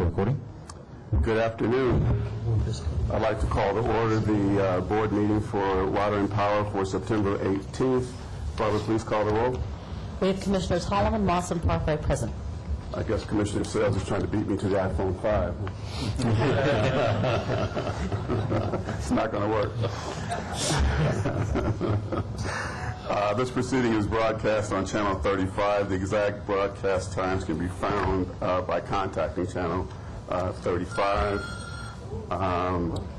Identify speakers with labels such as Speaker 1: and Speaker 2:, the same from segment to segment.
Speaker 1: recording.
Speaker 2: Good afternoon. I'd like to call to order the board meeting for Water and Power for September 18th. Barbara, please call the roll.
Speaker 3: We have Commissioners Holloman, Moss, and Parkway present.
Speaker 2: I guess Commissioner Sales is trying to beat me to the iPhone 5. It's not going to work. This proceeding is broadcast on Channel 35. The exact broadcast times can be found by contacting Channel 35.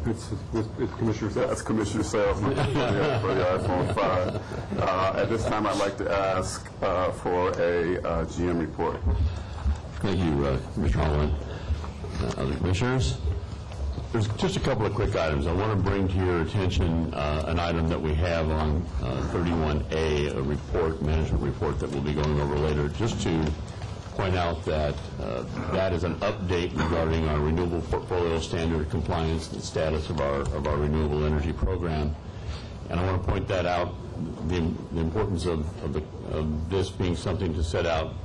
Speaker 2: It's Commissioner Sales. That's Commissioner Sales for the iPhone 5. At this time, I'd like to ask for a GM report.
Speaker 1: Thank you, Mr. Holloman. Other commissioners? There's just a couple of quick items. I want to bring to your attention an item that we have on 31A, a report, management report that we'll be going over later, just to point out that that is an update regarding our renewable portfolio standard compliance and status of our renewable energy program. And I want to point that out, the importance of this being something to set out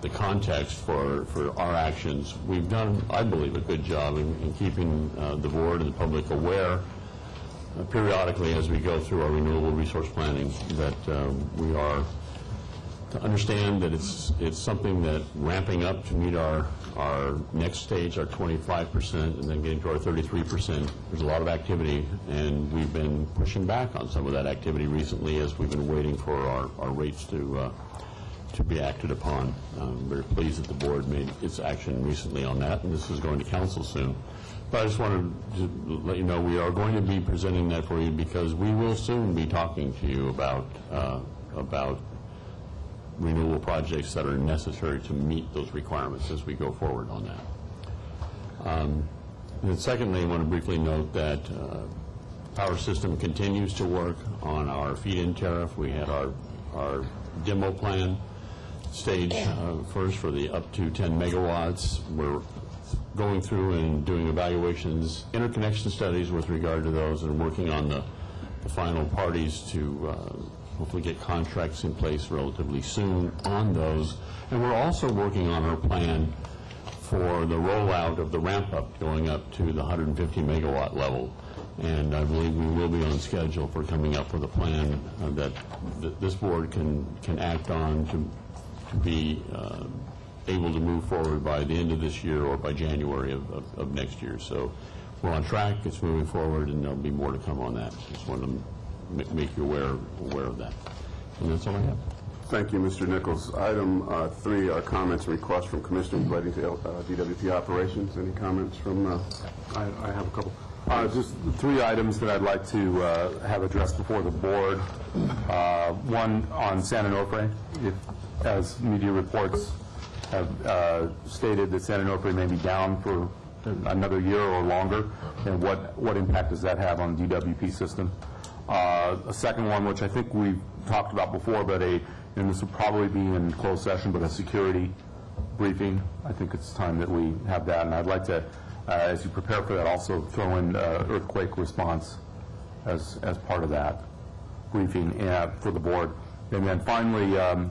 Speaker 1: the context for our actions. We've done, I believe, a good job in keeping the board and the public aware periodically as we go through our renewable resource planning that we are to understand that it's something that ramping up to meet our next stage, our 25%, and then getting to our 33%. There's a lot of activity, and we've been pushing back on some of that activity recently as we've been waiting for our rates to be acted upon. I'm very pleased that the board made its action recently on that, and this is going to council soon. But I just wanted to let you know we are going to be presenting that for you because we will soon be talking to you about renewable projects that are necessary to meet those requirements as we go forward on that. And then secondly, I want to briefly note that power system continues to work on our feed-in tariff. We had our demo plan stage first for the up to 10 megawatts. We're going through and doing evaluations, interconnection studies with regard to those, and working on the final parties to hopefully get contracts in place relatively soon on those. And we're also working on our plan for the rollout of the ramp-up going up to the 150 megawatt level. And I believe we will be on schedule for coming up with a plan that this board can act on to be able to move forward by the end of this year or by January of next year. So we're on track, it's moving forward, and there'll be more to come on that. Just wanted to make you aware of that. And that's all I have.
Speaker 2: Thank you, Mr. Nichols. Item 3 are comments and requests from commissioners relating to DWP operations. Any comments from?
Speaker 4: I have a couple. Just 3 items that I'd like to have addressed before the board. One on San Onofre. As media reports have stated that San Onofre may be down for another year or longer, and what impact does that have on the DWP system? A second one, which I think we've talked about before, but and this will probably be in closed session, but a security briefing. I think it's time that we have that, and I'd like to, as you prepare for that, also throw in earthquake response as part of that briefing for the board. And then finally, a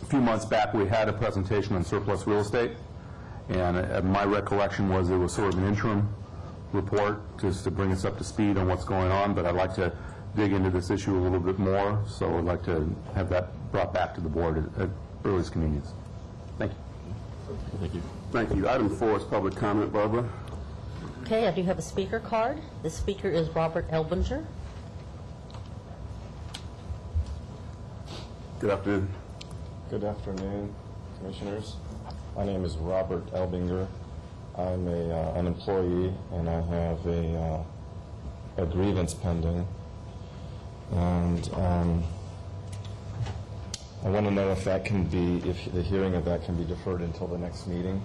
Speaker 4: few months back, we had a presentation on surplus real estate, and my recollection was it was sort of an interim report just to bring us up to speed on what's going on, but I'd like to dig into this issue a little bit more, so I'd like to have that brought back to the board at earliest convenience. Thank you.
Speaker 1: Thank you.
Speaker 2: Thank you. Item 4 is public comment. Barbara?
Speaker 3: Okay, I do have a speaker card. The speaker is Robert Elbinger.
Speaker 2: Good afternoon.
Speaker 5: Good afternoon, commissioners. My name is Robert Elbinger. I'm an employee, and I have a grievance pending. And I want to know if that can be, if the hearing of that can be deferred until the next meeting,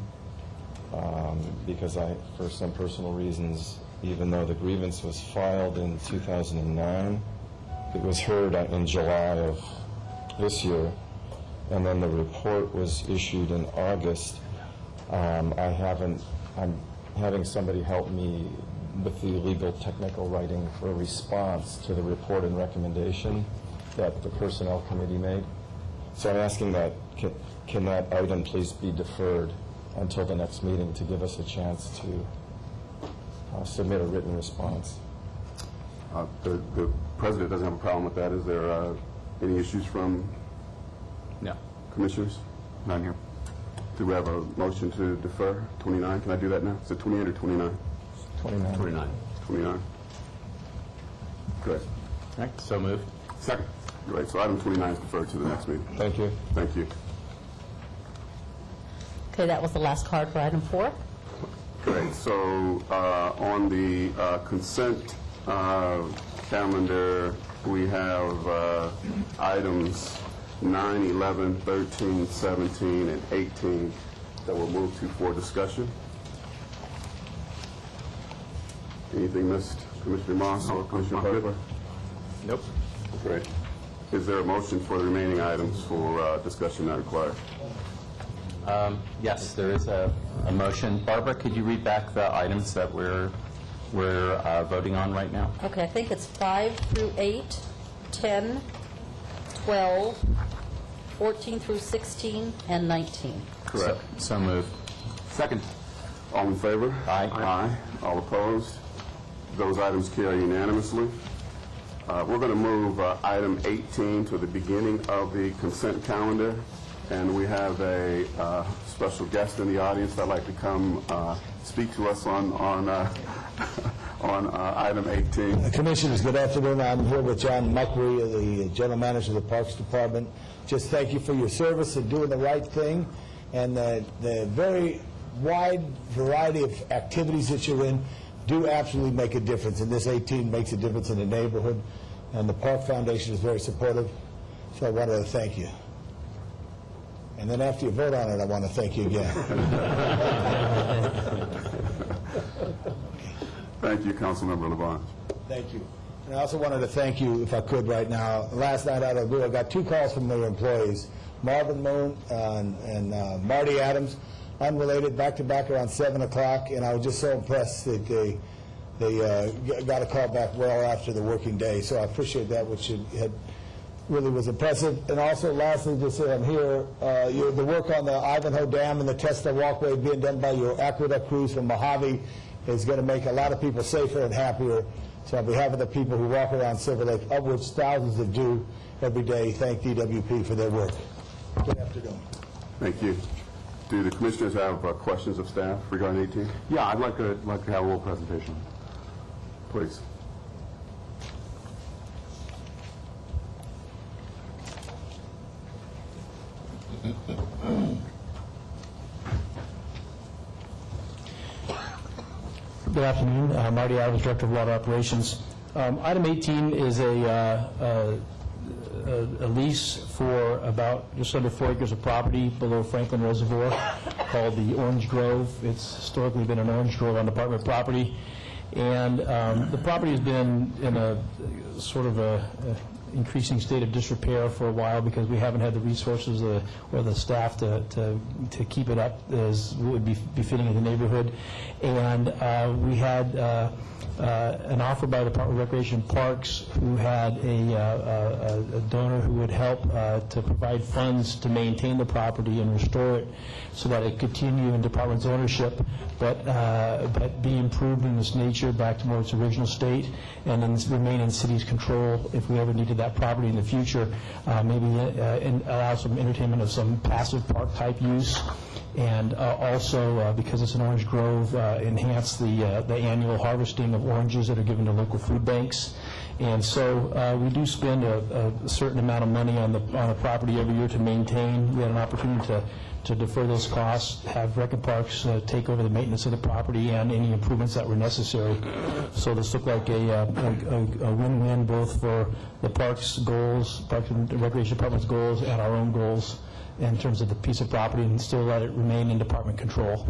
Speaker 5: because for some personal reasons, even though the grievance was filed in 2009, it was heard in July of this year, and then the report was issued in August. I'm having somebody help me with the legal technical writing for a response to the report and recommendation that the Personnel Committee made. So I'm asking that, can that item please be deferred until the next meeting to give us a chance to submit a written response.
Speaker 2: The president doesn't have a problem with that. Is there any issues from
Speaker 4: No.
Speaker 2: commissioners?
Speaker 4: None here.
Speaker 2: Do we have a motion to defer 29? Can I do that now? Is it 28 or 29?
Speaker 5: 29.
Speaker 1: 29.
Speaker 2: 29. Great.
Speaker 4: All right, so moved.
Speaker 2: Second. Great. So item 29 is deferred to the next meeting.
Speaker 5: Thank you.
Speaker 2: Thank you.
Speaker 3: Okay, that was the last card for item 4.
Speaker 2: Great. So on the consent calendar, we have items 9, 11, 13, 17, and 18 that we'll move to for discussion. Anything missed, Commissioner Moss or Commissioner Parker?
Speaker 4: Nope.
Speaker 2: Great. Is there a motion for the remaining items for discussion not required?
Speaker 6: Yes, there is a motion. Barbara, could you read back the items that we're voting on right now?
Speaker 3: Okay, I think it's 5 through 8, 10, 12, 14 through 16, and 19.
Speaker 2: Correct.
Speaker 6: So moved.
Speaker 4: Second.
Speaker 2: All in favor?
Speaker 6: Aye.
Speaker 2: Aye. All opposed? Those items carry unanimously. We're going to move item 18 to the beginning of the consent calendar, and we have a special guest in the audience that'd like to come speak to us on item 18.
Speaker 7: Commissioners, good afternoon. I'm here with John Muckery, the General Manager of the Parks Department. Just thank you for your service and doing the right thing, and the very wide variety of activities that you're in do absolutely make a difference, and this 18 makes a difference in the neighborhood, and the Park Foundation is very supportive, so I wanted to thank you. And then after you vote on it, I want to thank you again.
Speaker 2: Thank you, Councilmember LeBron.
Speaker 7: Thank you. And I also wanted to thank you, if I could, right now. Last night out of the blue, I got 2 calls from their employees, Marvin Moon and Marty Adams, unrelated, back-to-back around 7 o'clock, and I was just so impressed that they got a call back well after the working day. So I appreciate that, which really was impressive. And also, lastly, just so I'm here, the work on the Ivanhoe Dam and the Tesla walkway being done by your aqueduct crews from Mojave is going to make a lot of people safer and happier. So on behalf of the people who walk around Silver Lake, of which thousands that do every day, thank DWP for their work. Good afternoon.
Speaker 2: Thank you. Do the commissioners have questions of staff regarding 18?
Speaker 4: Yeah, I'd like to have a little presentation.
Speaker 2: Please.
Speaker 8: Good afternoon. Marty Adams, Director of Water Operations. Item 18 is a lease for about just under 4 acres of property below Franklin Reservoir called the Orange Grove. It's historically been an orange grove on department property. And the property has been in a sort of a increasing state of disrepair for a while because we haven't had the resources or the staff to keep it up as would be befitting in the neighborhood. And we had an offer by the Department of Recreation and Parks, who had a donor who would help to provide funds to maintain the property and restore it so that it continue in department's ownership, but be improved in its nature back to more its original state, and then remain in city's control if we ever needed that property in the future. Maybe allow some entertainment of some passive park type use. And also, because it's an orange grove, enhance the annual harvesting of oranges that are given to local food banks. And so we do spend a certain amount of money on the property every year to maintain. We had an opportunity to defer those costs, have Rec and Parks take over the maintenance of the property and any improvements that were necessary. So this looked like a win-win both for the parks goals, Parks and Recreation Department's goals, and our own goals in terms of the piece of property, and still let it remain in department control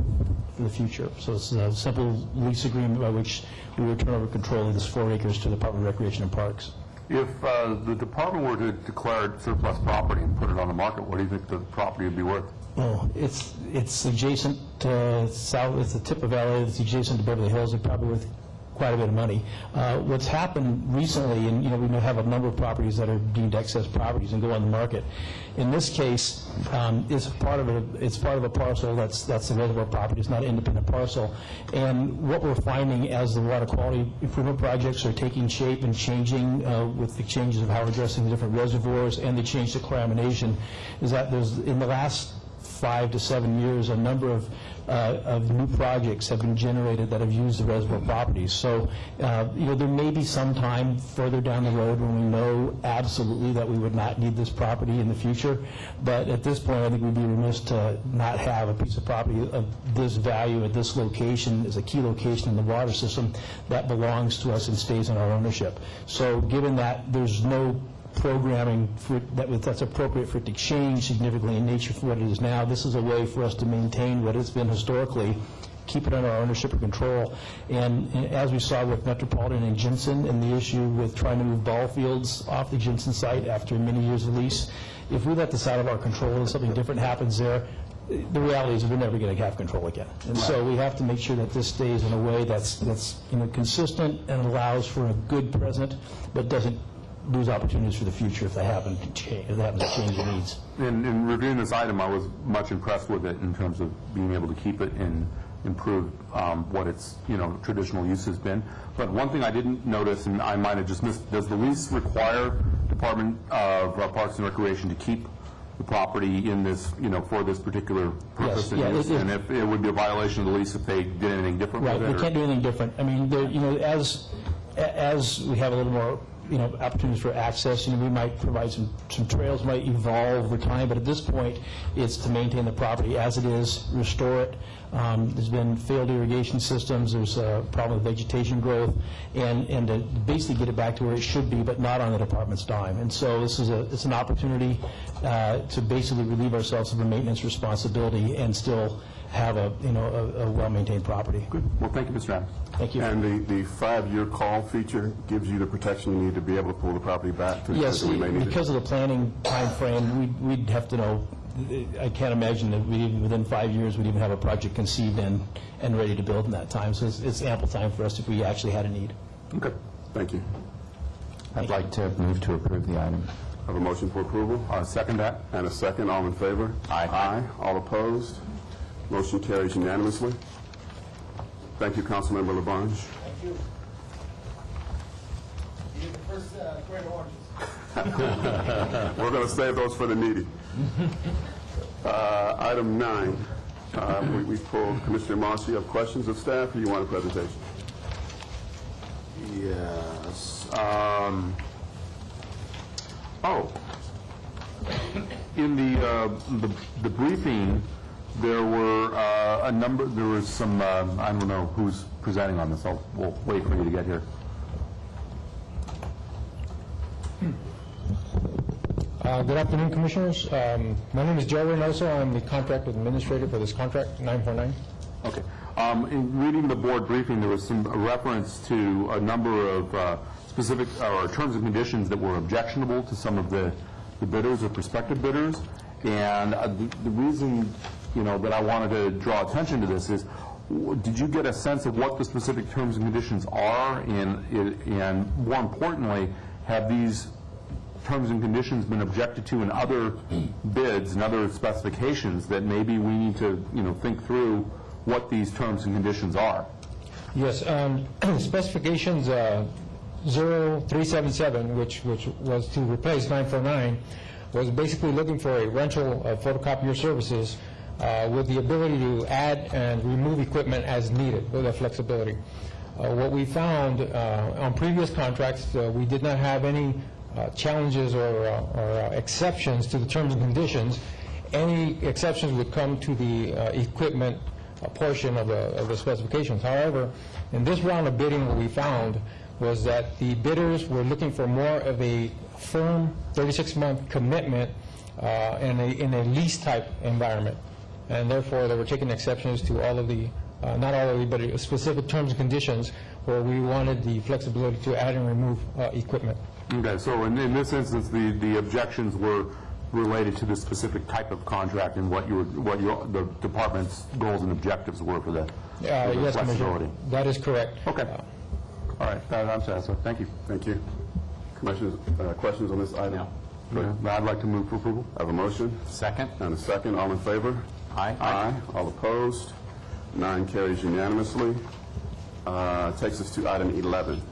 Speaker 8: for the future. So it's a simple lease agreement by which we would turn over control of this 4 acres to the Department of Recreation and Parks.
Speaker 4: If the department were to declare it surplus property and put it on the market, what do you think the property would be worth?
Speaker 8: Oh, it's adjacent to south. It's the tip of LA. It's adjacent to Beverly Hills. It's probably worth quite a bit of money. What's happened recently, and we may have a number of properties that are deemed excess properties and go on the market. In this case, it's part of a parcel that's the reservoir property. It's not an independent parcel. And what we're finding as the water quality improvement projects are taking shape and changing with the changes of how we're addressing the different reservoirs and the change to chloramination, is that there's, in the last 5 to 7 years, a number of new projects have been generated that have used the reservoir properties. So, there may be some time further down the road when we know absolutely that we would not need this property in the future. But at this point, I think we'd be remiss to not have a piece of property of this value at this location, as a key location in the water system, that belongs to us and stays in our ownership. So, given that there's no programming that's appropriate for it to change significantly in nature from what it is now, this is a way for us to maintain what it's been historically, keep it under our ownership and control. And as we saw with Metropolitan and Jensen and the issue with trying to move ball fields off the Jensen site after many years of lease, if we let this out of our control and something different happens there, the reality is we're never going to have control again. And so we have to make sure that this stays in a way that's consistent and allows for a good present, but doesn't lose opportunities for the future if they happen to change, their needs.
Speaker 4: In reviewing this item, I was much impressed with it in terms of being able to keep it and improve what its traditional use has been. But one thing I didn't notice, and I might have just missed, does the lease require Department of Parks and Recreation to keep the property in this, for this particular purpose?
Speaker 8: Yes,
Speaker 4: and if it would be a violation of the lease if they did anything different with it?
Speaker 8: Right, they can't do anything different. I mean, as we have a little more opportunities for access, we might provide some trails, might evolve over time, but at this point, it's to maintain the property as it is, restore it. There's been failed irrigation systems, there's a problem with vegetation growth, and to basically get it back to where it should be, but not on the department's dime. And so it's an opportunity to basically relieve ourselves of a maintenance responsibility and still have a well-maintained property.
Speaker 4: Good. Well, thank you, Mr. Adams.
Speaker 8: Thank you.
Speaker 2: And the 5-year call feature gives you the protection you need to be able to pull the property back to the
Speaker 8: Yes,
Speaker 2: extent we may need it.
Speaker 8: because of the planning time frame, we'd have to know. I can't imagine that within 5 years we'd even have a project conceived and ready to build in that time. So it's ample time for us if we actually had a need.
Speaker 2: Okay, thank you.
Speaker 6: I'd like to move to approve the item.
Speaker 2: I have a motion for approval.
Speaker 4: Second that.
Speaker 2: And a second. All in favor?
Speaker 6: Aye.
Speaker 2: Aye. All opposed? Motion carries unanimously. Thank you, Councilmember Labange.
Speaker 7: Thank you. You get the first great oranges.
Speaker 2: We're going to save those for the needy. Item 9. We pulled Commissioner Moss. You have questions of staff, or you want a presentation?
Speaker 4: Yes. In the briefing, there were there was some, I don't know who's presenting on this. We'll wait for you to get here.
Speaker 9: Good afternoon, Commissioners. My name is Joe Reynoso. I'm the contract administrator for this contract, 949.
Speaker 4: Okay. In reading the board briefing, there was some reference to a number of specific or terms and conditions that were objectionable to some of the bidders or prospective bidders. And the reason, that I wanted to draw attention to this is, did you get a sense of what the specific terms and conditions are? And more importantly, have these terms and conditions been objected to in other bids and other specifications that maybe we need to, think through what these terms and conditions are?
Speaker 9: Yes, specifications 0377, which was to replace 949, was basically looking for a rental of photocopier services with the ability to add and remove equipment as needed with that flexibility. What we found on previous contracts, we did not have any challenges or exceptions to the terms and conditions. Any exceptions would come to the equipment portion of the specifications. However, in this round of bidding, what we found was that the bidders were looking for more of a firm 36-month commitment in a lease-type environment. And therefore, they were taking exceptions to all of the, not all of the, but specific terms and conditions where we wanted the flexibility to add and remove equipment.
Speaker 4: Okay, so in this instance, the objections were related to the specific type of contract and what the department's goals and objectives were for the
Speaker 9: Yes,
Speaker 4: flexibility.
Speaker 9: Commissioner. That is correct.
Speaker 4: Okay. All right, I'm satisfied. Thank you.
Speaker 2: Thank you. Commissioners, questions on this item?
Speaker 4: No. I'd like to move for approval.
Speaker 2: I have a motion
Speaker 6: Second?
Speaker 2: and a second. All in favor?
Speaker 6: Aye.
Speaker 2: Aye. All opposed? 9 carries unanimously. Takes us to item 11.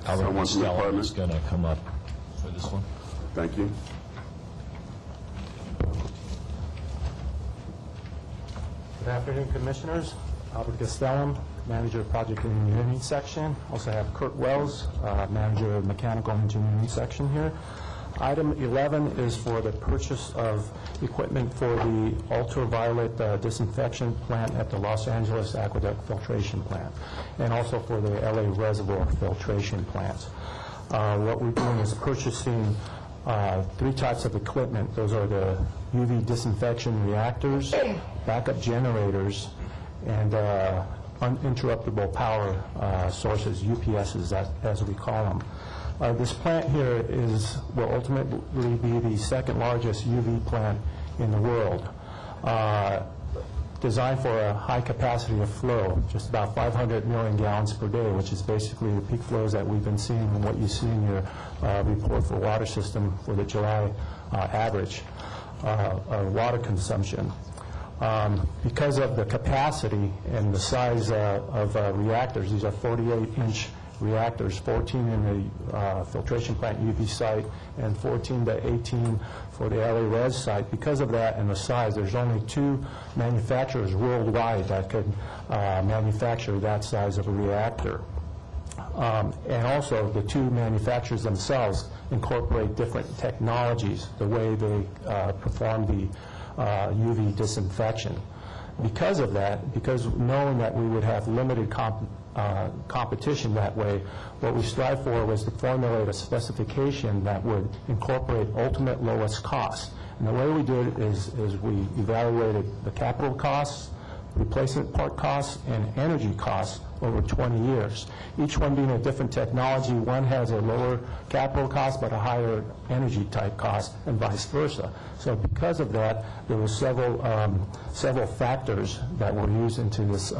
Speaker 2: Someone from the department?
Speaker 10: is going to come up for this one.
Speaker 2: Thank you.
Speaker 11: Good afternoon, Commissioners. Albert Castellum, Manager of Project Engineering Section. Also have Kurt Wells, Manager of Mechanical Engineering Section here. Item 11 is for the purchase of equipment for the ultraviolet disinfection plant at the Los Angeles Aqueduct Filtration Plant, and also for the LA Reservoir Filtration Plants. What we're doing is purchasing 3 types of equipment. Those are the UV disinfection reactors, backup generators, and uninterruptible power sources, UPSs, as we call them. This plant here will ultimately be the second largest UV plant in the world, designed for a high capacity of flow, just about 500 million gallons per day, which is basically the peak flows that we've been seeing and what you see in your report for water system for the July average water consumption. Because of the capacity and the size of reactors, these are 48-inch reactors, 14 in the filtration plant UV site and 14 to 18 for the LA Res site. Because of that and the size, there's only 2 manufacturers worldwide that could manufacture that size of a reactor. And also, the 2 manufacturers themselves incorporate different technologies, the way they perform the UV disinfection. Because of that, because knowing that we would have limited competition that way, what we strive for was to formulate a specification that would incorporate ultimate lowest cost. And the way we did it is we evaluated the capital costs, replacement part costs, and energy costs over 20 years. Each one being a different technology. One has a lower capital cost but a higher energy type cost, and vice versa. So because of that, there were several factors that were used into this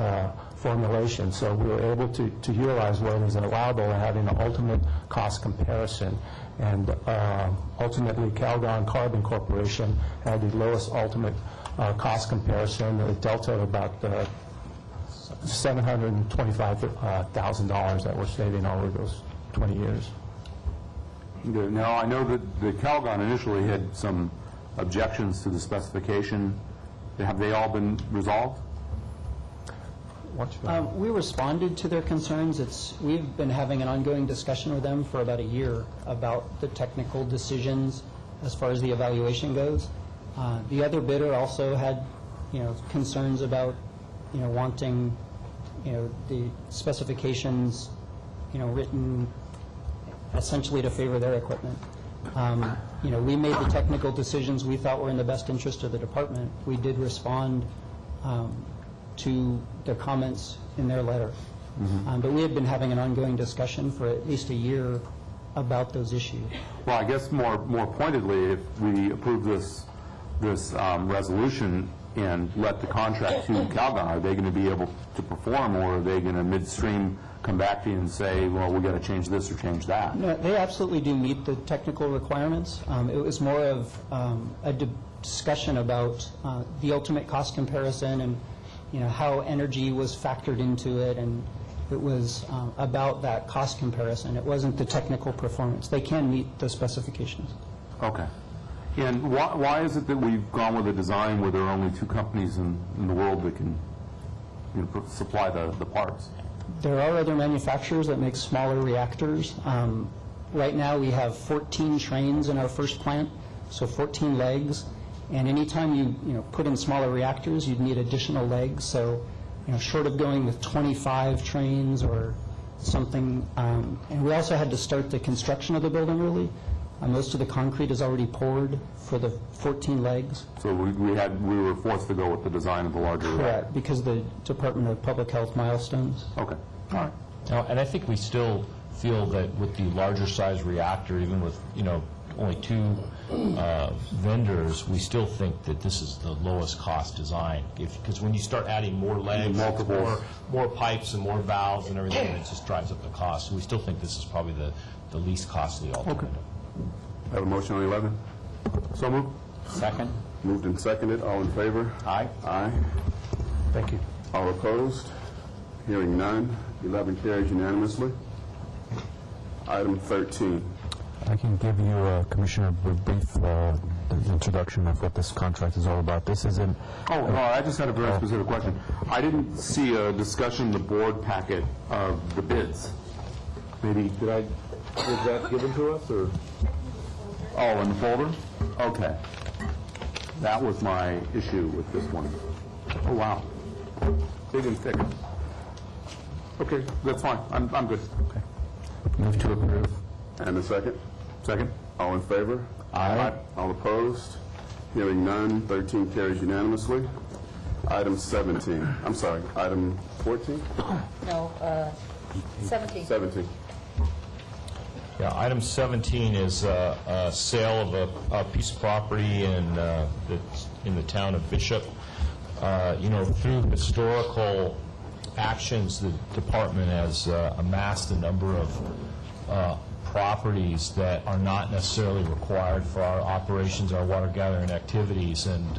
Speaker 11: formulation. So we were able to utilize what is allowable in having an ultimate cost comparison. And ultimately, Calgon Carbon Corporation had the lowest ultimate cost comparison, a delta of about $725,000 that we're saving over those 20 years.
Speaker 4: Good. Now, I know that the Calgon initially had some objections to the specification. Have they all been resolved?
Speaker 12: We responded to their concerns. We've been having an ongoing discussion with them for about a year about the technical decisions as far as the evaluation goes. The other bidder also had, concerns about, wanting, the specifications, written essentially to favor their equipment. We made the technical decisions we thought were in the best interest of the department. We did respond to their comments in their letter. But we had been having an ongoing discussion for at least a year about those issues.
Speaker 4: Well, I guess more pointedly, if we approve this resolution and let the contract to Calgon, are they going to be able to perform, or are they going to midstream come back to you and say, well, we've got to change this or change that?
Speaker 12: No, they absolutely do meet the technical requirements. It was more of a discussion about the ultimate cost comparison and how energy was factored into it, and it was about that cost comparison. It wasn't the technical performance. They can meet the specifications.
Speaker 4: Okay. And why is it that we've gone with a design where there are only 2 companies in the world that can supply the parts?
Speaker 12: There are other manufacturers that make smaller reactors. Right now we have 14 trains in our first plant, so 14 legs. And anytime you put in smaller reactors, you'd need additional legs. So short of going with 25 trains or something. And we also had to start the construction of the building early. Most of the concrete is already poured for the 14 legs.
Speaker 4: So we were forced to go with the design of the larger reactor.
Speaker 12: Correct, because of the Department of Public Health milestones.
Speaker 4: Okay. All right.
Speaker 10: And I think we still feel that with the larger size reactor, even with, only two vendors, we still think that this is the lowest cost design. Because when you start adding more legs, more pipes and more valves and everything, it just drives up the cost. So we still think this is probably the least costly alternative.
Speaker 2: Have a motion on 11?
Speaker 4: So moved.
Speaker 6: Second?
Speaker 2: Moved and seconded. All in favor?
Speaker 6: Aye.
Speaker 2: Aye.
Speaker 11: Thank you.
Speaker 2: All opposed? Hearing none. 11 carries unanimously. Item 13.
Speaker 11: I can give you, Commissioner, a brief introduction of what this contract is all about. This isn't...
Speaker 4: Oh, no, I just had a very specific question. I didn't see a discussion in the board packet of the bids. Maybe, was that given to us, or? Oh, in the folder? Okay. That was my issue with this one. Oh, wow. Big and thick. Okay, that's fine. I'm good. Okay.
Speaker 11: Move to approve.
Speaker 2: And a second?
Speaker 4: Second?
Speaker 2: All in favor?
Speaker 4: Aye.
Speaker 2: All opposed? Hearing none. 13 carries unanimously. Item 17. I'm sorry, item 14?
Speaker 3: No, 17.
Speaker 2: 17.
Speaker 10: Yeah, item 17 is a sale of a piece of property in the town of Bishop. Through historical actions, the department has amassed a number of properties that are not necessarily required for our operations, our water gathering activities, and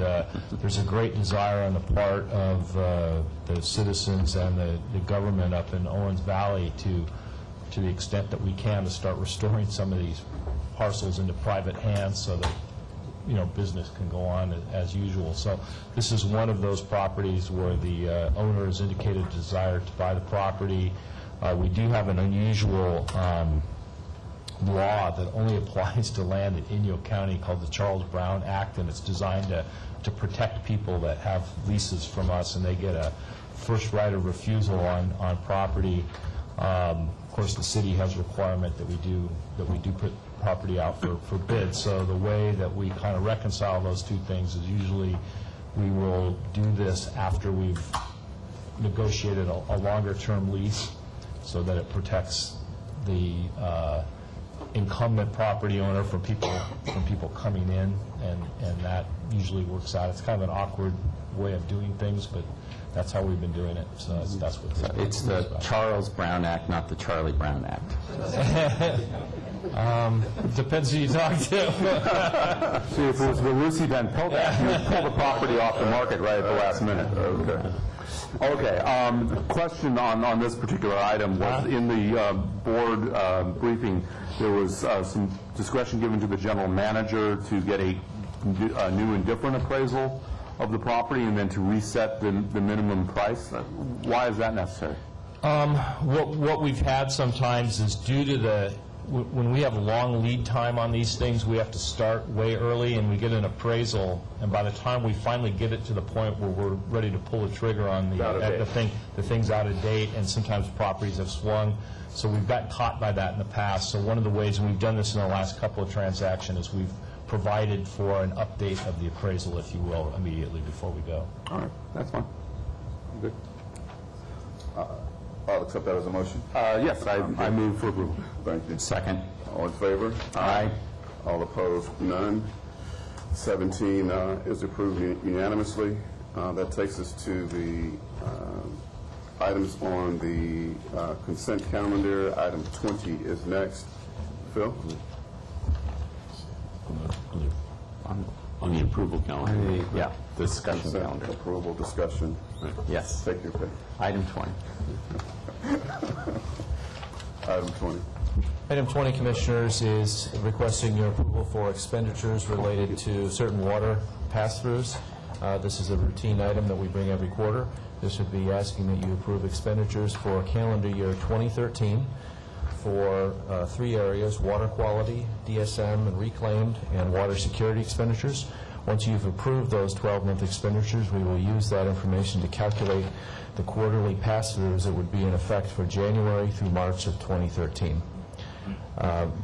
Speaker 10: there's a great desire on the part of the citizens and the government up in Owens Valley to the extent that we can, to start restoring some of these parcels into private hands so that business can go on as usual. So this is one of those properties where the owner has indicated a desire to buy the property. We do have an unusual law that only applies to land in Inyo County called the Charles Brown Act, and it's designed to protect people that have leases from us, and they get a first right of refusal on property. Of course, the city has a requirement that we do put property out for bid. So the way that we kind of reconcile those two things is usually we will do this after we've negotiated a longer-term lease so that it protects the incumbent property owner from people coming in, and that usually works out. It's kind of an awkward way of doing things, but that's how we've been doing it. So that's what
Speaker 6: It's the Charles Brown Act, not the Charlie Brown Act.
Speaker 10: Depends who you talk to.
Speaker 4: See, if it was the Lucy Van Pelt Act, you would pull the property off the market right at the last minute. Okay. Question on this particular item was in the board briefing, there was some discretion given to the general manager to get a new and different appraisal of the property and then to reset the minimum price. Why is that necessary?
Speaker 10: What we've had sometimes is due to when we have a long lead time on these things, we have to start way early, and we get an appraisal, and by the time we finally get it to the point where we're ready to pull the trigger on the thing's out of date, and sometimes properties have swung. So we've gotten caught by that in the past. So one of the ways, and we've done this in the last couple of transactions, is we've provided for an update of the appraisal, if you will, immediately before we go.
Speaker 4: All right, that's fine. I'm good.
Speaker 2: I'll accept that as a motion.
Speaker 4: Yes, I move for approval.
Speaker 2: Thank you.
Speaker 6: Second?
Speaker 2: All in favor?
Speaker 6: Aye.
Speaker 2: All opposed? None. 17 is approved unanimously. That takes us to the items on the consent calendar. Item 20 is next. Phil?
Speaker 1: On the approval calendar.
Speaker 6: Yeah, discussion
Speaker 2: Consent
Speaker 6: calendar.
Speaker 2: approval discussion.
Speaker 6: Yes.
Speaker 2: Take your pick.
Speaker 6: Item 20.
Speaker 2: Item 20.
Speaker 13: Item 20, Commissioners, is requesting your approval for expenditures related to certain water pass-throughs. This is a routine item that we bring every quarter. This would be asking that you approve expenditures for calendar year 2013 for three areas: water quality, DSM and reclaimed, and water security expenditures. Once you've approved those 12-month expenditures, we will use that information to calculate the quarterly pass-throughs that would be in effect for January through March of 2013.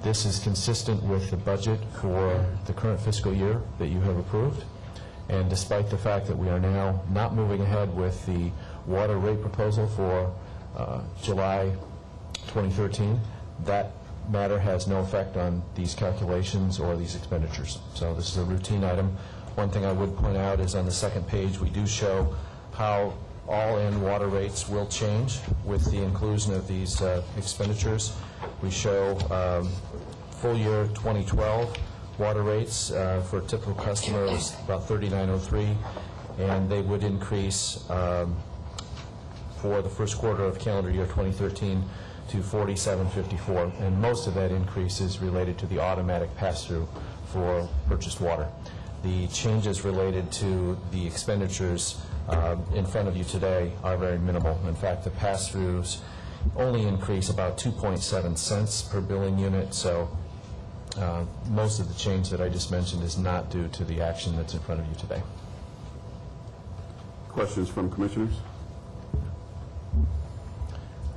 Speaker 13: This is consistent with the budget for the current fiscal year that you have approved. And despite the fact that we are now not moving ahead with the water rate proposal for July 2013, that matter has no effect on these calculations or these expenditures. So this is a routine item. One thing I would point out is on the second page, we do show how all-in water rates will change with the inclusion of these expenditures. We show full year 2012 water rates for a typical customer is about $39.03, and they would increase for the first quarter of calendar year 2013 to $47.54, and most of that increase is related to the automatic pass-through for purchased water. The changes related to the expenditures in front of you today are very minimal. In fact, the pass-throughs only increase about 2.7 cents per billing unit, so most of the change that I just mentioned is not due to the action that's in front of you today.
Speaker 2: Questions from commissioners?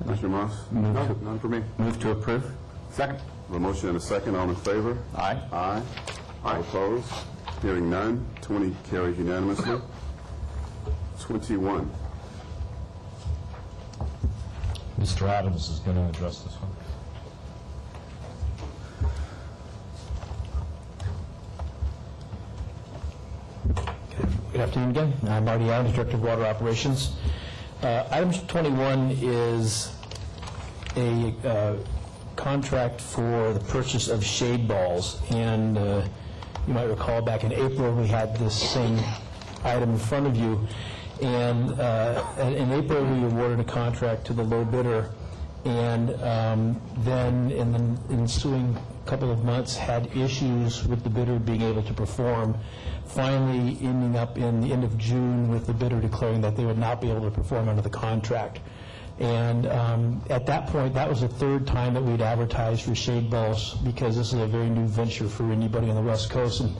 Speaker 2: Commissioner Moss? No, none for me.
Speaker 6: Move to approve.
Speaker 2: Second. A motion and a second. All in favor?
Speaker 6: Aye.
Speaker 2: Aye. All opposed? Hearing none. 20 carries unanimously. 21.
Speaker 10: Mr. Adams is going to address this one.
Speaker 8: Good afternoon again. I'm Marty Adams, Director of Water Operations. Item 21 is a contract for the purchase of shade balls. And you might recall back in April we had this same item in front of you. And in April we awarded a contract to the low bidder. And then in the ensuing couple of months had issues with the bidder being able to perform, finally ending up in the end of June with the bidder declaring that they would not be able to perform under the contract. And at that point, that was the third time that we'd advertised for shade balls, because this is a very new venture for anybody on the West Coast. And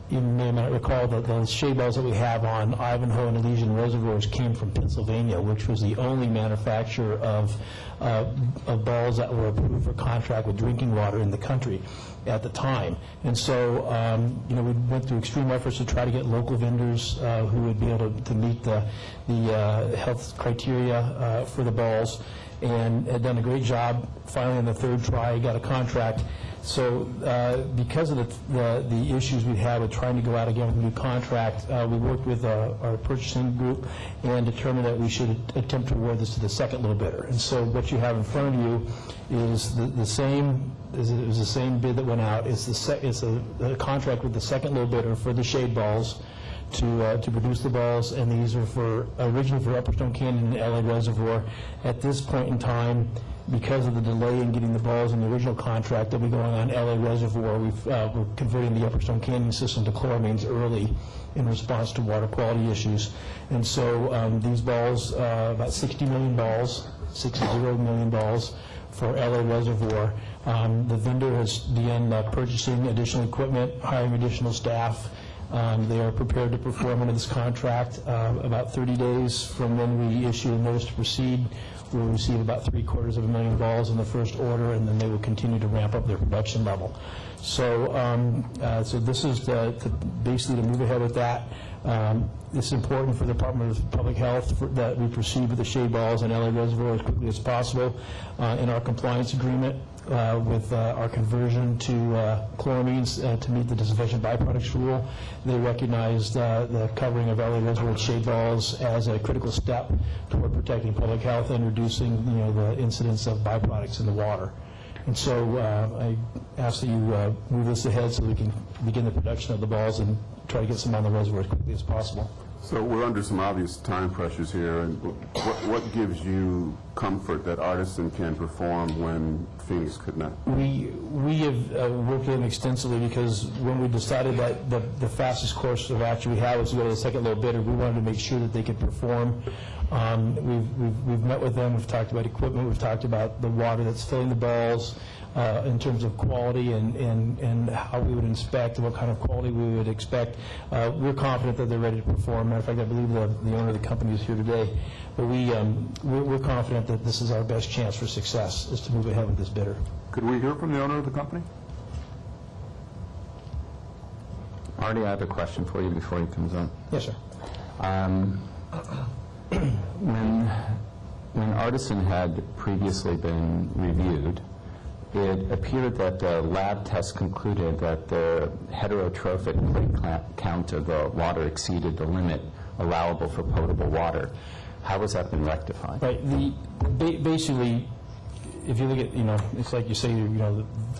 Speaker 8: you may not recall that the shade balls that we have on Ivanhoe and Elysian reservoirs came from Pennsylvania, which was the only manufacturer of balls that were approved for contract with drinking water in the country at the time. And so, we went through extreme efforts to try to get local vendors who would be able to meet the health criteria for the balls, and had done a great job. Finally, on the third try, got a contract. So because of the issues we had with trying to go out again with a new contract, we worked with our purchasing group and determined that we should attempt to award this to the second low bidder. And so what you have in front of you is the same bid that went out. It's a contract with the second low bidder for the shade balls to produce the balls, and these are originally for Upper Stone Canyon and LA Reservoir. At this point in time, because of the delay in getting the balls in the original contract that will be going on LA Reservoir, we're converting the Upper Stone Canyon system to chloramines early in response to water quality issues. And so these balls, about 60 million balls, 60 million balls for LA Reservoir. The vendor has begun purchasing additional equipment, hiring additional staff. They are prepared to perform under this contract. About 30 days from when we issue a notice to proceed, we'll receive about 750,000 balls in the first order, and then they will continue to ramp up their production level. So, so this is basically to move ahead with that. It's important for the Department of Public Health that we proceed with the shade balls and LA Reservoir as quickly as possible. In our compliance agreement with our conversion to chloramines to meet the disinfection byproducts rule, they recognized the covering of LA Reservoir shade balls as a critical step toward protecting public health and reducing the incidence of byproducts in the water. And so I ask that you move this ahead so we can begin the production of the balls and try to get some on the reservoir as quickly as possible.
Speaker 2: So we're under some obvious time pressures here, and what gives you comfort that Artisan can perform when Phoenix could not?
Speaker 8: We have worked with them extensively, because when we decided that the fastest course of action we had was to go to the second low bidder, we wanted to make sure that they could perform. We've met with them, we've talked about equipment, we've talked about the water that's filling the balls, in terms of quality and how we would inspect and what kind of quality we would expect. We're confident that they're ready to perform. Matter of fact, I believe the owner of the company is here today. But we're confident that this is our best chance for success, is to move ahead with this bidder.
Speaker 2: Could we hear from the owner of the company?
Speaker 6: Marty, I have a question for you before he comes on.
Speaker 8: Yes, sir.
Speaker 6: When Artisan had previously been reviewed, it appeared that the lab test concluded that the heterotrophic plate count of the water exceeded the limit allowable for potable water. How has that been rectified?
Speaker 8: Right. Basically, if you look at, it's like you say,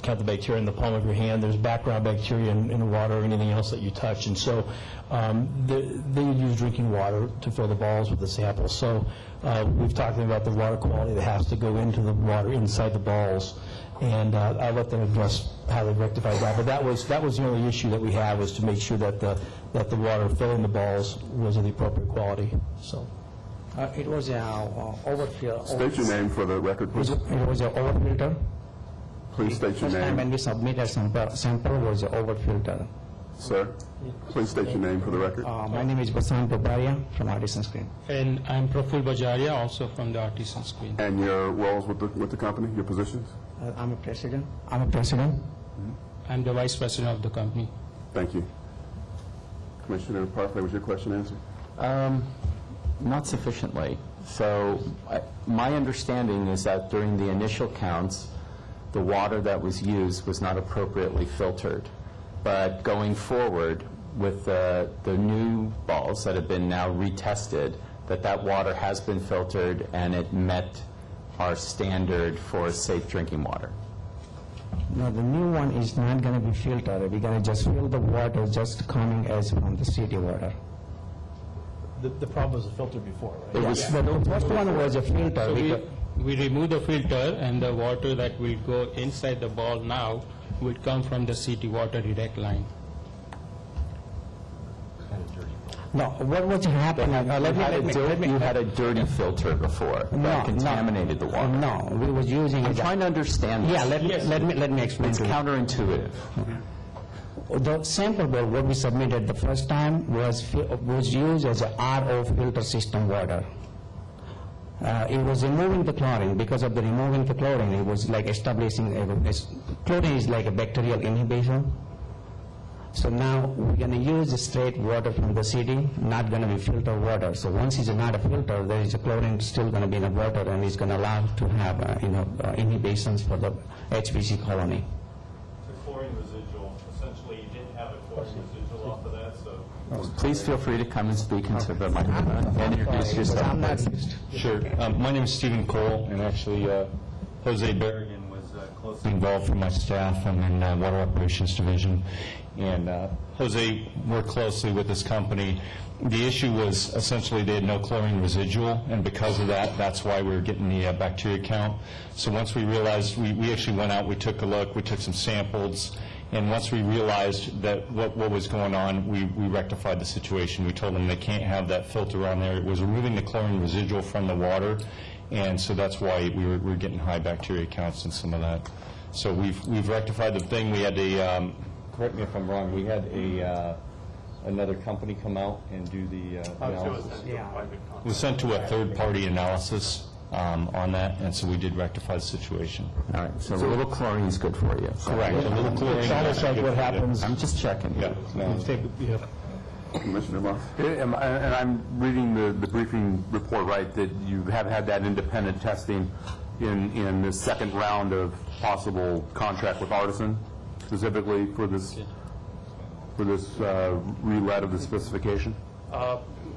Speaker 8: count the bacteria in the palm of your hand. There's background bacteria in the water or anything else that you touch. And so they would use drinking water to fill the balls with the samples. So we've talked about the water quality that has to go into the water inside the balls. And I'll let them address how they rectified that. But that was the only issue that we had, was to make sure that the water filling the balls was of the appropriate quality. So.
Speaker 14: It was an overfill.
Speaker 2: State your name for the record, please.
Speaker 14: It was an overfilter.
Speaker 2: Please state your
Speaker 14: First time
Speaker 2: name.
Speaker 14: when we submitted sample was an overfilter.
Speaker 2: Sir, please state your name for the record.
Speaker 14: My name is Basant Babaria from Artisan Screen.
Speaker 15: And I'm Praful Bajaria, also from the Artisan Screen.
Speaker 2: And your roles with the company, your positions?
Speaker 14: I'm a president. I'm
Speaker 15: the vice president of the company.
Speaker 2: Thank you. Commissioner Parfait, was your question answered?
Speaker 6: Not sufficiently. So my understanding is that during the initial counts, the water that was used was not appropriately filtered. But going forward with the new balls that have been now retested, that water has been filtered and it met our standard for safe drinking water.
Speaker 14: No, the new one is not going to be filtered. We're going to just fill the water just coming as from the city water.
Speaker 8: The problem was the filter before, right?
Speaker 14: Yes, but the first one was a filter.
Speaker 15: So we remove the filter, and the water that will go inside the ball now would come from the city water direct line.
Speaker 14: No, what was happening?
Speaker 6: You had a dirty filter before that contaminated the water.
Speaker 14: No, we was using.
Speaker 6: I'm trying to understand this.
Speaker 14: Yeah, let me explain.
Speaker 6: It's counterintuitive.
Speaker 14: The sample ball, what we submitted the first time, was used as a RO filter system water. It was removing the chlorine. Because of the removing the chlorine, it was like establishing, chlorine is like a bacterial inhibition. So now we're going to use the straight water from the city, not going to be filtered water. So once it's not a filter, there is a chlorine still going to be in the water, and it's going to allow to have inhibitions for the HPC colony.
Speaker 10: The chlorine residual, essentially you didn't have a chlorine residual off of that, so...
Speaker 6: Please feel free to come and speak into the microphone and introduce yourself.
Speaker 16: Sure. My name is Stephen Cole, and actually Jose Berrigan was closely involved from my staff. I'm in Water Operations Division. And Jose worked closely with this company. The issue was essentially they had no chlorine residual, and because of that, that's why we were getting the bacteria count. So once we realized, we actually went out, we took a look, we took some samples, and once we realized that what was going on, we rectified the situation. We told them they can't have that filter on there. It was removing the chlorine residual from the water, and so that's why we were getting high bacteria counts and some of that. So we've rectified the thing. We had a correct me if I'm wrong, we had another company come out and do the analysis. It was sent to a third-party analysis on that, and so we did rectify the situation.
Speaker 6: All right, so a little chlorine is good for you.
Speaker 16: Correct, a little chlorine.
Speaker 8: It's almost like what happens.
Speaker 6: I'm just checking.
Speaker 16: Yeah.
Speaker 2: Commissioner Moss.
Speaker 4: And I'm reading the briefing report, right, that you have had that independent testing in the second round of possible contract with Artisan, specifically for this relet of the specification?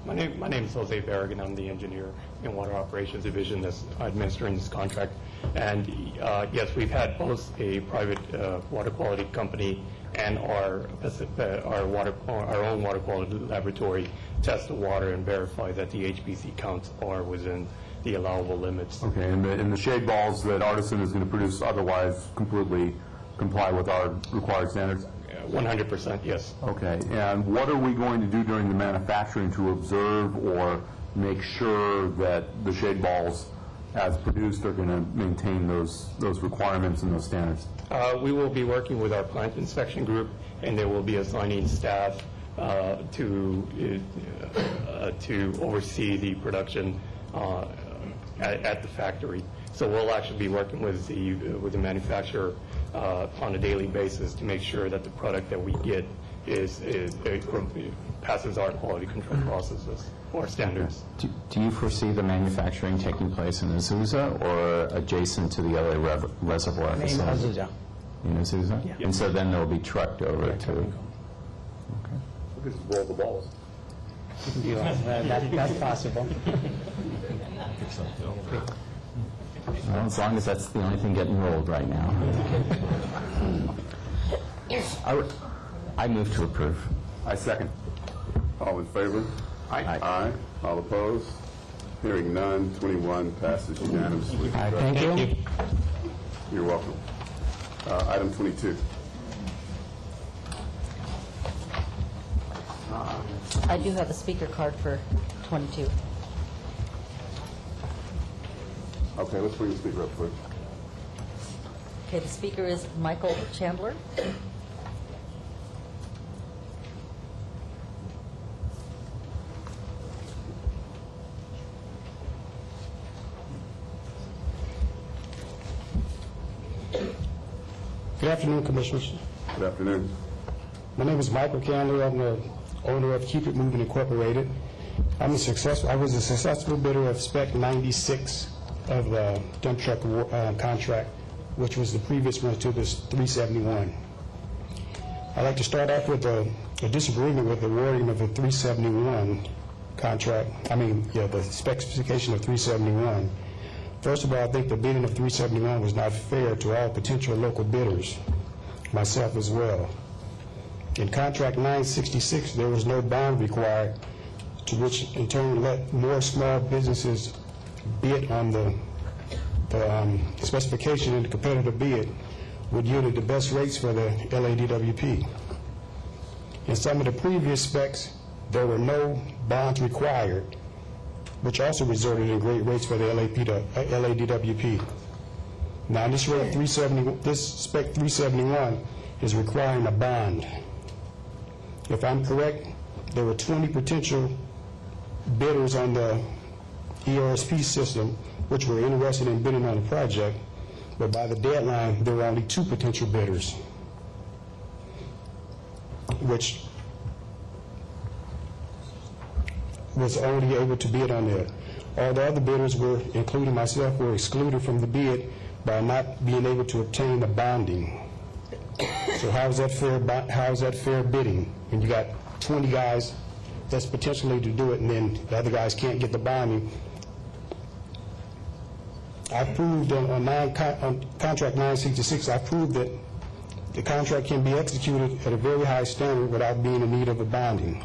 Speaker 17: My name is Jose Berrigan. I'm the engineer in Water Operations Division that's administering this contract. And yes, we've had both a private water quality company and our own water quality laboratory test the water and verify that the HPC counts are within the allowable limits.
Speaker 4: Okay, and the shade balls that Artisan is going to produce otherwise completely comply with our required standards?
Speaker 17: 100%, yes.
Speaker 4: Okay, and what are we going to do during the manufacturing to observe or make sure that the shade balls as produced are going to maintain those requirements and those standards?
Speaker 17: We will be working with our plant inspection group, and they will be assigning staff to oversee the production at the factory. So we'll actually be working with the manufacturer on a daily basis to make sure that the product that we get passes our quality control processes or standards.
Speaker 6: Do you foresee the manufacturing taking place in Azusa or adjacent to the LA Reservoir
Speaker 14: In
Speaker 6: facility?
Speaker 14: Azusa.
Speaker 6: In Azusa?
Speaker 14: Yeah.
Speaker 6: And so then they'll be trucked over to...
Speaker 4: Just roll the balls.
Speaker 14: That's possible.
Speaker 6: Well, as long as that's the only thing getting rolled right now. I move to approve.
Speaker 2: I second. All in favor?
Speaker 6: Aye.
Speaker 2: Aye. All opposed? Hearing none, 21 passes unanimously.
Speaker 14: Thank you.
Speaker 2: You're welcome. Item 22.
Speaker 3: I do have a speaker card for 22.
Speaker 2: Okay, let's bring the speaker up, please.
Speaker 3: Okay, the speaker is Michael Chandler.
Speaker 18: Good afternoon, Commissioners.
Speaker 2: Good afternoon.
Speaker 18: My name is Michael Candler. I'm the owner of Keep It Moving Incorporated. I was a successful bidder of Spec 96 of the dump truck contract, which was the previous one to this 371. I'd like to start off with a disagreement with the awarding of the 371 contract. The specification of 371. First of all, I think the bidding of 371 was not fair to all potential local bidders, myself as well. In contract 966, there was no bond required, to which in turn let more small businesses bid on the specification in the competitive bid, would yield the best rates for the LADWP. In some of the previous specs, there were no bonds required, which also resulted in great rates for the LADWP. Now, this spec 371 is requiring a bond. If I'm correct, there were 20 potential bidders on the ERSP system, which were interested in bidding on the project, but by the deadline, there were only 2 potential bidders, which was only able to bid on it. All the other bidders were, including myself, were excluded from the bid by not being able to obtain the bonding. So how is that fair? How is that fair bidding when you got 20 guys that's potentially to do it, and then the other guys can't get the bonding? I proved on contract 966, I proved that the contract can be executed at a very high standard without being in need of a bonding.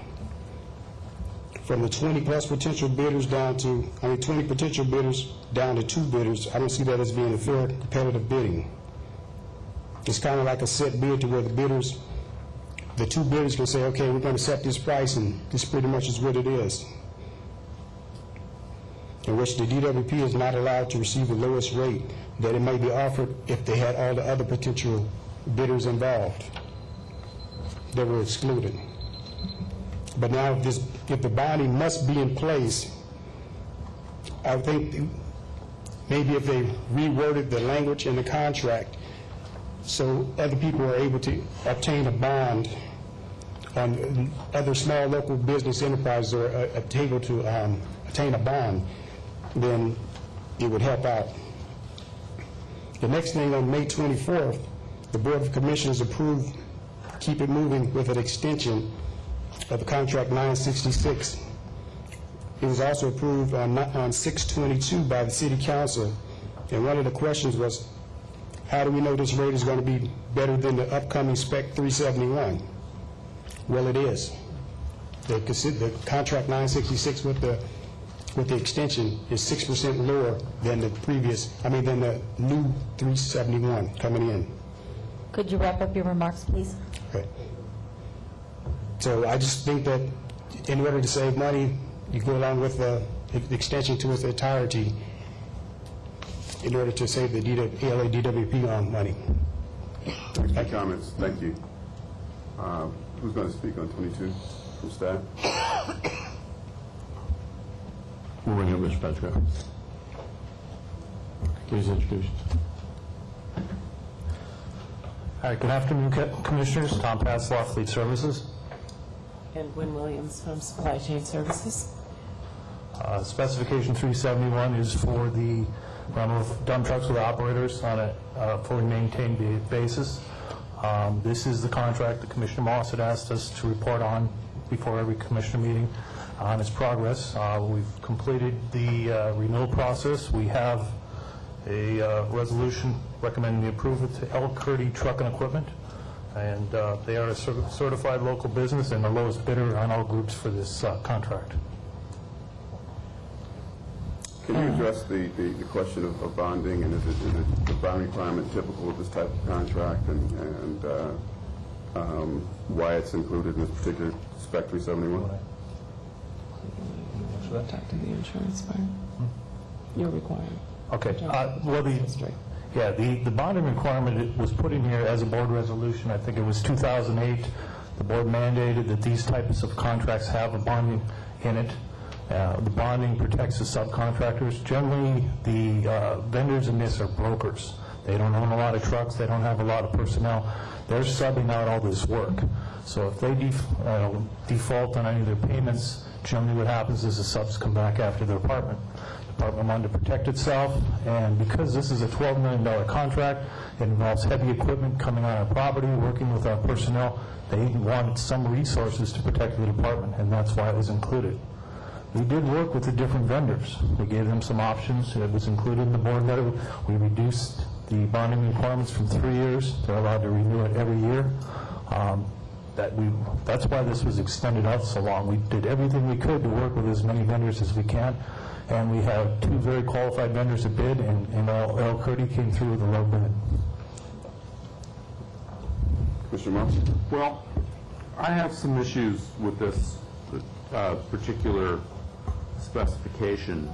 Speaker 18: From the 20 plus potential bidders down to, 20 potential bidders down to 2 bidders, I don't see that as being a fair competitive bidding. It's kind of like a set bid to where the 2 bidders can say, okay, we're going to set this price, and this pretty much is what it is. In which the DWP is not allowed to receive the lowest rate that it may be offered if they had all the other potential bidders involved that were excluded. But now, if the bonding must be in place, I think maybe if they reworded the language in the contract so other people are able to obtain a bond on other small local business enterprises are able to obtain a bond, then it would help out. The next thing, on May 24th, the Board of Commissioners approved Keep It Moving with an extension of the contract 966. It was also approved on 6/22 by the City Council, and one of the questions was, how do we know this rate is going to be better than the upcoming spec 371? Well, it is. The contract 966 with the extension is 6% lower than the than the new 371 coming in.
Speaker 3: Could you wrap up your remarks, please?
Speaker 18: Okay. So I just think that in order to save money, you go along with the extension to its entirety in order to save the LADWP on money.
Speaker 2: Thanks for your comments. Thank you. Who's going to speak on 22 from staff?
Speaker 1: We'll bring up Mr. Petro. Please introduce yourself.
Speaker 11: All right, good afternoon, Commissioners. Tom Pasloff, Fleet Services.
Speaker 19: And Gwen Williams from Supply Chain Services.
Speaker 11: Specification 371 is for the rental of dump trucks with operators on a fully maintained basis. This is the contract that Commissioner Moss had asked us to report on before every commissioner meeting on its progress. We've completed the renewal process. We have a resolution recommending the approval to L. Curdy Truck and Equipment, and they are a certified local business and the lowest bidder on all groups for this contract.
Speaker 2: Can you address the question of bonding, and is it the bond requirement typical of this type of contract, and why it's included in this particular Spec 371?
Speaker 19: Should I talk to the insurance firm? You're required.
Speaker 11: Okay. The bonding requirement was put in here as a board resolution. I think it was 2008. The board mandated that these types of contracts have a bonding in it. The bonding protects the subcontractors. Generally, the vendors in this are brokers. They don't own a lot of trucks. They don't have a lot of personnel. They're subbing out all this work. So if they default on any of their payments, generally what happens is the subs come back after the department. The department wanted to protect itself, and because this is a $12 million contract, it involves heavy equipment coming on our property, working with our personnel. They wanted some resources to protect the department, and that's why it was included. We did work with the different vendors. We gave them some options. It was included in the board letter. We reduced the bonding requirements from 3 years. They're allowed to renew it every year. That's why this was extended out so long. We did everything we could to work with as many vendors as we can, and we have 2 very qualified vendors that bid, and L. Curdy came through with a low bid.
Speaker 2: Mr. Moss?
Speaker 4: Well, I have some issues with this particular specification,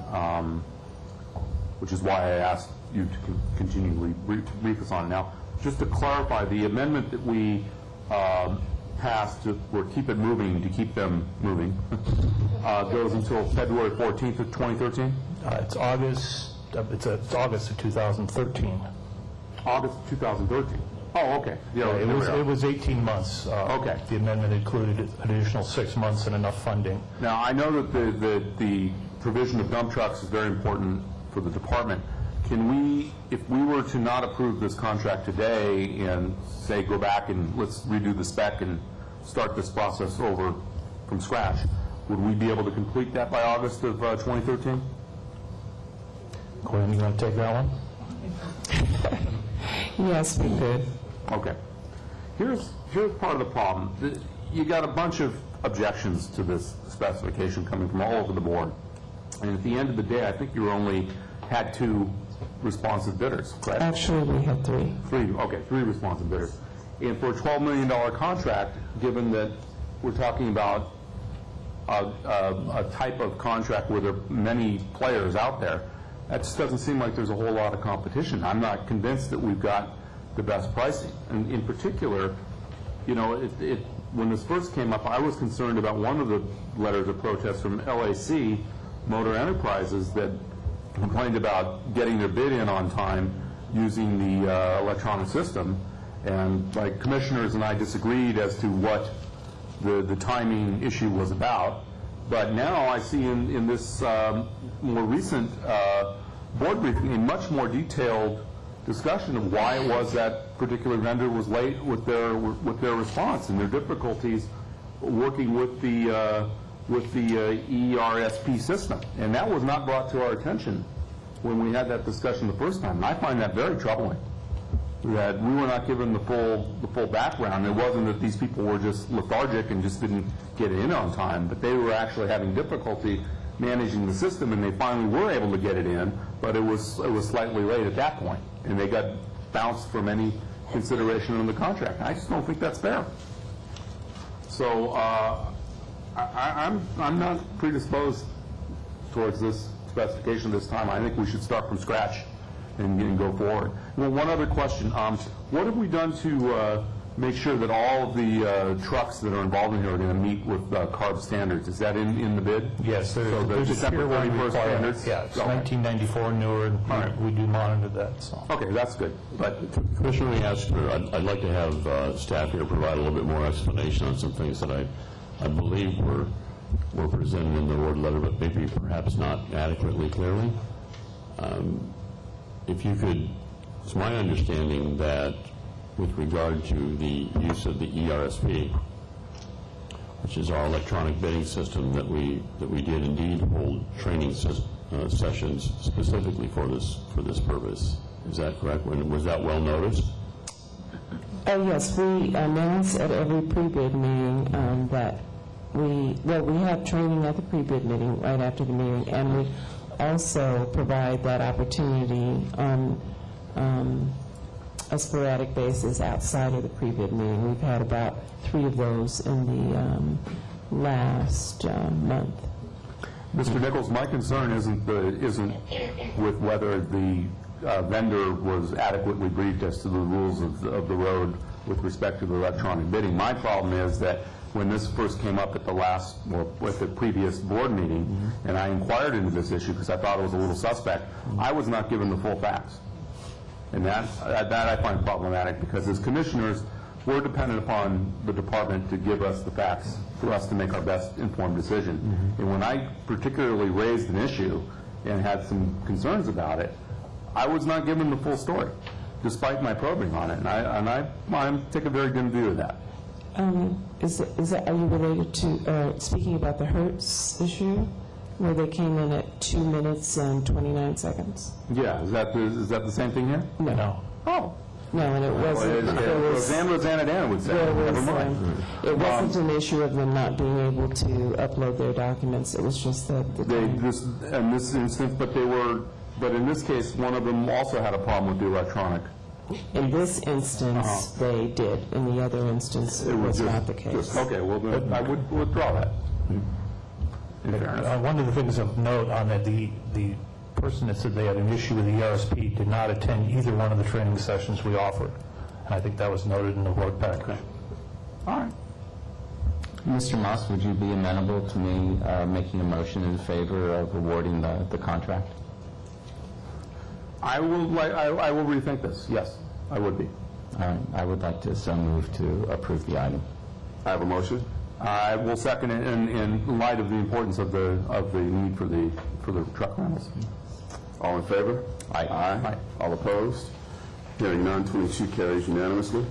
Speaker 4: which is why I asked you to continually brief us on it. Now, just to clarify, the amendment that we passed to keep it moving, to keep them moving, goes until February 14th of 2013?
Speaker 11: It's August of 2013.
Speaker 4: August of 2013. Oh, okay.
Speaker 11: Yeah, it was 18 months.
Speaker 4: Okay.
Speaker 11: The amendment included an additional 6 months and enough funding.
Speaker 4: Now, I know that the provision of dump trucks is very important for the department. Can we, if we were to not approve this contract today and say go back and let's redo the spec and start this process over from scratch, would we be able to complete that by August of 2013?
Speaker 11: Gwen, you want to take that one?
Speaker 19: Yes, we could.
Speaker 4: Okay. Here's part of the problem. You got a bunch of objections to this specification coming from all over the board. And at the end of the day, I think you only had 2 responsive bidders, correct?
Speaker 19: Actually, we had 3.
Speaker 4: 3, okay, 3 responsive bidders. And for a $12 million contract, given that we're talking about a type of contract where there are many players out there, that just doesn't seem like there's a whole lot of competition. I'm not convinced that we've got the best pricing. And in particular, you know, when this first came up, I was concerned about one of the letters of protest from LAC Motor Enterprises that complained about getting their bid in on time using the electronic system. And my commissioners and I disagreed as to what the timing issue was about. But now I see in this more recent board briefing a much more detailed discussion of why it was that particular vendor was late with their response and their difficulties working with the ERSP system. And that was not brought to our attention when we had that discussion the first time. And I find that very troubling, that we were not given the full background. It wasn't that these people were just lethargic and just didn't get it in on time, but they were actually having difficulty managing the system, and they finally were able to get it in, but it was slightly late at that point, and they got bounced from any consideration on the contract. I just don't think that's fair. So I'm not predisposed towards this specification this time. I think we should start from scratch and go forward. Well, one other question. What have we done to make sure that all of the trucks that are involved in here are going to meet with CARB standards? Is that in the bid?
Speaker 11: Yes, there's a
Speaker 4: December 31st standards?
Speaker 11: Yeah, it's 1994 newer, and we do monitor that. So.
Speaker 4: Okay, that's good. But
Speaker 1: Commissioner, let me ask, I'd like to have staff here provide a little bit more explanation on some things that I believe were presented in the award letter, but maybe perhaps not adequately clearly. If you could, it's my understanding that with regard to the use of the ERSP, which is our electronic bidding system, that we did indeed hold training sessions specifically for this purpose. Is that correct? Was that well noticed?
Speaker 19: Yes, we announce at every pre-bid meeting that we have training at the pre-bid meeting right after the meeting, and we also provide that opportunity on a sporadic basis outside of the pre-bid meeting. We've had about 3 of those in the last month.
Speaker 4: Mr. Nichols, my concern isn't with whether the vendor was adequately briefed as to the rules of the road with respect to the electronic bidding. My problem is that when this first came up at the previous board meeting, and I inquired into this issue because I thought it was a little suspect, I was not given the full facts. And that I find problematic, because as commissioners, we're dependent upon the department to give us the facts for us to make our best informed decision. And when I particularly raised an issue and had some concerns about it, I was not given the full story, despite my probing on it. And I take a very dim view of that.
Speaker 19: Are you related to, speaking about the Hertz issue, where they came in at 2 minutes and 29 seconds?
Speaker 4: Yeah, is that the same thing here?
Speaker 19: No.
Speaker 4: Oh.
Speaker 19: No, and it wasn't.
Speaker 4: Rosanna would say. Never mind.
Speaker 19: It wasn't an issue of them not being able to upload their documents. It was just that
Speaker 4: in this instance, but in this case, one of them also had a problem with the electronic.
Speaker 19: In this instance, they did. In the other instance, it was not the case.
Speaker 4: Okay, well, then I would withdraw that.
Speaker 11: One of the things of note on that, the person that said they had an issue with the ERSP did not attend either one of the training sessions we offered. And I think that was noted in the board package.
Speaker 4: All right.
Speaker 6: Mr. Moss, would you be amenable to me making a motion in favor of awarding the contract?
Speaker 4: I will rethink this. Yes, I would be.
Speaker 6: All right. I would like to so move to approve the item.
Speaker 2: I have a motion.
Speaker 4: I will second it in light of the importance of the need for the truck rentals.
Speaker 2: All in favor?
Speaker 6: Aye.
Speaker 2: Aye. All opposed? Hearing none, 22 carries unanimously.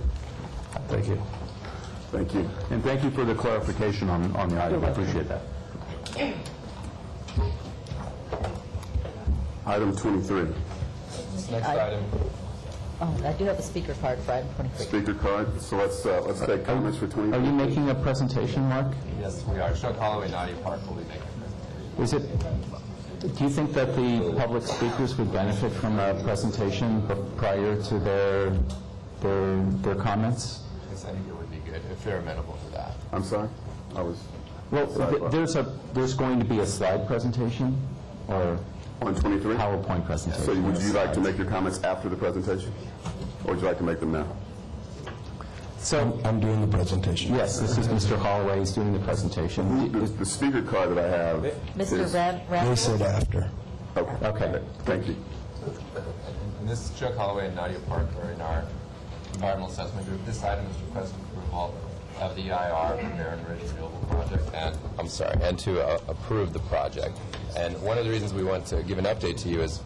Speaker 4: Thank you.
Speaker 2: Thank you.
Speaker 4: And thank you for the clarification on the item. I appreciate that.
Speaker 2: Item 23.
Speaker 13: Next item.
Speaker 3: Oh, I do have a speaker card for item 23.
Speaker 2: Speaker card. So let's take comments for 23.
Speaker 6: Are you making a presentation, Mark?
Speaker 13: Yes, we are. Chuck Holloway, Nadia Park will be making a presentation.
Speaker 6: Do you think that the public speakers would benefit from a presentation prior to their comments?
Speaker 13: Yes, I think it would be good if they're amenable to that.
Speaker 2: I'm sorry?
Speaker 6: Well, there's going to be a slide presentation or
Speaker 2: on 23?
Speaker 6: PowerPoint presentation.
Speaker 2: So would you like to make your comments after the presentation? Or would you like to make them now?
Speaker 6: So
Speaker 7: I'm doing the presentation.
Speaker 6: Yes, this is Mr. Holloway is doing the presentation.
Speaker 2: The speaker card that I have
Speaker 3: Mr. Randall?
Speaker 7: They said after.
Speaker 2: Okay. Thank you.
Speaker 13: And this is Chuck Holloway and Nadia Park are in our environmental assessment group. This item is requesting approval of the EIR for Barron Ridge Renewable Project, and to approve the project. And one of the reasons we want to give an update to you is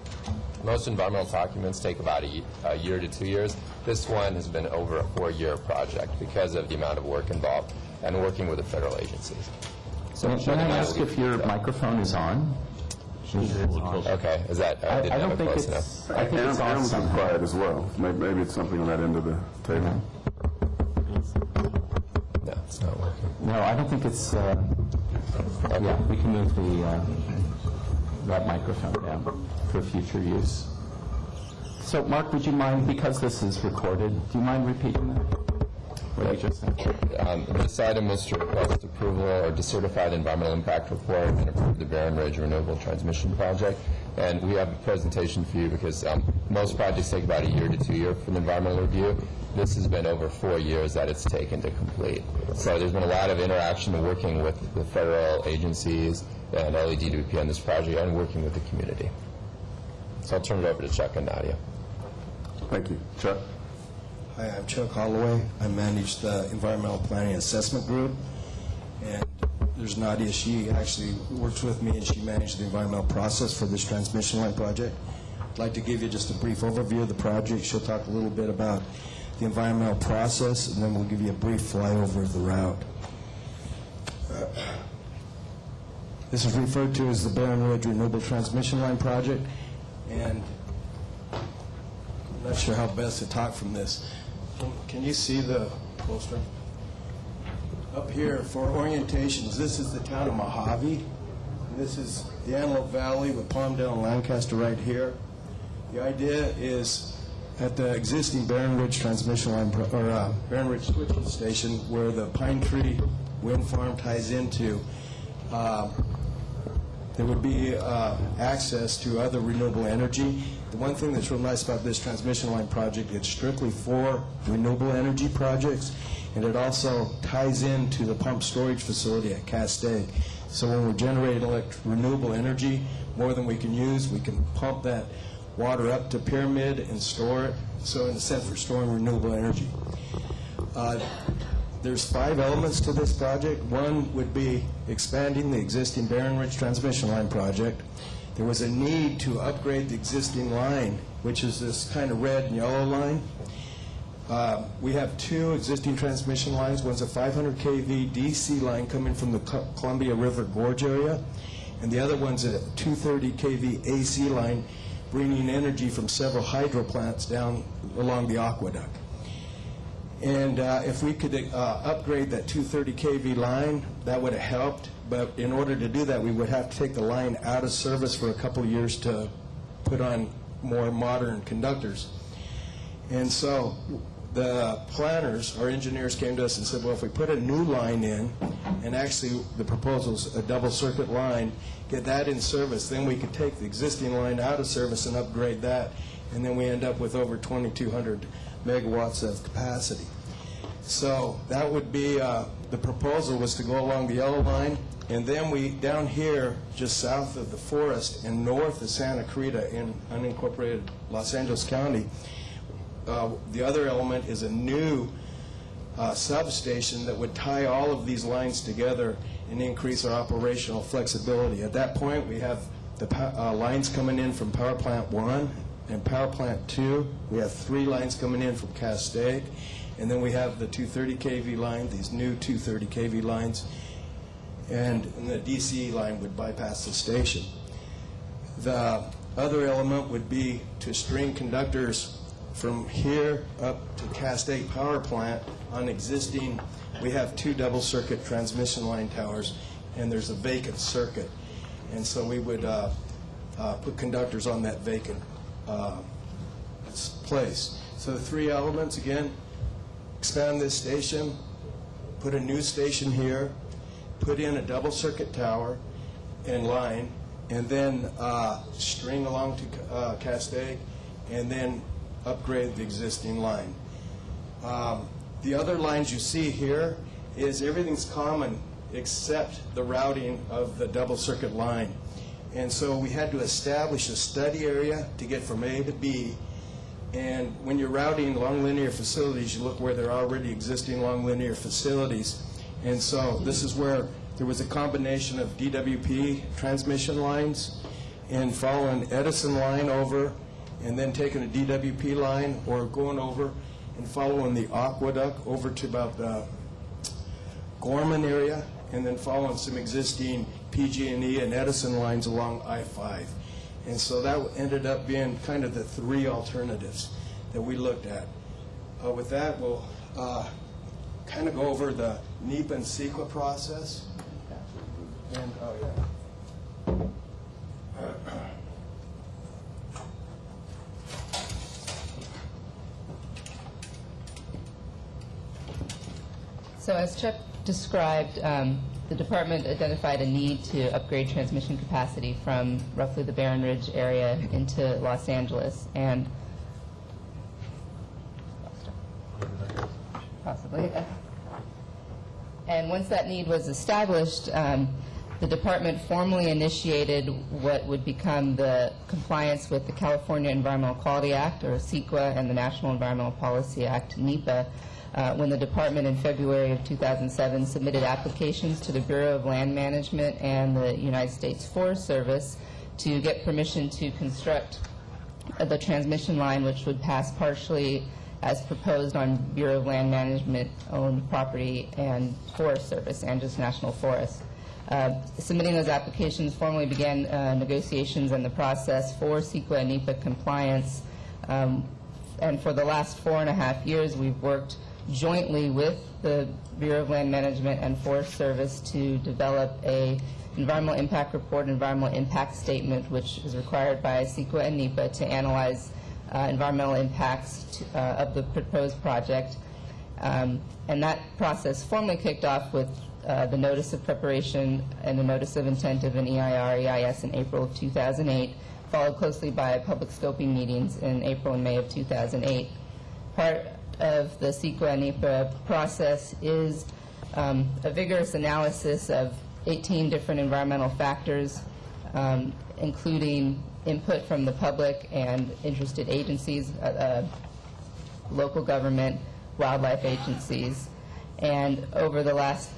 Speaker 13: most environmental documents take about a year to 2 years. This one has been over a 4-year project because of the amount of work involved and working with the federal agencies.
Speaker 6: So can I ask if your microphone is on?
Speaker 13: Okay, is that, I didn't have it close enough.
Speaker 6: I think it's
Speaker 2: Aaron's
Speaker 6: awesome.
Speaker 2: quiet as well. Maybe it's something on that end of the table.
Speaker 13: No, it's not working.
Speaker 6: No, I don't think it's, yeah, we can move that microphone down for future use. So, Mark, would you mind, because this is recorded, do you mind repeating that? What you just said?
Speaker 13: This item is to request approval or to certify the environmental impact report and approve the Barron Ridge Renewable Transmission Project. And we have a presentation for you because most projects take about a year to 2 years for the environmental review. This has been over 4 years that it's taken to complete. So there's been a lot of interaction and working with the federal agencies and LEDWP on this project and working with the community. So I'll turn it over to Chuck and Nadia.
Speaker 2: Thank you. Chuck?
Speaker 20: Hi, I'm Chuck Holloway. I manage the Environmental Planning Assessment Group. And there's Nadia. She actually works with me, and she managed the environmental process for this transmission line project. I'd like to give you just a brief overview of the project. She'll talk a little bit about the environmental process, and then we'll give you a brief flyover of the route. This is referred to as the Barron Ridge Renewable Transmission Line Project, and I'm not sure how best to talk from this. Can you see the poster? Up here, for orientations, this is the town of Mojave. And this is the Antelope Valley with Palmdale and Lancaster right here. The idea is at the existing Barron Ridge transmission line, or Barron Ridge switching station, where the Pine Tree Wind Farm ties into, there would be access to other renewable energy. The one thing that's real nice about this transmission line project, it's strictly for renewable energy projects, and it also ties into the pump storage facility at Castaic. So when we're generating renewable energy, more than we can use, we can pump that water up to Pyramid and store it. So in a sense, we're storing renewable energy. There's 5 elements to this project. One would be expanding the existing Barron Ridge transmission line project. There was a need to upgrade the existing line, which is this kind of red and yellow line. We have 2 existing transmission lines. One's a 500 kV DC line coming from the Columbia River Gorge area, and the other one's a 230 kV AC line bringing energy from several hydro plants down along the aqueduct. And if we could upgrade that 230 kV line, that would have helped. But in order to do that, we would have to take the line out of service for a couple of years to put on more modern conductors. And so the planners, our engineers, came to us and said, well, if we put a new line in, and actually the proposal's a double circuit line, get that in service, then we could take the existing line out of service and upgrade that, and then we end up with over 2,200 megawatts of capacity. So that would be, the proposal was to go along the yellow line, and then we, down here, just south of the forest and north of Santa Cruz in unincorporated Los Angeles County, the other element is a new substation that would tie all of these lines together and increase our operational flexibility. At that point, we have the lines coming in from Power Plant 1 and Power Plant 2. We have 3 lines coming in from Castaic, and then we have the 230 kV line, these new 230 kV lines, and the DC line would bypass the station. The other element would be to string conductors from here up to Castaic Power Plant on existing. We have 2 double circuit transmission line towers, and there's a vacant circuit. And so we would put conductors on that vacant place. So the 3 elements, again, expand this station, put a new station here, put in a double circuit tower and line, and then string along to Castaic, and then upgrade the existing line. The other lines you see here is everything's common except the routing of the double circuit line. And so we had to establish a study area to get from A to B. And when you're routing long linear facilities, you look where there are already existing long linear facilities. And so this is where there was a combination of DWP transmission lines and following Edison line over, and then taking a DWP line or going over and following the aqueduct over to about the Gorman area, and then following some existing PG&E and Edison lines along I-5. And so that ended up being kind of the 3 alternatives that we looked at. With that, we'll kind of go over the NEPA and CEQA process. And,
Speaker 21: So as Chuck described, the department identified a need to upgrade transmission capacity from roughly the Barron Ridge area into Los Angeles, and possibly. And once that need was established, the department formally initiated what would become the compliance with the California Environmental Quality Act, or CEQA, and the National Environmental Policy Act, NEPA, when the department in February of 2007 submitted applications to the Bureau of Land Management and the United States Forest Service to get permission to construct the transmission line, which would pass partially as proposed on Bureau of Land Management-owned property and Forest Service, Andros National Forest. Submitting those applications formally began negotiations and the process for CEQA and NEPA compliance. And for the last 4.5 years, we've worked jointly with the Bureau of Land Management and Forest Service to develop a environmental impact report, environmental impact statement, which is required by CEQA and NEPA to analyze environmental impacts of the proposed project. And that process formally kicked off with the notice of preparation and the notice of intent of an EIR/EIS in April of 2008, followed closely by public scoping meetings in April and May of 2008. Part of the CEQA and NEPA process is a vigorous analysis of 18 different environmental factors, including input from the public and interested agencies, local government, wildlife agencies. And over the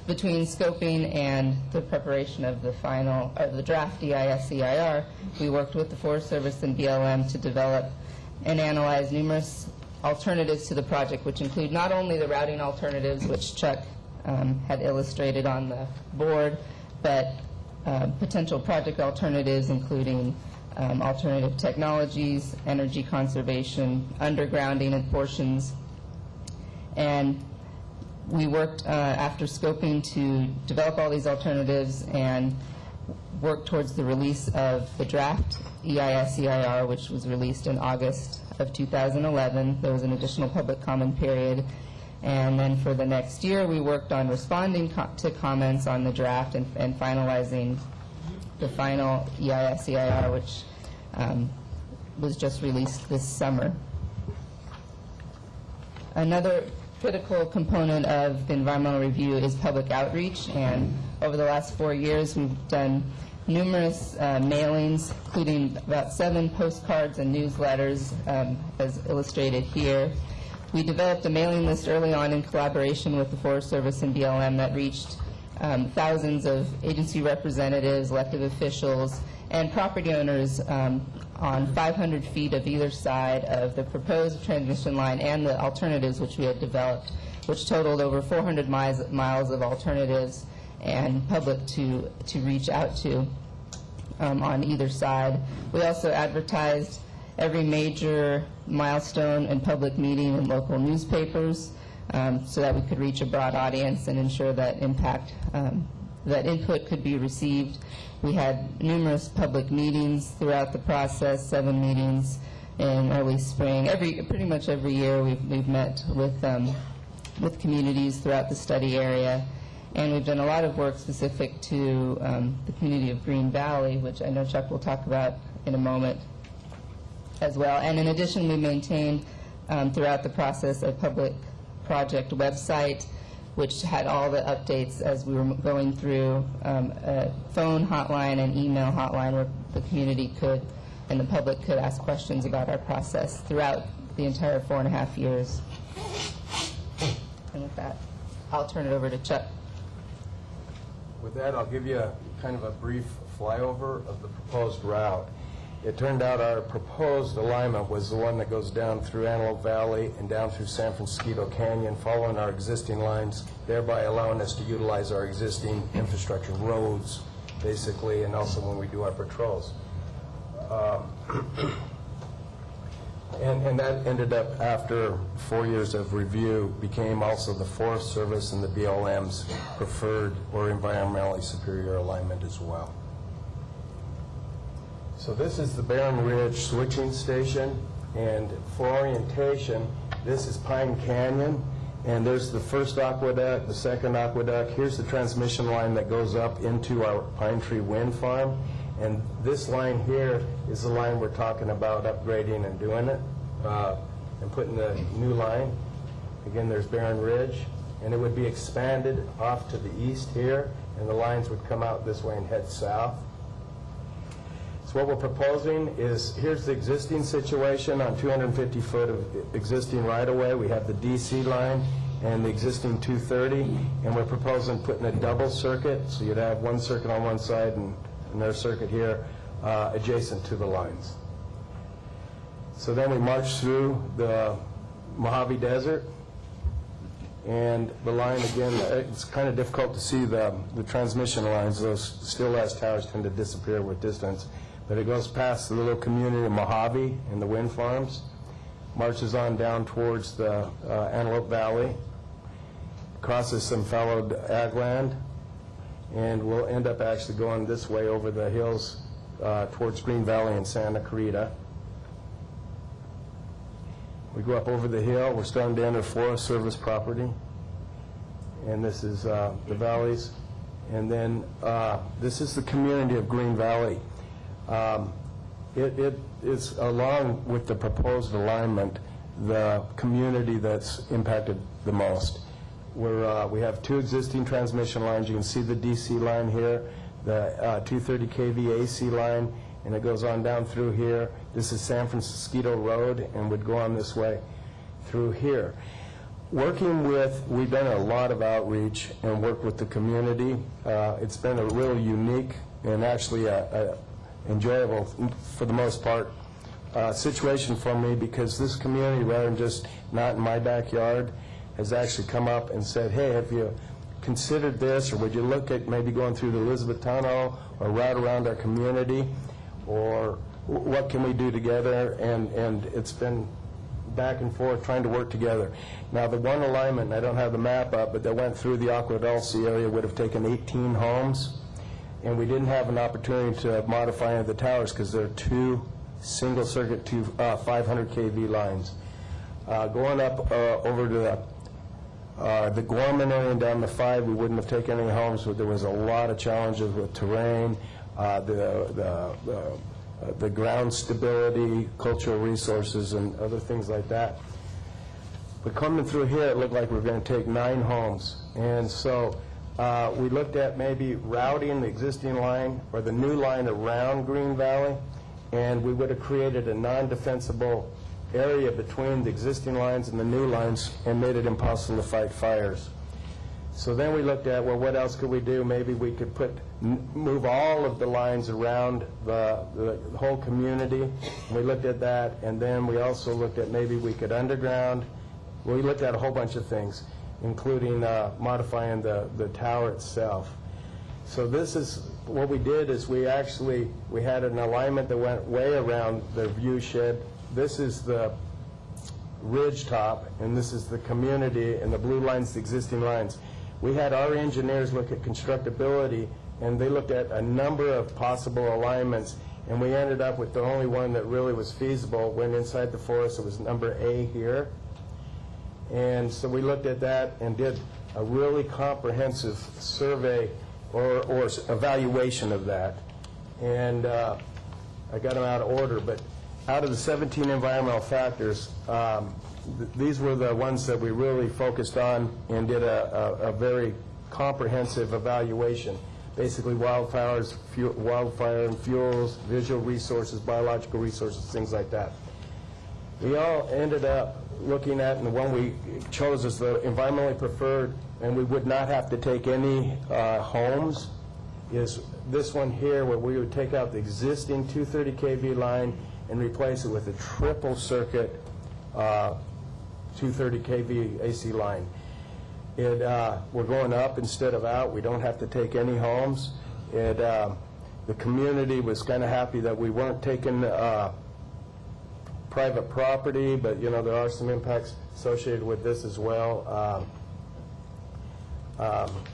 Speaker 21: between scoping and the preparation of the draft EIS/EIR, we worked with the Forest Service and BLM to develop and analyze numerous alternatives to the project, which include not only the routing alternatives, which Chuck had illustrated on the board, but potential project alternatives, including alternative technologies, energy conservation, undergrounding in portions. And we worked after scoping to develop all these alternatives and work towards the release of the draft EIS/EIR, which was released in August of 2011. There was an additional public comment period. And then for the next year, we worked on responding to comments on the draft and finalizing the final EIS/EIR, which was just released this summer. Another critical component of the environmental review is public outreach, and over the last 4 years, we've done numerous mailings, including about 7 postcards and newsletters, as illustrated here. We developed a mailing list early on in collaboration with the Forest Service and BLM that reached thousands of agency representatives, elected officials, and property owners on 500 feet of either side of the proposed transmission line and the alternatives which we had developed, which totaled over 400 miles of alternatives and public to reach out to on either side. We also advertised every major milestone and public meeting in local newspapers so that we could reach a broad audience and ensure that that input could be received. We had numerous public meetings throughout the process, 7 meetings in early spring. Pretty much every year we've met with communities throughout the study area. And we've done a lot of work specific to the community of Green Valley, which I know Chuck will talk about in a moment as well. And in addition, we maintained throughout the process a public project website, which had all the updates as we were going through, a phone hotline and email hotline where the community could and the public could ask questions about our process throughout the entire 4.5 years. And with that, I'll turn it over to Chuck.
Speaker 20: With that, I'll give you kind of a brief flyover of the proposed route. It turned out our proposed alignment was the one that goes down through Antelope Valley and down through San Francisco Canyon, following our existing lines, thereby allowing us to utilize our existing infrastructure roads, basically, and also when we do our patrols. And that ended up, after 4 years of review, became also the Forest Service and the BLM's preferred or environmentally superior alignment as well. So this is the Barren Ridge switching station, and for orientation, this is Pine Canyon, and there's the first aqueduct, the second aqueduct. Here's the transmission line that goes up into our Pine Tree Wind Farm, and this line here is the line we're talking about upgrading and doing it, and putting the new line. Again, there's Barren Ridge, and it would be expanded off to the east here, and the lines would come out this way and head south. What we're proposing is, here's the existing situation on 250 foot of existing right-of-way. We have the DC line, and the existing 230, and we're proposing putting a double circuit, so you'd have one circuit on one side and another circuit here adjacent to the lines. So then we march through the Mojave Desert, and the line, again, it's kind of difficult to see the transmission lines. Those still-glass towers tend to disappear with distance. But it goes past the little community of Mojave and the wind farms, marches on down towards the Antelope Valley, crosses some fallowed ag land, and we'll end up actually going this way over the hills towards Green Valley and Santa Clarita. We go up over the hill. We're starting to enter Forest Service property, and this is the valleys. And then this is the community of Green Valley. It is, along with the proposed alignment, the community that's impacted the most. We have two existing transmission lines. You can see the DC line here, the 230 kV AC line, and it goes on down through here. This is San Francisco Road, and would go on this way through here. We've done a lot of outreach and worked with the community. It's been a really unique and actually enjoyable, for the most part, situation for me, because this community, rather than just not in my backyard, has actually come up and said, hey, have you considered this, or would you look at maybe going through the Elizabeth Tunnel or route around our community, or what can we do together? And it's been back and forth trying to work together. Now, the one alignment, I don't have the map up, but that went through the Agua Dulce area would have taken 18 homes, and we didn't have an opportunity to modify any of the towers because they're two single circuit 500 kV lines. Going up over to the Gorman area and down the 5, we wouldn't have taken any homes, but there was a lot of challenges with terrain, the ground stability, cultural resources, and other things like that. But coming through here, it looked like we were going to take 9 homes. And so we looked at maybe routing the existing line or the new line around Green Valley, and we would have created a non-defensible area between the existing lines and the new lines and made it impossible to fight fires. So then we looked at, well, what else could we do? Maybe we could move all of the lines around the whole community. We looked at that, and then we also looked at maybe we could underground. We looked at a whole bunch of things, including modifying the tower itself. So this is what we did is we had an alignment that went way around the view shed. This is the ridge top, and this is the community, and the blue line's the existing lines. We had our engineers look at constructability, and they looked at a number of possible alignments, and we ended up with the only one that really was feasible. Went inside the forest. It was number A here. And so we looked at that and did a really comprehensive survey or evaluation of that. And I got them out of order, but out of the 17 environmental factors, these were the ones that we really focused on and did a very comprehensive evaluation. Basically wildfire and fuels, visual resources, biological resources, things like that. We all ended up looking at, and the one we chose as the environmentally preferred, and we would not have to take any homes, is this one here, where we would take out the existing 230 kV line and replace it with a triple circuit 230 kV AC line. We're going up instead of out. We don't have to take any homes. The community was kind of happy that we weren't taking private property, but you know there are some impacts associated with this as well.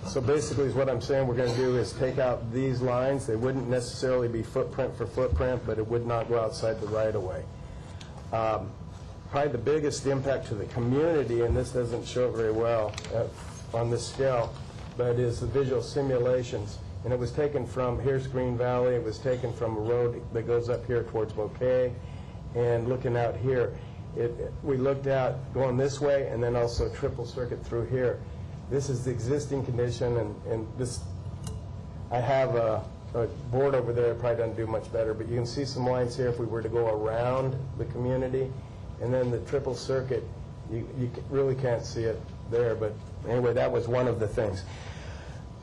Speaker 20: So basically what I'm saying we're going to do is take out these lines. They wouldn't necessarily be footprint for footprint, but it would not go outside the right-of-way. Probably the biggest impact to the community, and this doesn't show it very well on this scale, but is the visual simulations. And it was taken from, here's Green Valley, it was taken from a road that goes up here towards Bouquet, and looking out here, we looked at going this way and then also triple circuit through here. This is the existing condition, and this, I have a board over there, it probably doesn't do much better, but you can see some lines here if we were to go around the community, and then the triple circuit, you really can't see it there, but anyway, that was one of the things.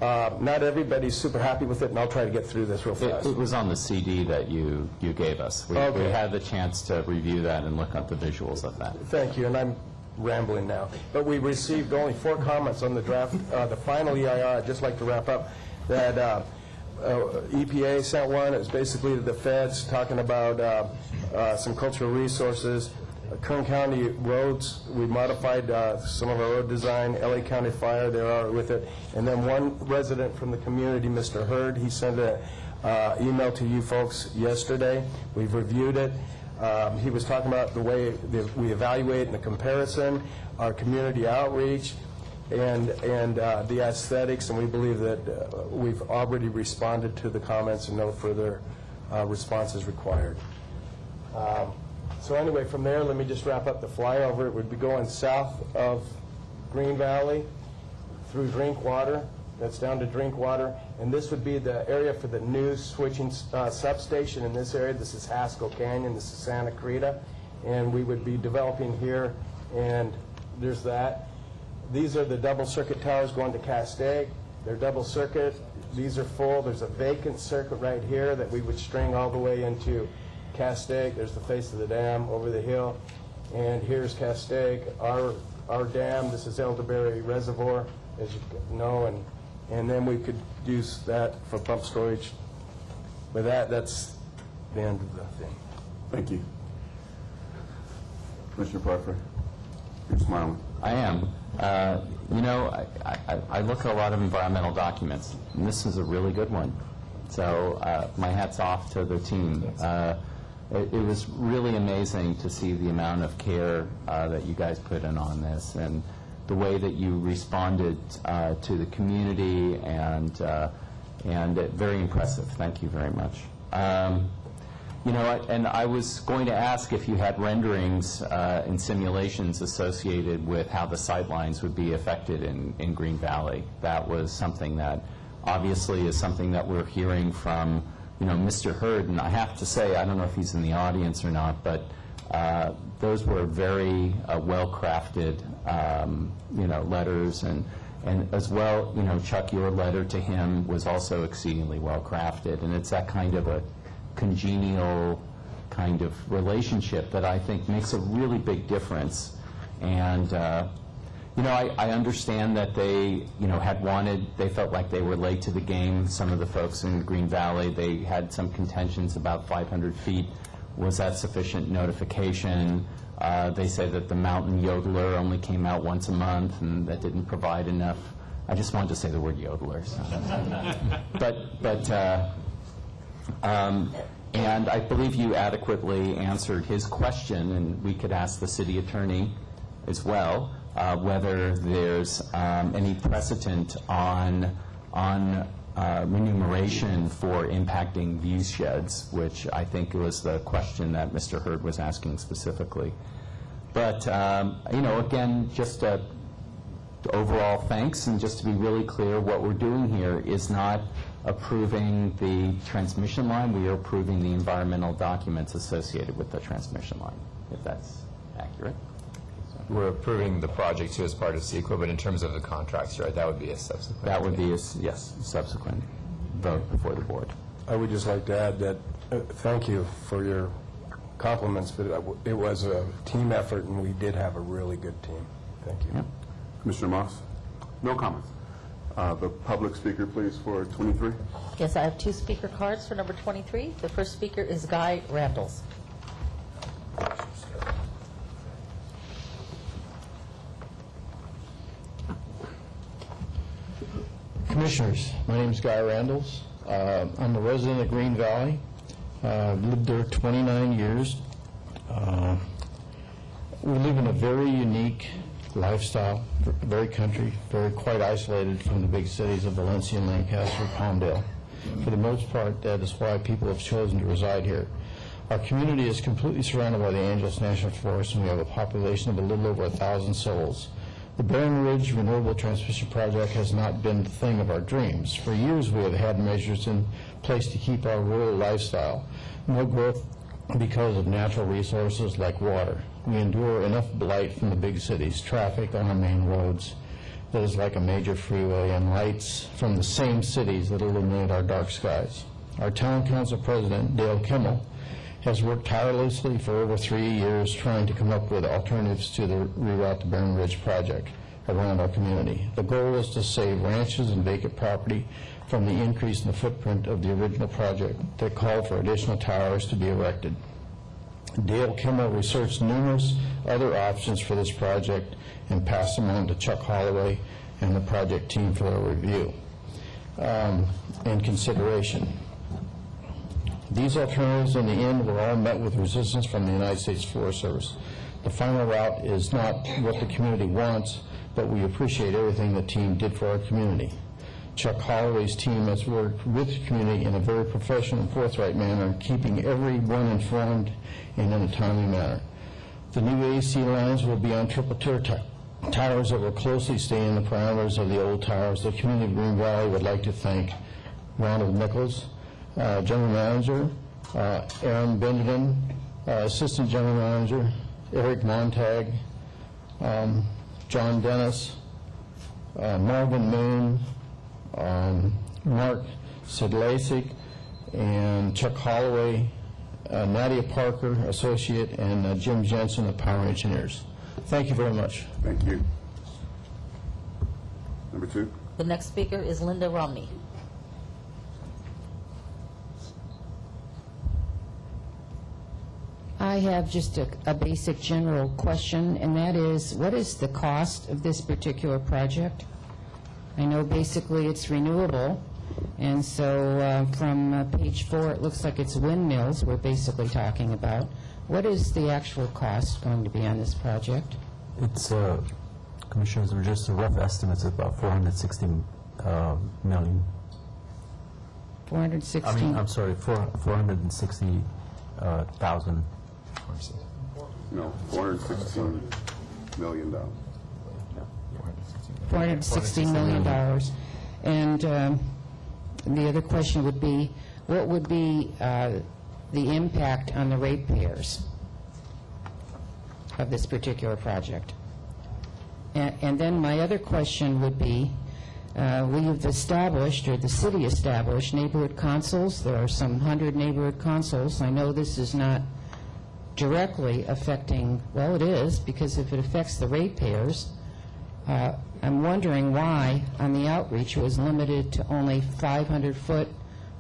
Speaker 20: Not everybody's super happy with it, and I'll try to get through this real fast.
Speaker 6: It was on the CD that you gave us. We had the chance to review that and look at the visuals of that.
Speaker 20: Thank you, and I'm rambling now. But we received only 4 comments on the draft, the final EIR. I'd just like to wrap up that EPA sent one. It was basically the feds talking about some cultural resources. Kern County roads, we modified some of our road design. LA County Fire, they are with it. And then one resident from the community, Mr. Hurd, he sent an email to you folks yesterday. We've reviewed it. He was talking about the way we evaluate and the comparison, our community outreach, and the aesthetics, and we believe that we've already responded to the comments and no further responses required. So anyway, from there, let me just wrap up the flyover. It would be going south of Green Valley through Drinkwater. That's down to Drinkwater. And this would be the area for the new switching substation in this area. This is Haskell Canyon. This is Santa Creta. And we would be developing here. And there's that. These are the double circuit towers going to Castaic. They're double circuit. These are full. There's a vacant circuit right here that we would string all the way into Castaic. There's the face of the dam over the hill, and here's Castaic, our dam. This is Elderberry Reservoir, as you know, and then we could use that for pump storage. With that, that's the end of the thing.
Speaker 2: Thank you. Commissioner Parker, you're smiling.
Speaker 6: I am. You know, I look at a lot of environmental documents, and this is a really good one. So my hat's off to the team. It was really amazing to see the amount of care that you guys put in on this, and the way that you responded to the community, and very impressive. Thank you very much. You know, and I was going to ask if you had renderings and simulations associated with how the sightlines would be affected in Green Valley. That was something that obviously is something that we're hearing from, you know, Mr. Hurd, and I have to say, I don't know if he's in the audience or not, but those were very well-crafted, you know, letters, and as well, you know, Chuck, your letter to him was also exceedingly well-crafted, and it's that kind of a congenial kind of relationship that I think makes a really big difference. And you know, I understand that they, you know, they felt like they were late to the game. Some of the folks in Green Valley, they had some contentions about 500 feet. Was that sufficient notification? They say that the mountain yodeler only came out once a month, and that didn't provide enough. I just wanted to say the word yodeler. So. And I believe you adequately answered his question, and we could ask the city attorney as well, whether there's any precedent on remuneration for impacting view sheds, which I think was the question that Mr. Hurd was asking specifically. But, you know, again, just overall thanks, and just to be really clear, what we're doing here is not approving the transmission line, we are approving the environmental documents associated with the transmission line, if that's accurate.
Speaker 13: We're approving the project too as part of CEQA, but in terms of the contracts, right, that would be a subsequent.
Speaker 6: That would be a, yes, subsequent vote before the board.
Speaker 20: I would just like to add that thank you for your compliments, but it was a team effort, and we did have a really good team. Thank you.
Speaker 6: Yeah.
Speaker 2: Commissioner Moss? No comments. The public speaker, please, for 23.
Speaker 3: Yes, I have 2 speaker cards for number 23. The first speaker is Guy Randalls.
Speaker 5: Commissioners, my name is Guy Randalls. I'm a resident of Green Valley. Lived there 29 years. We live in a very unique lifestyle, very country, quite isolated from the big cities of Valencia, Lancaster, Palmdale. For the most part, that is why people have chosen to reside here. Our community is completely surrounded by the Angeles National Forest, and we have a population of a little over 1,000 souls. The Barren Ridge Renewable Transmission Project has not been the thing of our dreams. For years, we have had measures in place to keep our rural lifestyle. No growth because of natural resources like water. We endure enough blight from the big cities, traffic on our main roads that is like a major freeway, and lights from the same cities that illuminate our dark skies. Our town council president, Dale Kimmel, has worked tirelessly for over 3 years trying to come up with alternatives to the Reroute to Barron Ridge project around our community. The goal is to save ranches and vacant property from the increase in the footprint of the original project that called for additional towers to be erected. Dale Kimmel researched numerous other options for this project and passed them on to Chuck Holloway and the project team for their review and consideration. These alternatives in the end were all met with resistance from the United States Forest Service. The final route is not what the community wants, but we appreciate everything the team did for our community. Chuck Holloway's team has worked with the community in a very professional and forthright manner, keeping everyone informed and in a timely manner. The new AC lines will be on triple-tier towers that will closely stay in the parameters of the old towers. The community of Green Valley would like to thank Ronald Nichols, General Manager, Aaron Benjamin, Assistant General Manager, Eric Montag, John Dennis, Marvin Moon, Mark Sidlasik, and Chuck Holloway, Nadia Parker, Associate, and Jim Jensen of Power Engineers. Thank you very much.
Speaker 2: Thank you. Number 2.
Speaker 3: The next speaker is Linda Romney.
Speaker 9: I have just a basic general question, and that is, what is the cost of this particular project? I know basically it's renewable, and so from page 4, it looks like it's windmills we're basically talking about. What is the actual cost going to be on this project?
Speaker 11: It's, Commissioners, we're just a rough estimates of about 460 million.
Speaker 9: 460?
Speaker 11: I mean, I'm sorry, 460,000.
Speaker 2: No, $416 million.
Speaker 9: $460 million. And the other question would be, what would be the impact on the ratepayers of this particular project? And then my other question would be, we have established, or the city established, neighborhood councils. There are some 100 neighborhood councils. I know this is not directly affecting, well, it is, because if it affects the ratepayers, I'm wondering why on the outreach it was limited to only 500 foot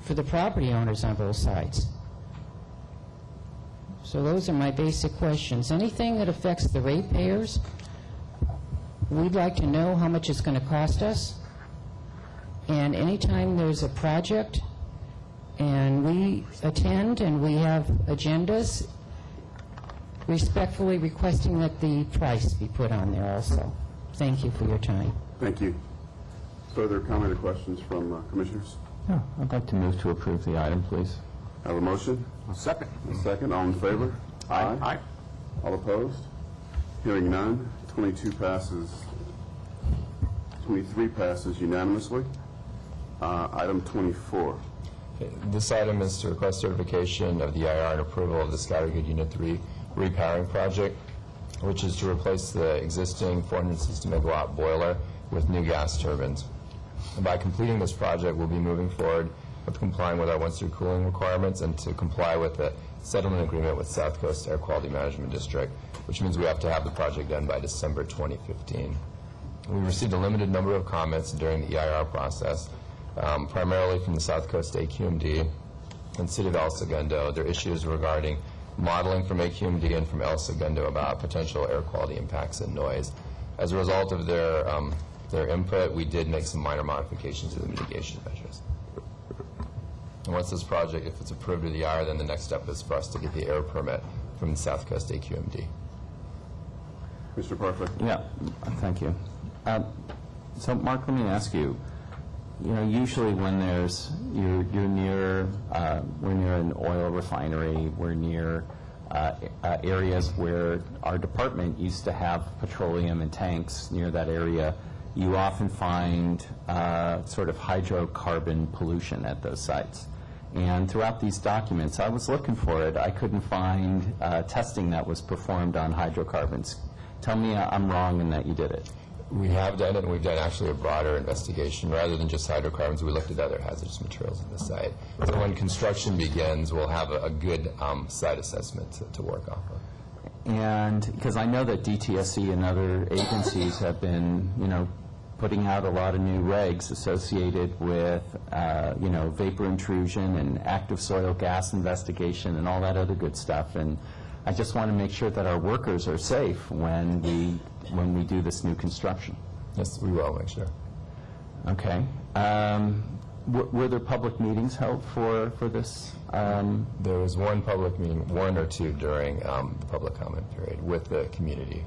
Speaker 9: for the property owners on both sides. So those are my basic questions. Anything that affects the ratepayers, we'd like to know how much it's going to cost us. And anytime there's a project and we attend and we have agendas, respectfully requesting that the price be put on there also. Thank you for your time.
Speaker 2: Thank you. Further comment or questions from commissioners?
Speaker 6: Yeah, I'd like to move to approve the item, please.
Speaker 2: Have a motion?
Speaker 6: A second.
Speaker 2: A second. All in favor? Aye.
Speaker 6: Aye.
Speaker 2: All opposed? Hearing none. 23 passes unanimously. Item 24.
Speaker 22: This item is to request certification of the EIR and approval of the Scattergood Unit 3 repowering project, which is to replace the existing 460 megawatt boiler with new gas turbines. And by completing this project, we'll be moving forward with complying with our once-through cooling requirements and to comply with the settlement agreement with South Coast Air Quality Management District, which means we have to have the project done by December 2015. We received a limited number of comments during the EIR process, primarily from the South Coast AQMD and City of El Segundo. There are issues regarding modeling from AQMD and from El Segundo about potential air quality impacts and noise. As a result of their input, we did make some minor modifications to the mitigation measures. And once this project, if it's approved to the EIR, then the next step is for us to get the air permit from the South Coast AQMD.
Speaker 2: Mr. Parfait.
Speaker 6: Yeah, thank you. So, Mark, let me ask you, usually when we're near an oil refinery, we're near areas where our department used to have petroleum and tanks near that area, you often find sort of hydrocarbon pollution at those sites. And throughout these documents, I was looking for it. I couldn't find testing that was performed on hydrocarbons. Tell me I'm wrong in that you did it.
Speaker 22: We have done it, and we've done actually a broader investigation. Rather than just hydrocarbons, we looked at other hazardous materials in the site. So when construction begins, we'll have a good site assessment to work off of.
Speaker 6: And because I know that DTSC and other agencies have been, putting out a lot of new regs associated with, vapor intrusion and active soil gas investigation and all that other good stuff. And I just want to make sure that our workers are safe when we do this new construction.
Speaker 22: Yes, we will make sure.
Speaker 6: Okay. Were there public meetings held for this?
Speaker 22: There was one public meeting, one or two during the public comment period with the community.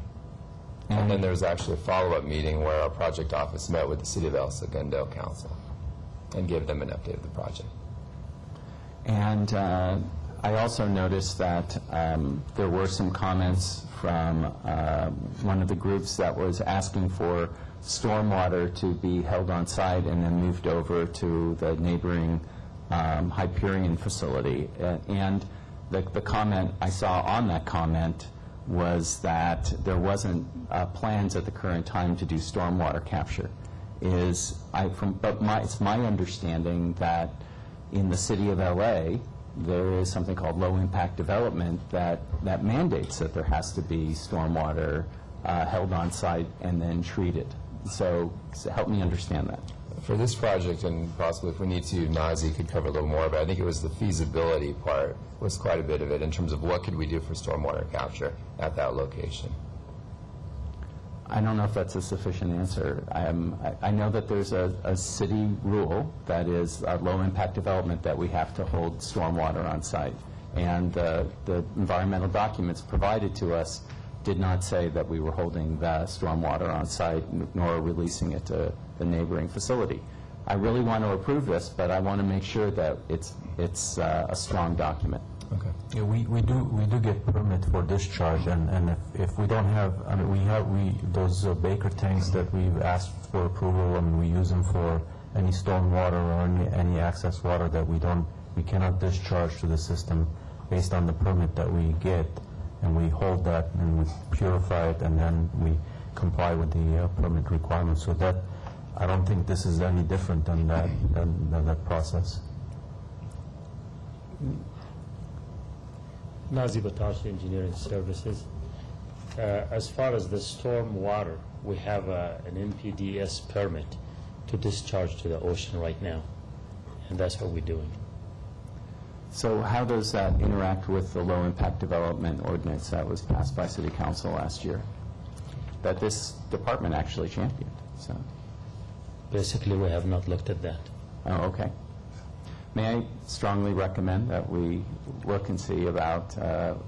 Speaker 22: And then there was actually a follow-up meeting where our project office met with the City of El Segundo Council and gave them an update of the project.
Speaker 6: And I also noticed that there were some comments from one of the groups that was asking for stormwater to be held on site and then moved over to the neighboring Hyperion facility. And the comment I saw on that comment was that there wasn't plans at the current time to do stormwater capture. It's my understanding that in the city of LA, there is something called low-impact development that mandates that there has to be stormwater held on site and then treated. So help me understand that.
Speaker 22: For this project, and possibly if we need to, Nazi could cover a little more, but I think it was the feasibility part was quite a bit of it in terms of what could we do for stormwater capture at that location.
Speaker 6: I don't know if that's a sufficient answer. I know that there's a city rule that is low-impact development that we have to hold stormwater on site. And the environmental documents provided to us did not say that we were holding the stormwater on site nor releasing it to the neighboring facility. I really want to approve this, but I want to make sure that it's a strong document.
Speaker 22: Okay.
Speaker 13: Yeah, we do get permit for discharge, and if we don't have, those Baker tanks that we've asked for approval, and we use them for any stormwater or any excess water that we cannot discharge to the system based on the permit that we get, and we hold that and we purify it, and then we comply with the permit requirements. So that, I don't think this is any different than that process.
Speaker 12: Nazi Batashi Engineering Services. As far as the storm water, we have an NPDES permit to discharge to the ocean right now, and that's what we're doing.
Speaker 6: So how does that interact with the low-impact development ordinance that was passed by City Council last year, that this department actually championed? So
Speaker 12: basically, we have not looked at that.
Speaker 6: Oh, okay. May I strongly recommend that we look and see about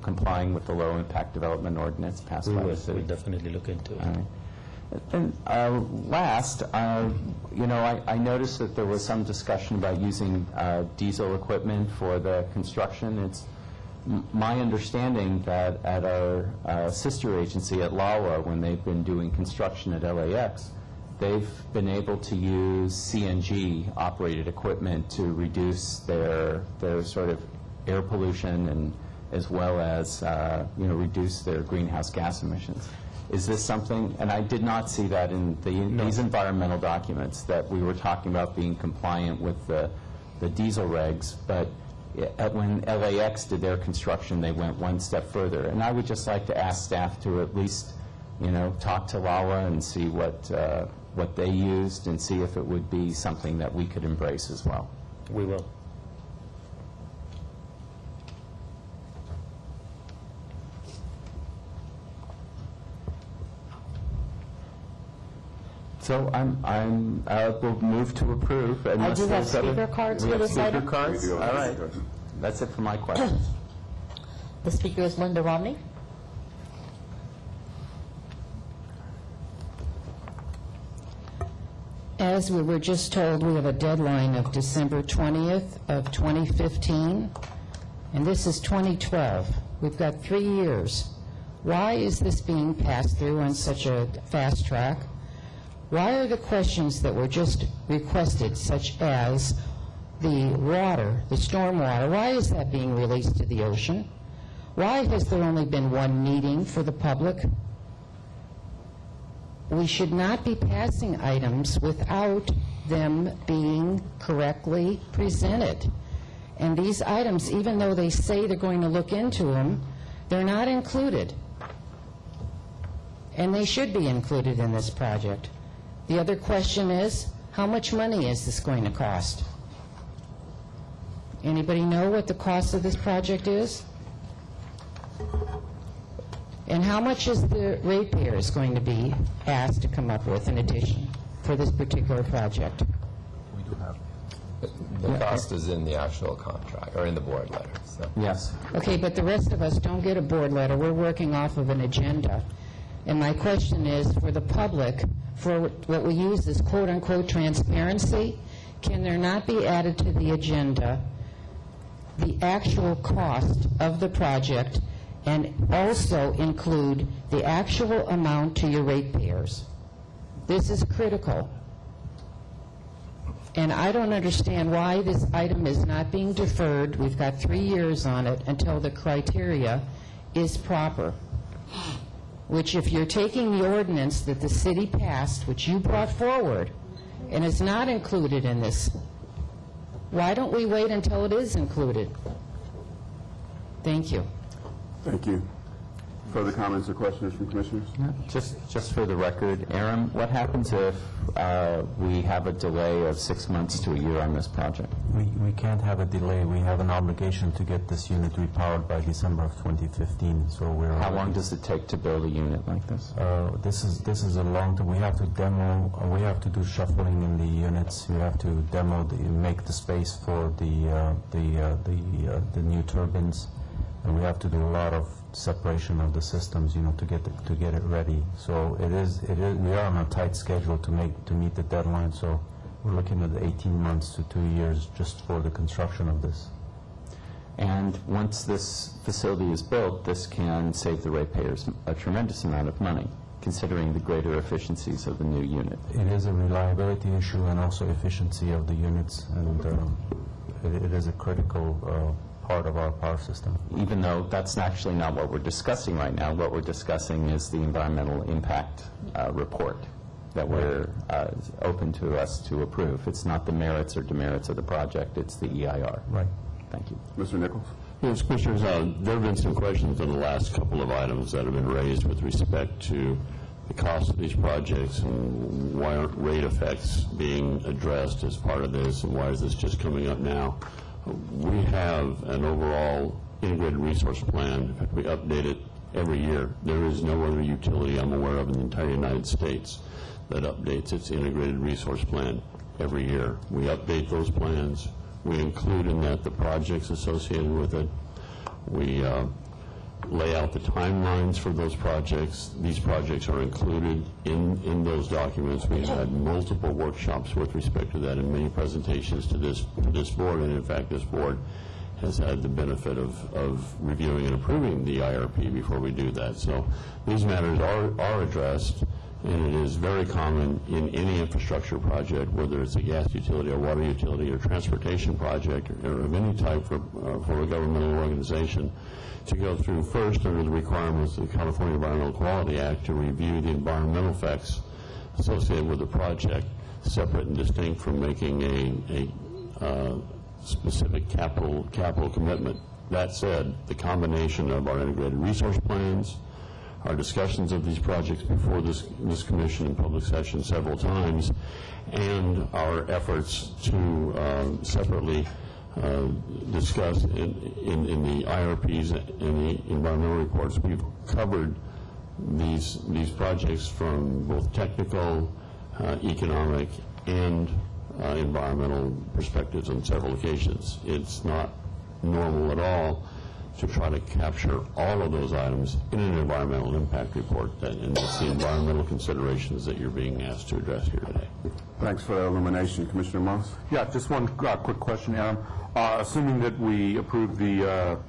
Speaker 6: complying with the low-impact development ordinance passed by the city?
Speaker 12: We'll definitely look into it.
Speaker 6: All right. And last, I noticed that there was some discussion about using diesel equipment for the construction. It's my understanding that at our sister agency at LAWA, when they've been doing construction at LAX, they've been able to use CNG-operated equipment to reduce their sort of air pollution and as well as reduce their greenhouse gas emissions. Is this something, and I did not see that in these environmental documents, that we were talking about being compliant with the diesel regs, but when LAX did their construction, they went one step further. And I would just like to ask staff to at least, talk to LAWA and see what they used and see if it would be something that we could embrace as well.
Speaker 12: We will.
Speaker 6: So we'll move to approve.
Speaker 3: I do have speaker cards for this item.
Speaker 6: Speaker cards? All right. That's it for my questions.
Speaker 3: The speaker is Linda Romney.
Speaker 9: As we were just told, we have a deadline of December 20th of 2015, and this is 2012. We've got 3 years. Why is this being passed through on such a fast track? Why are the questions that were just requested, such as the water, the storm water, why is that being released to the ocean? Why has there only been one meeting for the public? We should not be passing items without them being correctly presented. And these items, even though they say they're going to look into them, they're not included. And they should be included in this project. The other question is, how much money is this going to cost? Anybody know what the cost of this project is? And how much is the ratepayers going to be asked to come up with in addition for this particular project?
Speaker 22: We do have. The cost is in the actual contract, or in the board letter, so.
Speaker 6: Yes.
Speaker 9: Okay, but the rest of us don't get a board letter. We're working off of an agenda. And my question is, for the public, for what we use as quote-unquote transparency, can there not be added to the agenda the actual cost of the project and also include the actual amount to your ratepayers? This is critical. And I don't understand why this item is not being deferred. We've got 3 years on it until the criteria is proper. Which, if you're taking the ordinance that the city passed, which you brought forward, and is not included in this, why don't we wait until it is included? Thank you.
Speaker 2: Thank you. Further comments or questions from commissioners?
Speaker 6: Just for the record, Aaron, what happens if we have a delay of 6 months to a year on this project?
Speaker 11: We can't have a delay. We have an obligation to get this unit repowered by December of 2015, so we're...
Speaker 6: How long does it take to build a unit like this?
Speaker 11: This is a long time. We have to demo, we have to do shuffling in the units. We have to demo, make the space for the new turbines, and we have to do a lot of separation of the systems, to get it ready. So we are on a tight schedule to meet the deadline. So we're looking at 18 months to 2 years just for the construction of this.
Speaker 6: And once this facility is built, this can save the ratepayers a tremendous amount of money, considering the greater efficiencies of the new unit.
Speaker 11: It is a reliability issue and also efficiency of the units, and it is a critical part of our power system.
Speaker 6: Even though that's actually not what we're discussing right now, what we're discussing is the environmental impact report that we're open to us to approve. It's not the merits or demerits of the project, it's the EIR.
Speaker 11: Right.
Speaker 6: Thank you.
Speaker 2: Mr. Nichols?
Speaker 1: Yes, Commissioners, there have been some questions on the last couple of items that have been raised with respect to the cost of these projects and why aren't rate effects being addressed as part of this, and why is this just coming up now? We have an overall integrated resource plan. In fact, we update it every year. There is no other utility I'm aware of in the entire United States that updates its integrated resource plan every year. We update those plans. We include in that the projects associated with it. We lay out the timelines for those projects. These projects are included in those documents. We've had multiple workshops with respect to that and many presentations to this board, and in fact this board has had the benefit of reviewing and approving the IRP before we do that. So these matters are addressed, and it is very common in any infrastructure project, whether it's a gas utility or water utility or transportation project or of any type for a governmental organization, to go through first under the requirements of the California Environmental Quality Act to review the environmental effects associated with the project, separate and distinct from making a specific capital commitment. That said, the combination of our integrated resource plans, our discussions of these projects before this commission in public session several times, and our efforts to separately discuss in the IRPs and the environmental reports. We've covered these projects from both technical, economic, and environmental perspectives on several occasions. It's not normal at all to try to capture all of those items in an environmental impact report, and it's the environmental considerations that you're being asked to address here today.
Speaker 2: Thanks for the illumination. Commissioner Moss?
Speaker 4: Yeah, just one quick question, Aaron. Assuming that we approve the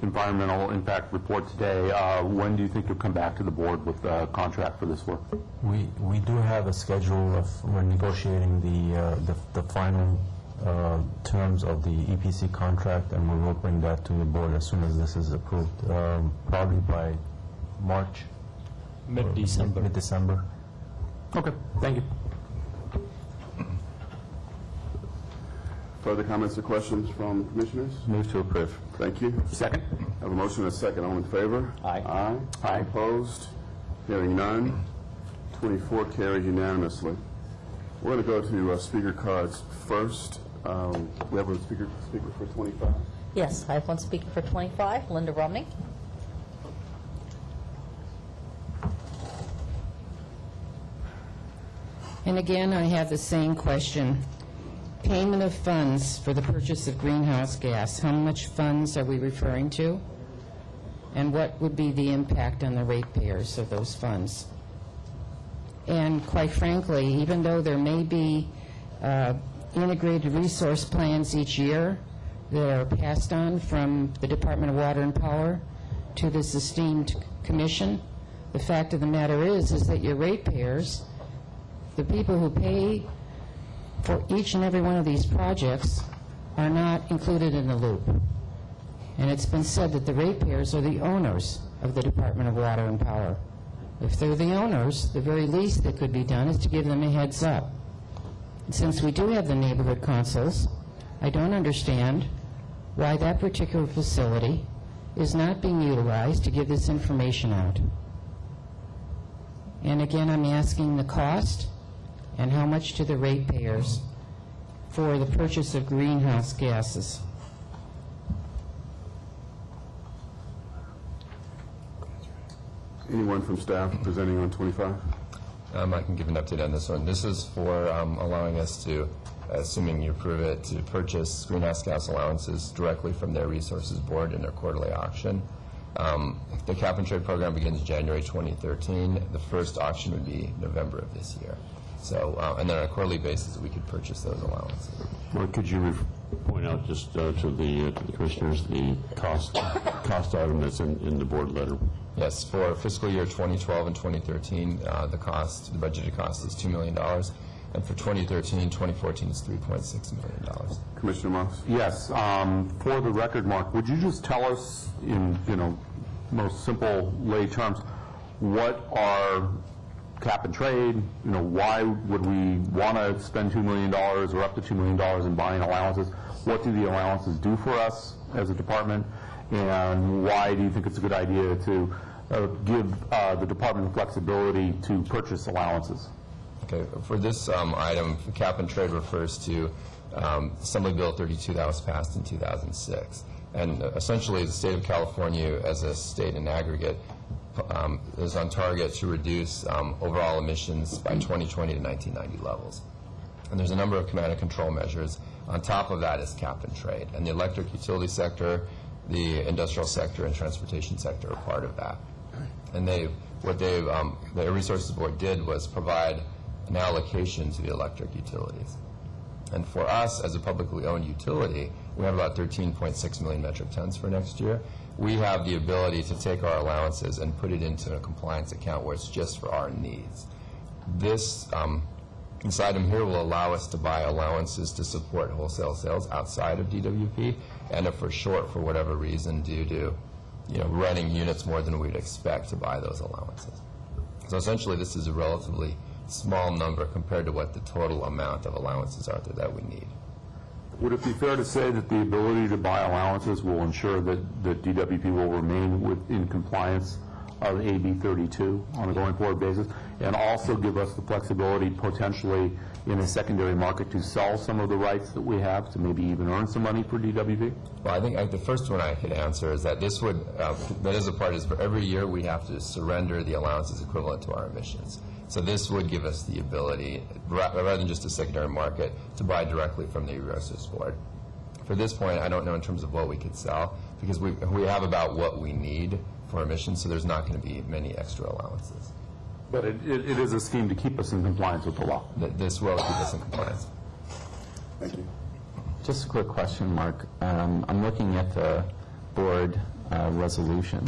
Speaker 4: environmental impact report today, when do you think you'll come back to the board with a contract for this work?
Speaker 11: We do have a schedule of, we're negotiating the final terms of the EPC contract, and we will bring that to the board as soon as this is approved, probably by March.
Speaker 12: Mid-December.
Speaker 11: Mid-December.
Speaker 4: Okay, thank you.
Speaker 2: Further comments or questions from commissioners?
Speaker 4: Move to approve.
Speaker 2: Thank you.
Speaker 4: Second.
Speaker 2: I have a motion and a second. All in favor?
Speaker 6: Aye.
Speaker 2: Aye.
Speaker 4: Aye.
Speaker 2: Opposed? Hearing none. 24 carried unanimously. We're going to go to speaker cards first. We have a speaker for 25.
Speaker 3: Yes, I have one speaker for 25, Linda Romney.
Speaker 9: And again, I have the same question. Payment of funds for the purchase of greenhouse gas. How much funds are we referring to? And what would be the impact on the ratepayers of those funds? And quite frankly, even though there may be integrated resource plans each year that are passed on from the Department of Water and Power to this esteemed commission, the fact of the matter is that your ratepayers, the people who pay for each and every one of these projects, are not included in the loop. And it's been said that the ratepayers are the owners of the Department of Water and Power. If they're the owners, the very least that could be done is to give them a heads up. And since we do have the neighborhood councils, I don't understand why that particular facility is not being utilized to give this information out. And again, I'm asking the cost and how much to the ratepayers for the purchase of greenhouse gases.
Speaker 2: Anyone from staff presenting on 25?
Speaker 22: I can give an update on this one. This is for allowing us to, assuming you approve it, to purchase greenhouse gas allowances directly from their resources board in their quarterly auction. The cap and trade program begins January 2013. The first auction would be November of this year. So, and then on a quarterly basis, we could purchase those allowances.
Speaker 1: Mark, could you point out just to the commissioners the cost item that's in the board letter?
Speaker 22: Yes, for fiscal year 2012 and 2013, the budgeted cost is $2 million. And for 2013, 2014, it's $3.6 million.
Speaker 2: Commissioner Moss?
Speaker 4: Yes. For the record, Mark, would you just tell us in, most simple lay terms, what are cap and trade, why would we want to spend $2 million or up to $2 million in buying allowances? What do the allowances do for us as a department? And why do you think it's a good idea to give the department the flexibility to purchase allowances?
Speaker 22: Okay, for this item, cap and trade refers to Assembly Bill 32 that was passed in 2006. And essentially, the state of California, as a state in aggregate, is on target to reduce overall emissions by 2020 to 1990 levels. And there's a number of command and control measures. On top of that is cap and trade. And the electric utility sector, the industrial sector, and transportation sector are part of that. And the Resources Board did was provide an allocation to the electric utilities. And for us, as a publicly owned utility, we have about 13.6 million metric tons for next year. We have the ability to take our allowances and put it into a compliance account where it's just for our needs. This item here will allow us to buy allowances to support wholesale sales outside of DWP, and if we're short for whatever reason due to running units more than we'd expect to buy those allowances. So essentially, this is a relatively small number compared to what the total amount of allowances are that we need.
Speaker 4: Would it be fair to say that the ability to buy allowances will ensure that DWP will remain in compliance of AB 32 on a going forward basis, and also give us the flexibility potentially in a secondary market to sell some of the rights that we have to maybe even earn some money for DWP?
Speaker 22: Well, I think the first one I could answer is that this would, that is a part, is for every year we have to surrender the allowances equivalent to our emissions. So this would give us the ability, rather than just a secondary market, to buy directly from the Resources Board. For this point, I don't know in terms of what we could sell, because we have about what we need for emissions, so there's not going to be many extra allowances.
Speaker 4: But it is a scheme to keep us in compliance with the law.
Speaker 22: This will keep us in compliance.
Speaker 2: Thank you.
Speaker 6: Just a quick question, Mark. I'm looking at the board resolution,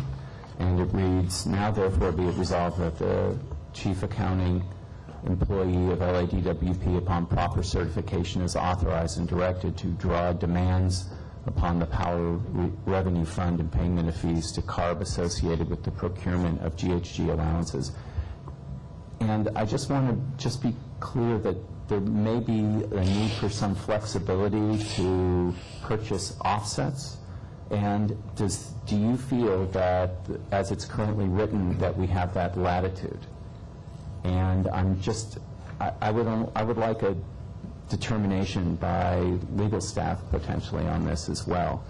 Speaker 6: and it reads, now therefore be it resolved that the chief accounting employee of LADWP, upon proper certification, is authorized and directed to draw demands upon the Power Revenue Fund and payment of fees to CARB associated with the procurement of GHG allowances. And I just want to be clear that there may be a need for some flexibility to purchase offsets. And do you feel that, as it's currently written, that we have that latitude? And I would like a determination by legal staff potentially on this as well.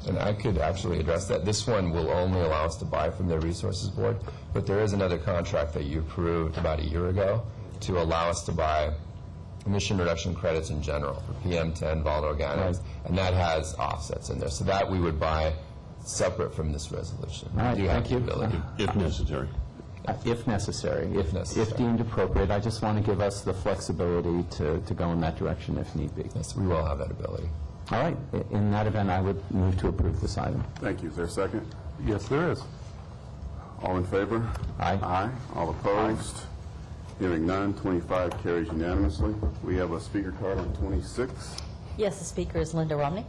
Speaker 22: And I could actually address that. This one will only allow us to buy from the Resources Board, but there is another contract that you approved about a year ago to allow us to buy emission reduction credits in general for PM10, volatile organics, and that has offsets in there. So that we would buy separate from this resolution.
Speaker 6: All right, thank you.
Speaker 1: If necessary.
Speaker 6: If necessary, if deemed appropriate. I just want to give us the flexibility to go in that direction if need be.
Speaker 22: Yes, we will have that ability.
Speaker 6: All right. In that event, I would move to approve this item.
Speaker 2: Thank you. Is there a second?
Speaker 4: Yes, there is.
Speaker 2: All in favor?
Speaker 6: Aye.
Speaker 2: Aye. All opposed? Hearing none, 25 carries unanimously. We have a speaker card on 26.
Speaker 3: Yes, the speaker is Linda Romney.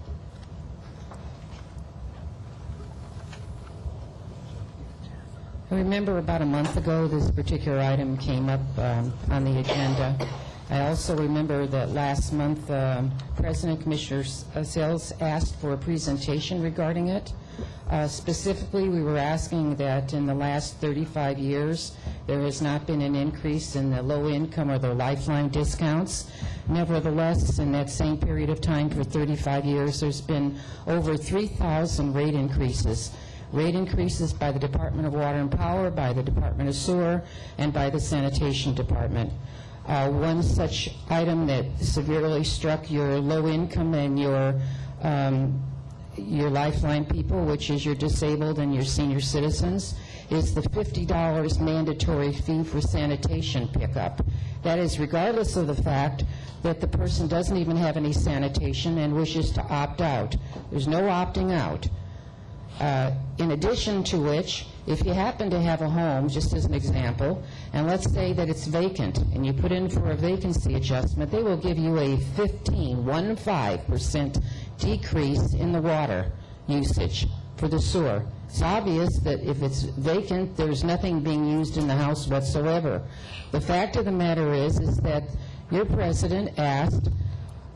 Speaker 9: I remember about a month ago, this particular item came up on the agenda. I also remember that last month, President Commissioner Sells asked for a presentation regarding it. Specifically, we were asking that in the last 35 years, there has not been an increase in the low income or the lifeline discounts. Nevertheless, in that same period of time for 35 years, there's been over 3,000 rate increases. Rate increases by the Department of Water and Power, by the Department of Sewer, and by the Sanitation Department. One such item that severely struck your low income and your lifeline people, which is your disabled and your senior citizens, is the $50 mandatory fee for sanitation pickup. That is regardless of the fact that the person doesn't even have any sanitation and wishes to opt out. There's no opting out. In addition to which, if you happen to have a home, just as an example, and let's say that it's vacant and you put in for a vacancy adjustment, they will give you a 15% decrease in the water usage for the sewer. It's obvious that if it's vacant, there's nothing being used in the house whatsoever. The fact of the matter is that your president asked,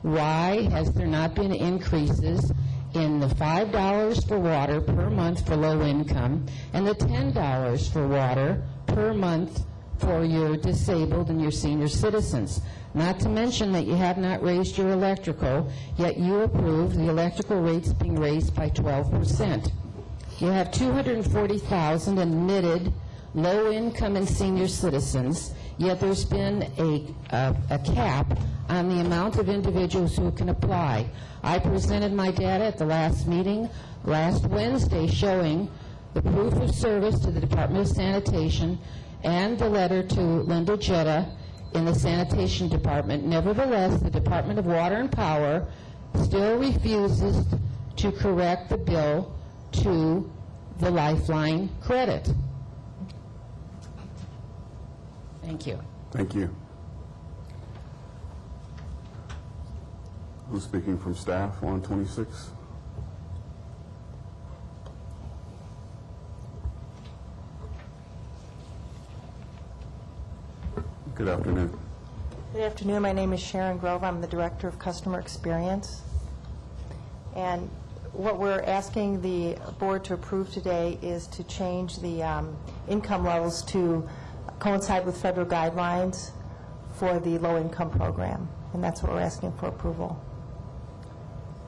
Speaker 9: why has there not been increases in the $5 for water per month for low income and the $10 for water per month for your disabled and your senior citizens? Not to mention that you have not raised your electrical, yet you approve the electrical rates being raised by 12%. You have 240,000 admitted low income and senior citizens, yet there's been a cap on the amount of individuals who can apply. I presented my data at the last meeting last Wednesday showing the proof of service to the Department of Sanitation and the letter to Linda Jetta in the Sanitation Department. Nevertheless, the Department of Water and Power still refuses to correct the bill to the lifeline credit. Thank you.
Speaker 2: Thank you. Who's speaking from staff on 26? Good afternoon.
Speaker 10: Good afternoon. My name is Sharon Grove. I'm the Director of Customer Experience. And what we're asking the board to approve today is to change the income levels to coincide with federal guidelines for the low-income program. And that's what we're asking for approval.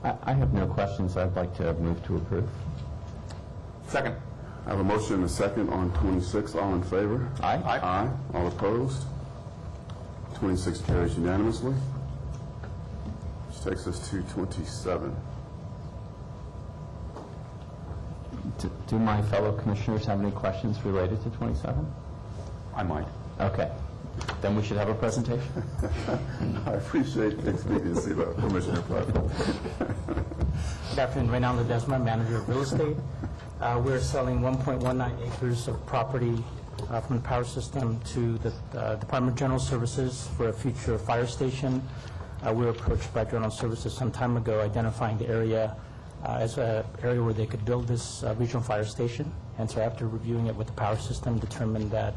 Speaker 6: I have no questions. I'd like to move to approve.
Speaker 2: Second. I have a motion and a second on 26. All in favor?
Speaker 6: Aye.
Speaker 2: Aye. All opposed? 26 carries unanimously. Which takes us to 27.
Speaker 6: Do my fellow commissioners have any questions related to 27?
Speaker 2: I might.
Speaker 6: Okay. Then we should have a presentation.
Speaker 2: I appreciate the expediency of Commissioner Platt.
Speaker 15: Good afternoon. Reynaldo Desma, Manager of Real Estate. We're selling 1.19 acres of property
Speaker 11: from the power system to the Department of General Services for a future fire station. We were approached by General Services some time ago identifying the area as an area where they could build this regional fire station. And so after reviewing it with the power system, determined that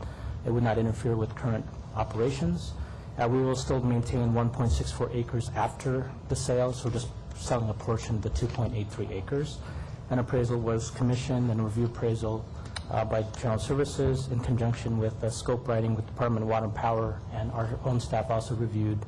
Speaker 11: it would not interfere with current operations. We will still maintain 1.64 acres after the sale, so just selling a portion of the 2.83 acres. An appraisal was commissioned and a review appraisal by General Services in conjunction with scope writing with Department of Water and Power, and our own staff also reviewed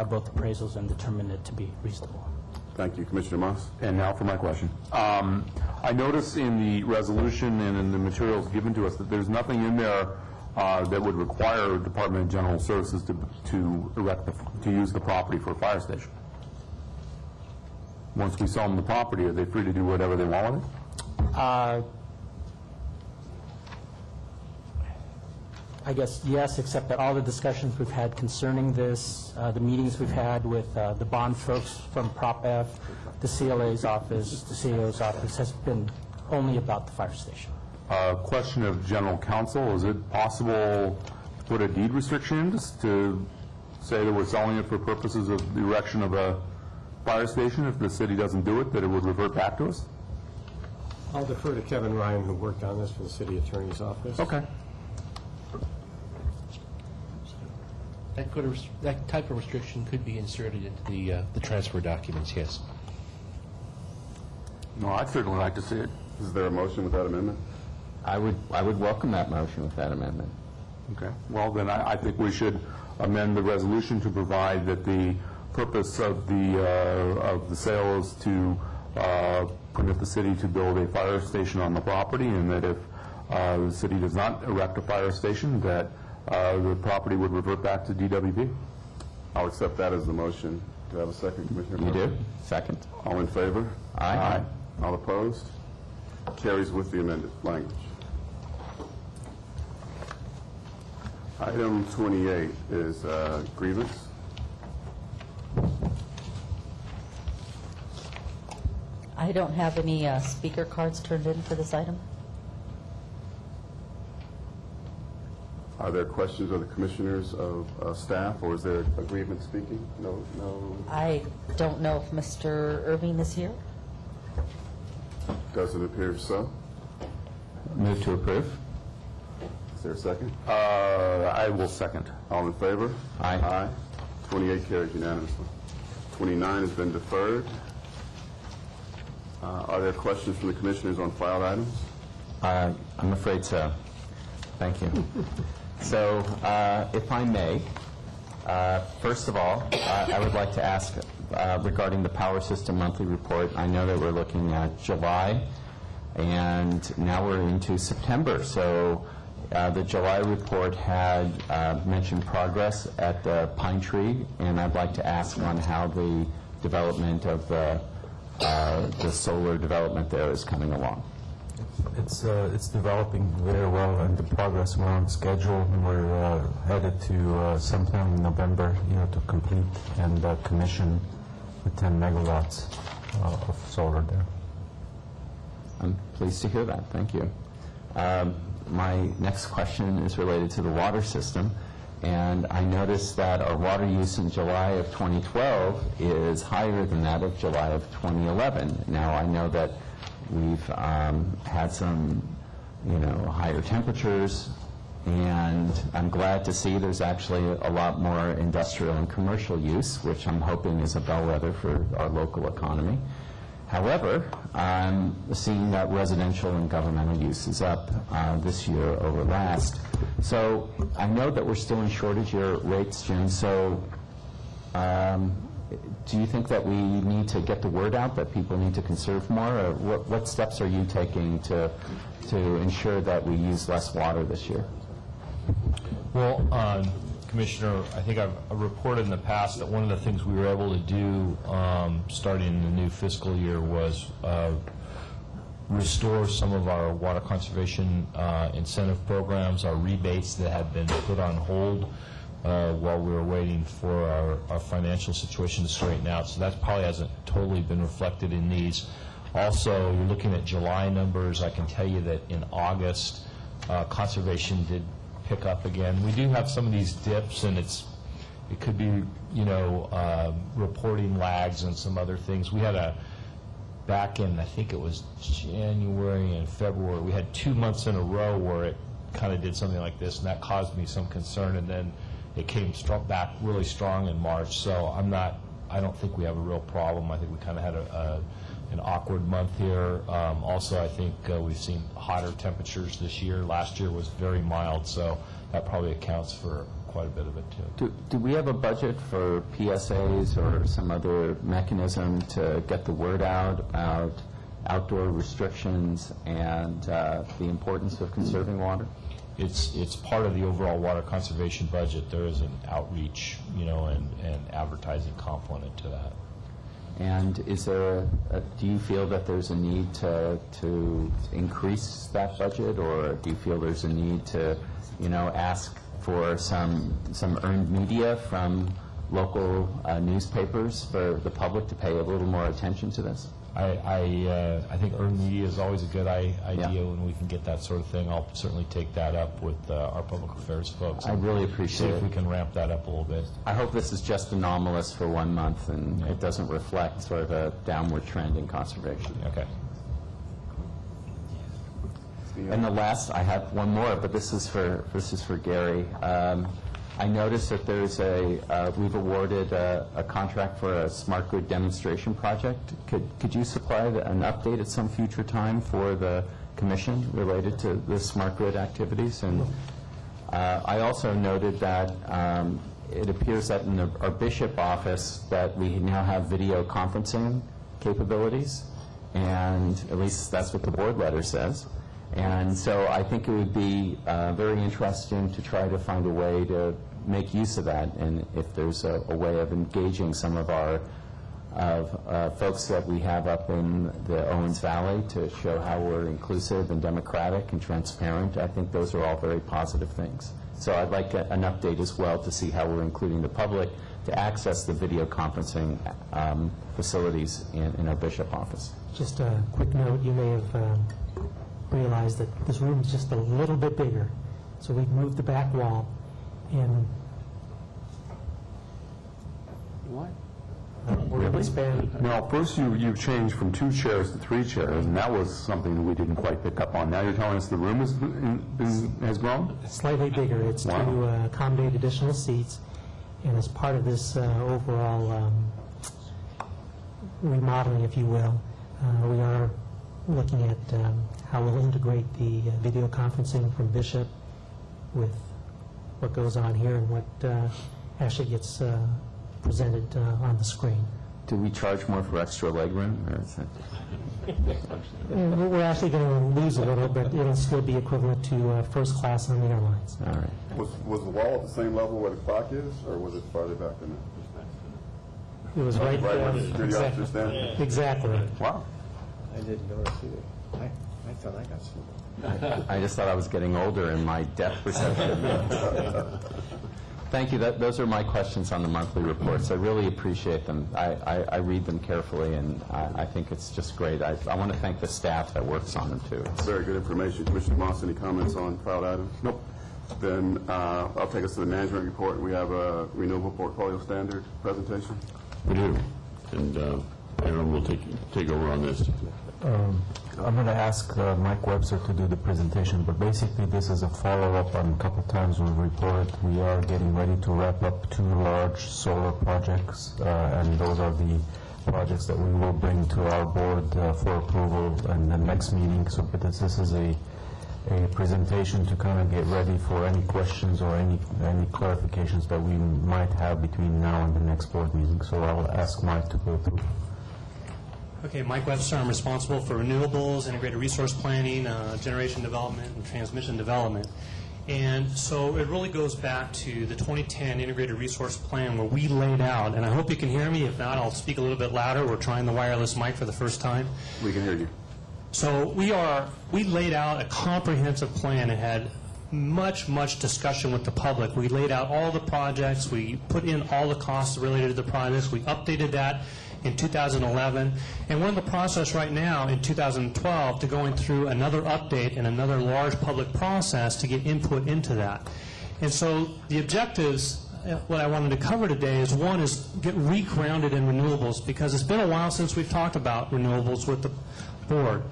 Speaker 11: both appraisals and determined it to be reasonable.
Speaker 2: Thank you. Commissioner Moss?
Speaker 4: And now for my question. I notice in the resolution and in the materials given to us that there's nothing in there that would require Department of General Services to use the property for a fire station. Once we sell them the property, are they free to do whatever they want with it?
Speaker 11: I guess yes, except that all the discussions we've had concerning this, the meetings we've had with the bond folks from Prop F, the CLA's office, the CEO's office, has been only about the fire station.
Speaker 4: Question of General Counsel, is it possible to put a deed restriction in just to say that we're selling it for purposes of the erection of a fire station? If the city doesn't do it, that it would revert back to us?
Speaker 8: I'll defer to Kevin Ryan, who worked on this for the city attorney's office.
Speaker 4: Okay.
Speaker 16: That type of restriction could be inserted into the transfer documents, yes.
Speaker 4: No, I'd certainly like to see it.
Speaker 2: Is there a motion with that amendment?
Speaker 6: I would welcome that motion with that amendment.
Speaker 4: Okay. Well, then I think we should amend the resolution to provide that the purpose of the sale is to permit the city to build a fire station on the property, and that if the city does not erect a fire station, that the property would revert back to DWP.
Speaker 2: I'll accept that as the motion. Do I have a second, Commissioner?
Speaker 6: You do? Second.
Speaker 2: All in favor?
Speaker 6: Aye.
Speaker 2: All opposed? Carries with the amended language. Item 28 is grievance.
Speaker 3: I don't have any speaker cards turned in for this item.
Speaker 2: Are there questions of the commissioners of staff, or is there a grievance speaking? No.
Speaker 3: I don't know if Mr. Irving is here.
Speaker 2: Doesn't appear so.
Speaker 6: Move to approve.
Speaker 2: Is there a second?
Speaker 4: I will second.
Speaker 2: All in favor?
Speaker 6: Aye.
Speaker 2: 28 carries unanimously. 29 has been deferred. Are there questions from the commissioners on filed items?
Speaker 6: I'm afraid so. Thank you. So, if I may, first of all, I would like to ask regarding the Power System Monthly Report. I know that we're looking at July, and now we're into September. So, the July report had mentioned progress at the Pine Tree, and I'd like to ask on how the development of the solar development there is coming along.
Speaker 23: It's developing very well, and the progress we're on schedule. We're headed to sometime in November, to complete and commission the 10 megawatts of solar there.
Speaker 6: I'm pleased to hear that. Thank you. My next question is related to the water system, and I noticed that our water use in July of 2012 is higher than that of July of 2011. Now, I know that we've had some, higher temperatures, and I'm glad to see there's actually a lot more industrial and commercial use, which I'm hoping is a bellwether for our local economy. However, I'm seeing that residential and governmental use is up this year over last. So I know that we're still in shortage year rates, Jim, so do you think that we need to get the word out that people need to conserve more, or what steps are you taking to ensure that we use less water this year?
Speaker 24: Well, Commissioner, I think I've reported in the past that one of the things we were able to do starting in the new fiscal year was restore some of our water conservation incentive programs, our rebates that had been put on hold while we were waiting for our financial situation to straighten out. So that probably hasn't totally been reflected in these. Also, you're looking at July numbers. I can tell you that in August, conservation did pick up again. We do have some of these dips, and it could be, reporting lags and some other things. We had back in, I think it was January and February, we had 2 months in a row where it kind of did something like this, and that caused me some concern, and then it came back really strong in March. So I don't think we have a real problem. I think we kind of had an awkward month here. Also, I think we've seen hotter temperatures this year. Last year was very mild, so that probably accounts for quite a bit of it, too.
Speaker 6: Do we have a budget for PSAs or some other mechanism to get the word out about outdoor restrictions and the importance of conserving water?
Speaker 24: It's part of the overall water conservation budget. There is an outreach, and advertising component to that.
Speaker 6: And is there do you feel that there's a need to increase that budget, or do you feel there's a need to, ask for some earned media from local newspapers for the public to pay a little more attention to this?
Speaker 24: I think earned media is always a good idea when we can get that sort of thing. I'll certainly take that up with our public affairs folks.
Speaker 6: I really appreciate it.
Speaker 24: See if we can ramp that up a little bit.
Speaker 6: I hope this is just anomalous for 1 month and it doesn't reflect sort of a downward trend in conservation.
Speaker 24: Okay.
Speaker 6: And the last, I have one more, but this is for Gary. I noticed that there's we've awarded a contract for a smart grid demonstration project. Could you supply an update at some future time for the commission related to the smart grid activities? And I also noted that it appears that in our Bishop office that we now have video conferencing capabilities, and at least that's what the board letter says. And so I think it would be very interesting to try to find a way to make use of that, and if there's a way of engaging some of our folks that we have up in the Owens Valley to show how we're inclusive and democratic and transparent. I think those are all very positive things. So I'd like an update as well to see how we're including the public to access the video conferencing facilities in our Bishop office.
Speaker 14: Just a quick note, you may have realized that this room is just a little bit bigger. So we've moved the back wall and
Speaker 4: What?
Speaker 14: we're expanding.
Speaker 4: No, first you changed from 2 chairs to 3 chairs, and that was something that we didn't quite pick up on. Now you're telling us the room has grown?
Speaker 14: It's slightly bigger. It's to accommodate additional seats, and as part of this overall remodeling, if you will, we are looking at how we'll integrate the video conferencing from Bishop with what goes on here and what actually gets presented on the screen.
Speaker 6: Do we charge more for extra legroom? Or is
Speaker 14: We're actually going to lose a little, but it'll still be equivalent to first class on the airlines.
Speaker 6: All right.
Speaker 2: Was the wall at the same level where the clock is, or was it farther back than that?
Speaker 14: It was right
Speaker 2: where the security officer stands?
Speaker 14: Exactly.
Speaker 2: Wow.
Speaker 7: I didn't notice either. I thought I got some.
Speaker 6: I just thought I was getting older in my depth perception. Thank you. Those are my questions on the monthly reports. I really appreciate them. I read them carefully, and I think it's just great. I want to thank the staff that works on them, too.
Speaker 2: Very good information. Commissioner Moss, any comments on filed items? Nope. Then I'll take us to the management report. We have a renewable portfolio standard presentation.
Speaker 1: We do. And Aaron will take over on this.
Speaker 23: I'm going to ask Mike Webster to do the presentation, but basically this is a follow-up on a couple times we've reported. We are getting ready to wrap up 2 large solar projects, and those are the projects that we will bring to our board for approval in the next meeting. So but this is a presentation to kind of get ready for any questions or any clarifications that we might have between now and the next board meeting. So I'll ask Mike to go through.
Speaker 17: Okay, Mike Webster. I'm responsible for renewables, integrated resource planning, generation development, and transmission development. And so it really goes back to the 2010 integrated resource plan where we laid out, and I hope you can hear me. If not, I'll speak a little bit louder. We're trying the wireless mic for the first time.
Speaker 2: We can hear you.
Speaker 17: So we laid out a comprehensive plan. It had much discussion with the public. We laid out all the projects. We put in all the costs related to the projects. We updated that. in 2011, and we're in the process right now in 2012 to going through another update and another large public process to get input into that. And so the objectives, what I wanted to cover today is, one is get re-grounded in renewables, because it's been a while since we've talked about renewables with the board.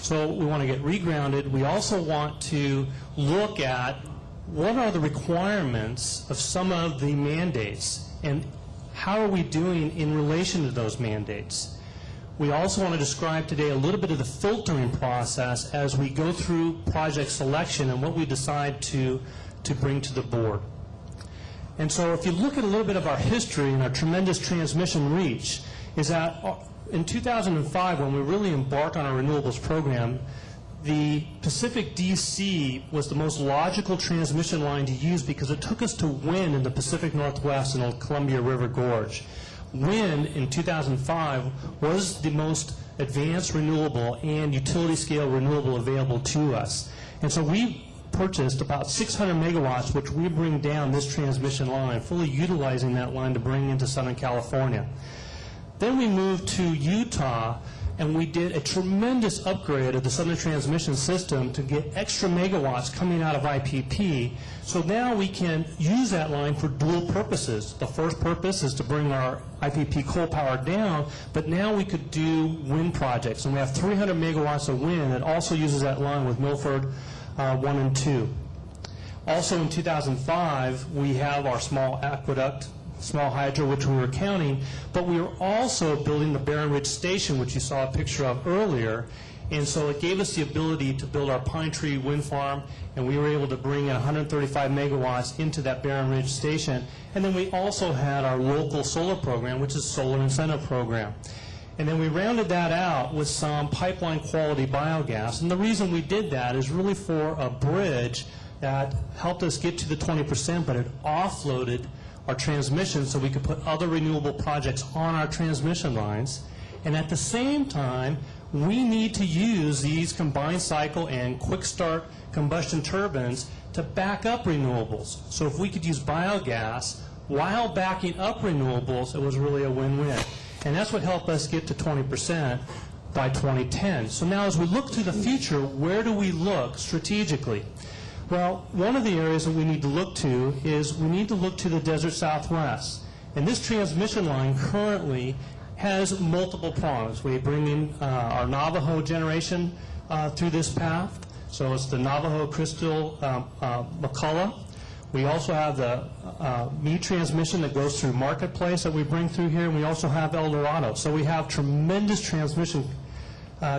Speaker 17: So we want to get re-grounded. We also want to look at what are the requirements of some of the mandates and how are we doing in relation to those mandates. We also want to describe today a little bit of the filtering process as we go through project selection and what we decide to bring to the board. And so if you look at a little bit of our history and our tremendous transmission reach, is that in 2005, when we really embarked on our renewables program, the Pacific DC was the most logical transmission line to use because it took us to wind in the Pacific Northwest and the Columbia River Gorge. Wind in 2005 was the most advanced renewable and utility scale renewable available to us. And so we purchased about 600 megawatts, which we bring down this transmission line, fully utilizing that line to bring into Southern California. Then we moved to Utah, and we did a tremendous upgrade of the Southern Transmission System to get extra megawatts coming out of IPP. So now we can use that line for dual purposes. The first purpose is to bring our IPP coal power down, but now we could do wind projects. And we have 300 megawatts of wind that also uses that line with Milford 1 and 2. Also in 2005, we have our small aqueduct, small hydro, which we were counting, but we were also building the Barron Ridge Station, which you saw a picture of earlier, and so it gave us the ability to build our Pine Tree Wind Farm, and we were able to bring in 135 megawatts into that Barron Ridge Station. And then we also had our local solar program, which is Solar Incentive Program. And then we rounded that out with some pipeline quality biogas, and the reason we did that is really for a bridge that helped us get to the 20%, but it offloaded our transmission so we could put other renewable projects on our transmission lines. And at the same time, we need to use these combined cycle and quick start combustion turbines to back up renewables. So if we could use biogas while backing up renewables, it was really a win-win. And that's what helped us get to 20% by 2010. So now as we look to the future, where do we look strategically? Well, one of the areas that we need to look to is we need to look to the desert Southwest. And this transmission line currently has multiple prongs. We bring in our Navajo generation through this path. So it's the Navajo, Crystal, McCullough. We also have the meat transmission that goes through Marketplace that we bring through here, and we also have El Dorado. So we have tremendous transmission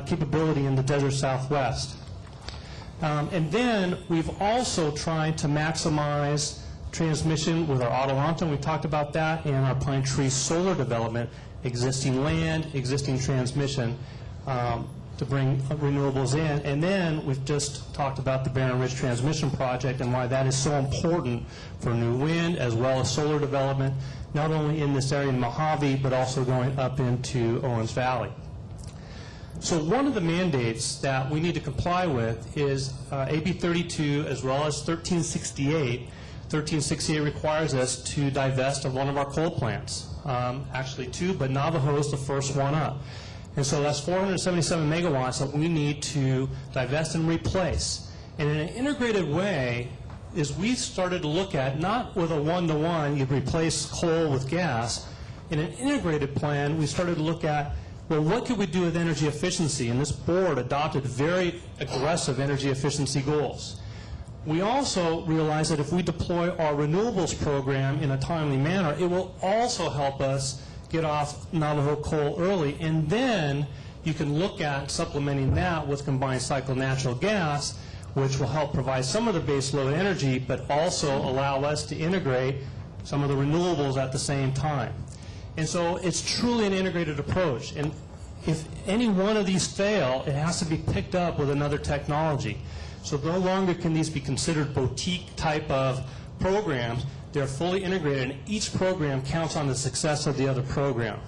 Speaker 17: capability in the desert Southwest. And then we've also tried to maximize transmission with our Adelanto, we talked about that, and our Pine Tree solar development, existing land, existing transmission, to bring renewables in. And then we've just talked about the Barron Ridge Transmission Project and why that is so important for new wind as well as solar development, not only in this area in Mojave, but also going up into Owens Valley. So one of the mandates that we need to comply with is AB 32 as well as 1368. 1368 requires us to divest of one of our coal plants. Actually two, but Navajo is the first one up. And so that's 477 megawatts that we need to divest and replace. And in an integrated way is we started to look at, not with a one-to-one, you replace coal with gas. In an integrated plan, we started to look at, well, what could we do with energy efficiency? And this board adopted very aggressive energy efficiency goals. We also realized that if we deploy our renewables program in a timely manner, it will also help us get off Navajo coal early. And then you can look at supplementing that with combined cycle natural gas, which will help provide some of the base load energy, but also allow us to integrate some of the renewables at the same time. And so it's truly an integrated approach. And if any one of these fail, it has to be picked up with another technology. So no longer can these be considered boutique type of programs. They're fully integrated, and each program counts on the success of the other program.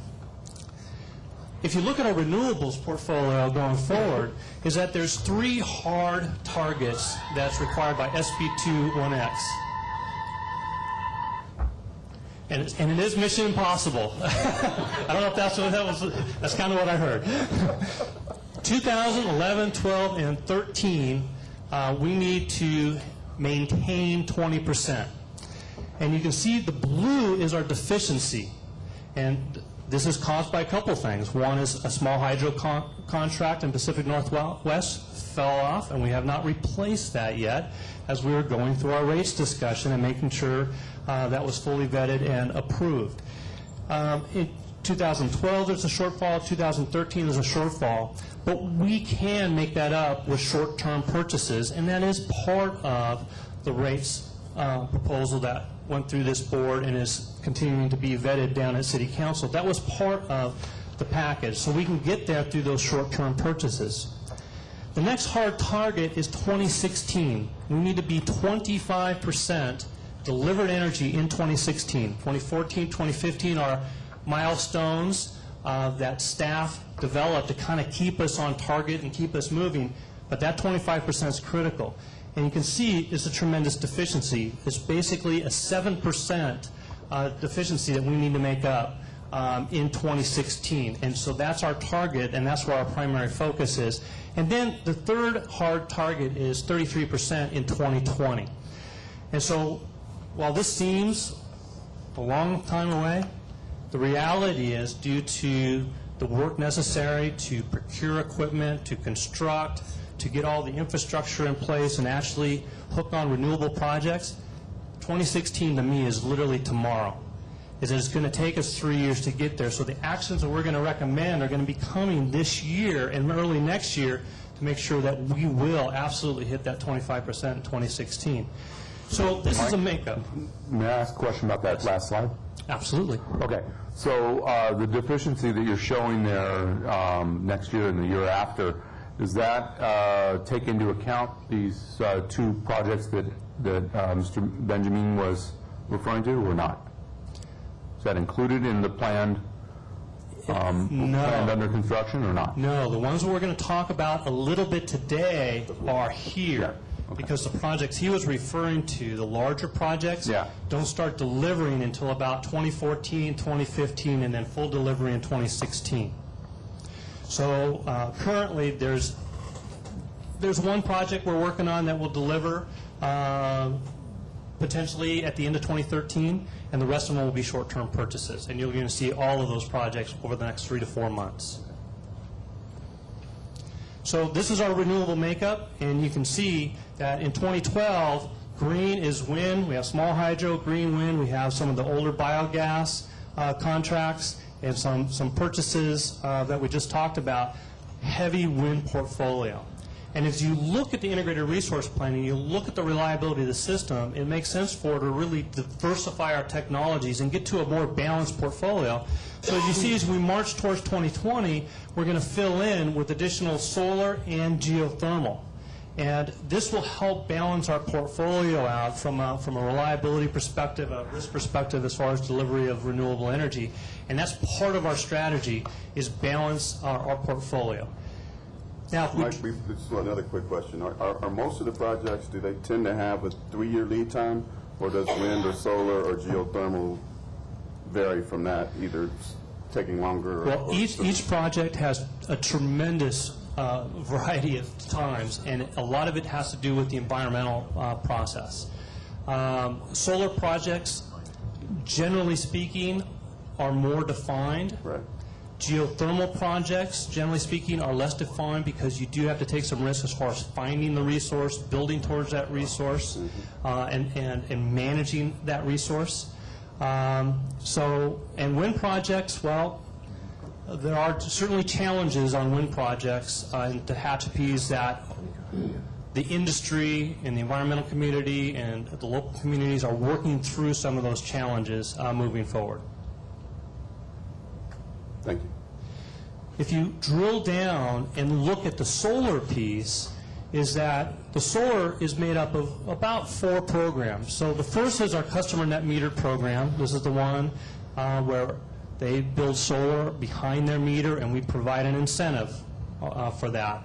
Speaker 17: If you look at our renewables portfolio going forward, is that there's 3 hard targets that's required by SB 21X. And it is mission impossible. I don't know if that's kind of what I heard. 2011, 12, and 13, we need to maintain 20%. And you can see the blue is our deficiency. And this is caused by a couple things. One is a small hydro contract in Pacific Northwest fell off, and we have not replaced that yet as we were going through our rates discussion and making sure that was fully vetted and approved. In 2012, there's a shortfall. 2013, there's a shortfall. But we can make that up with short-term purchases, and that is part of the rates proposal that went through this board and is continuing to be vetted down at City Council. That was part of the package, so we can get there through those short-term purchases. The next hard target is 2016. We need to be 25% delivered energy in 2016. 2014, 2015 are milestones that staff developed to kind of keep us on target and keep us moving, but that 25% is critical. And you can see it's a tremendous deficiency. It's basically a 7% deficiency that we need to make up in 2016. And so that's our target, and that's where our primary focus is. And then the third hard target is 33% in 2020. And so while this seems a long time away, the reality is, due to the work necessary to procure equipment, to construct, to get all the infrastructure in place and actually hook on renewable projects, 2016 to me is literally tomorrow. It's going to take us 3 years to get there. So the actions that we're going to recommend are going to be coming this year and early next year to make sure that we will absolutely hit that 25% in 2016. So this is a makeup.
Speaker 4: May I ask a question about that last slide?
Speaker 17: Absolutely.
Speaker 4: Okay. So the deficiency that you're showing there next year and the year after, does that take into account these two projects that Mr. Benjamin was referring to, or not? Is that included in the planned planned under construction, or not?
Speaker 17: No, the ones we're going to talk about a little bit today are here.
Speaker 4: Yeah. Okay.
Speaker 17: Because the projects he was referring to, the larger projects, don't start delivering until about 2014, 2015, and then full delivery in 2016. So currently, there's one project we're working on that will deliver potentially at the end of 2013, and the rest of them will be short-term purchases. And you're going to see all of those projects over the next 3 to 4 months. So this is our renewable makeup, and you can see that in 2012, green is wind. We have small hydro, green wind. We have some of the older biogas contracts and some purchases that we just talked about. Heavy wind portfolio. And as you look at the integrated resource planning, you look at the reliability of the system, it makes sense for it to really diversify our technologies and get to a more balanced portfolio. So as you see, as we march towards 2020, we're going to fill in with additional solar and geothermal. And this will help balance our portfolio out from a reliability perspective, a risk perspective as far as delivery of renewable energy. And that's part of our strategy, is balance our portfolio. Now,
Speaker 2: Mike, just another quick question. Are most of the projects, do they tend to have a 3-year lead time, or does wind or solar or geothermal vary from that, either taking longer?
Speaker 17: Well, each project has a tremendous variety of times, and a lot of it has to do with the environmental process. Solar projects, generally speaking, are more defined.
Speaker 2: Right.
Speaker 17: Geothermal projects, generally speaking, are less defined because you do have to take some risks as far as finding the resource, building towards that resource, and managing that resource. And wind projects, well, there are certainly challenges on wind projects and Tehachapi's that the industry and the environmental community and the local communities are working through some of those challenges moving forward.
Speaker 2: Thank you.
Speaker 17: If you drill down and look at the solar piece, is that the solar is made up of about 4 programs. So the first is our customer net metered program. This is the one where they build solar behind their meter, and we provide an incentive for that,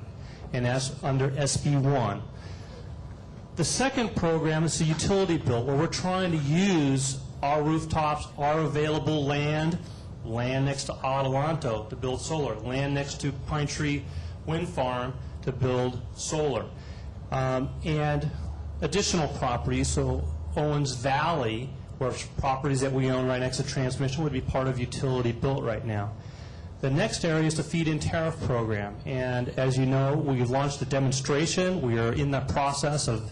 Speaker 17: and that's under SB 1. The second program is the utility bill, where we're trying to use our rooftops, our available land, land next to Adelanto to build solar, land next to Pine Tree Wind Farm to build solar, and additional properties. So Owens Valley, where properties that we own right next to transmission, would be part of utility built right now. The next area is the feed-in tariff program, and as you know, we've launched a demonstration. We are in the process of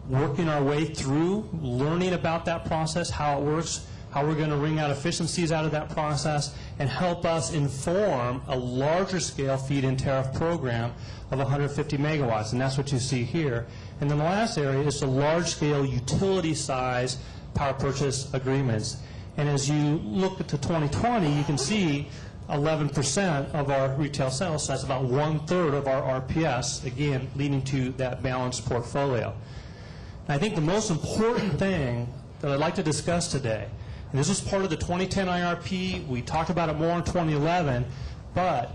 Speaker 17: working our way through, learning about that process, how it works, how we're going to wring out efficiencies out of that process, and help us inform a larger scale feed-in tariff program of 150 megawatts, and that's what you see here. And then the last area is the large-scale utility-size power purchase agreements. And as you look to 2020, you can see 11% of our retail sales, so that's about 1/3 of our RPS, again, leading to that balanced portfolio. And I think the most important thing that I'd like to discuss today, and this was part of the 2010 IRP, we talked about it more in 2011, but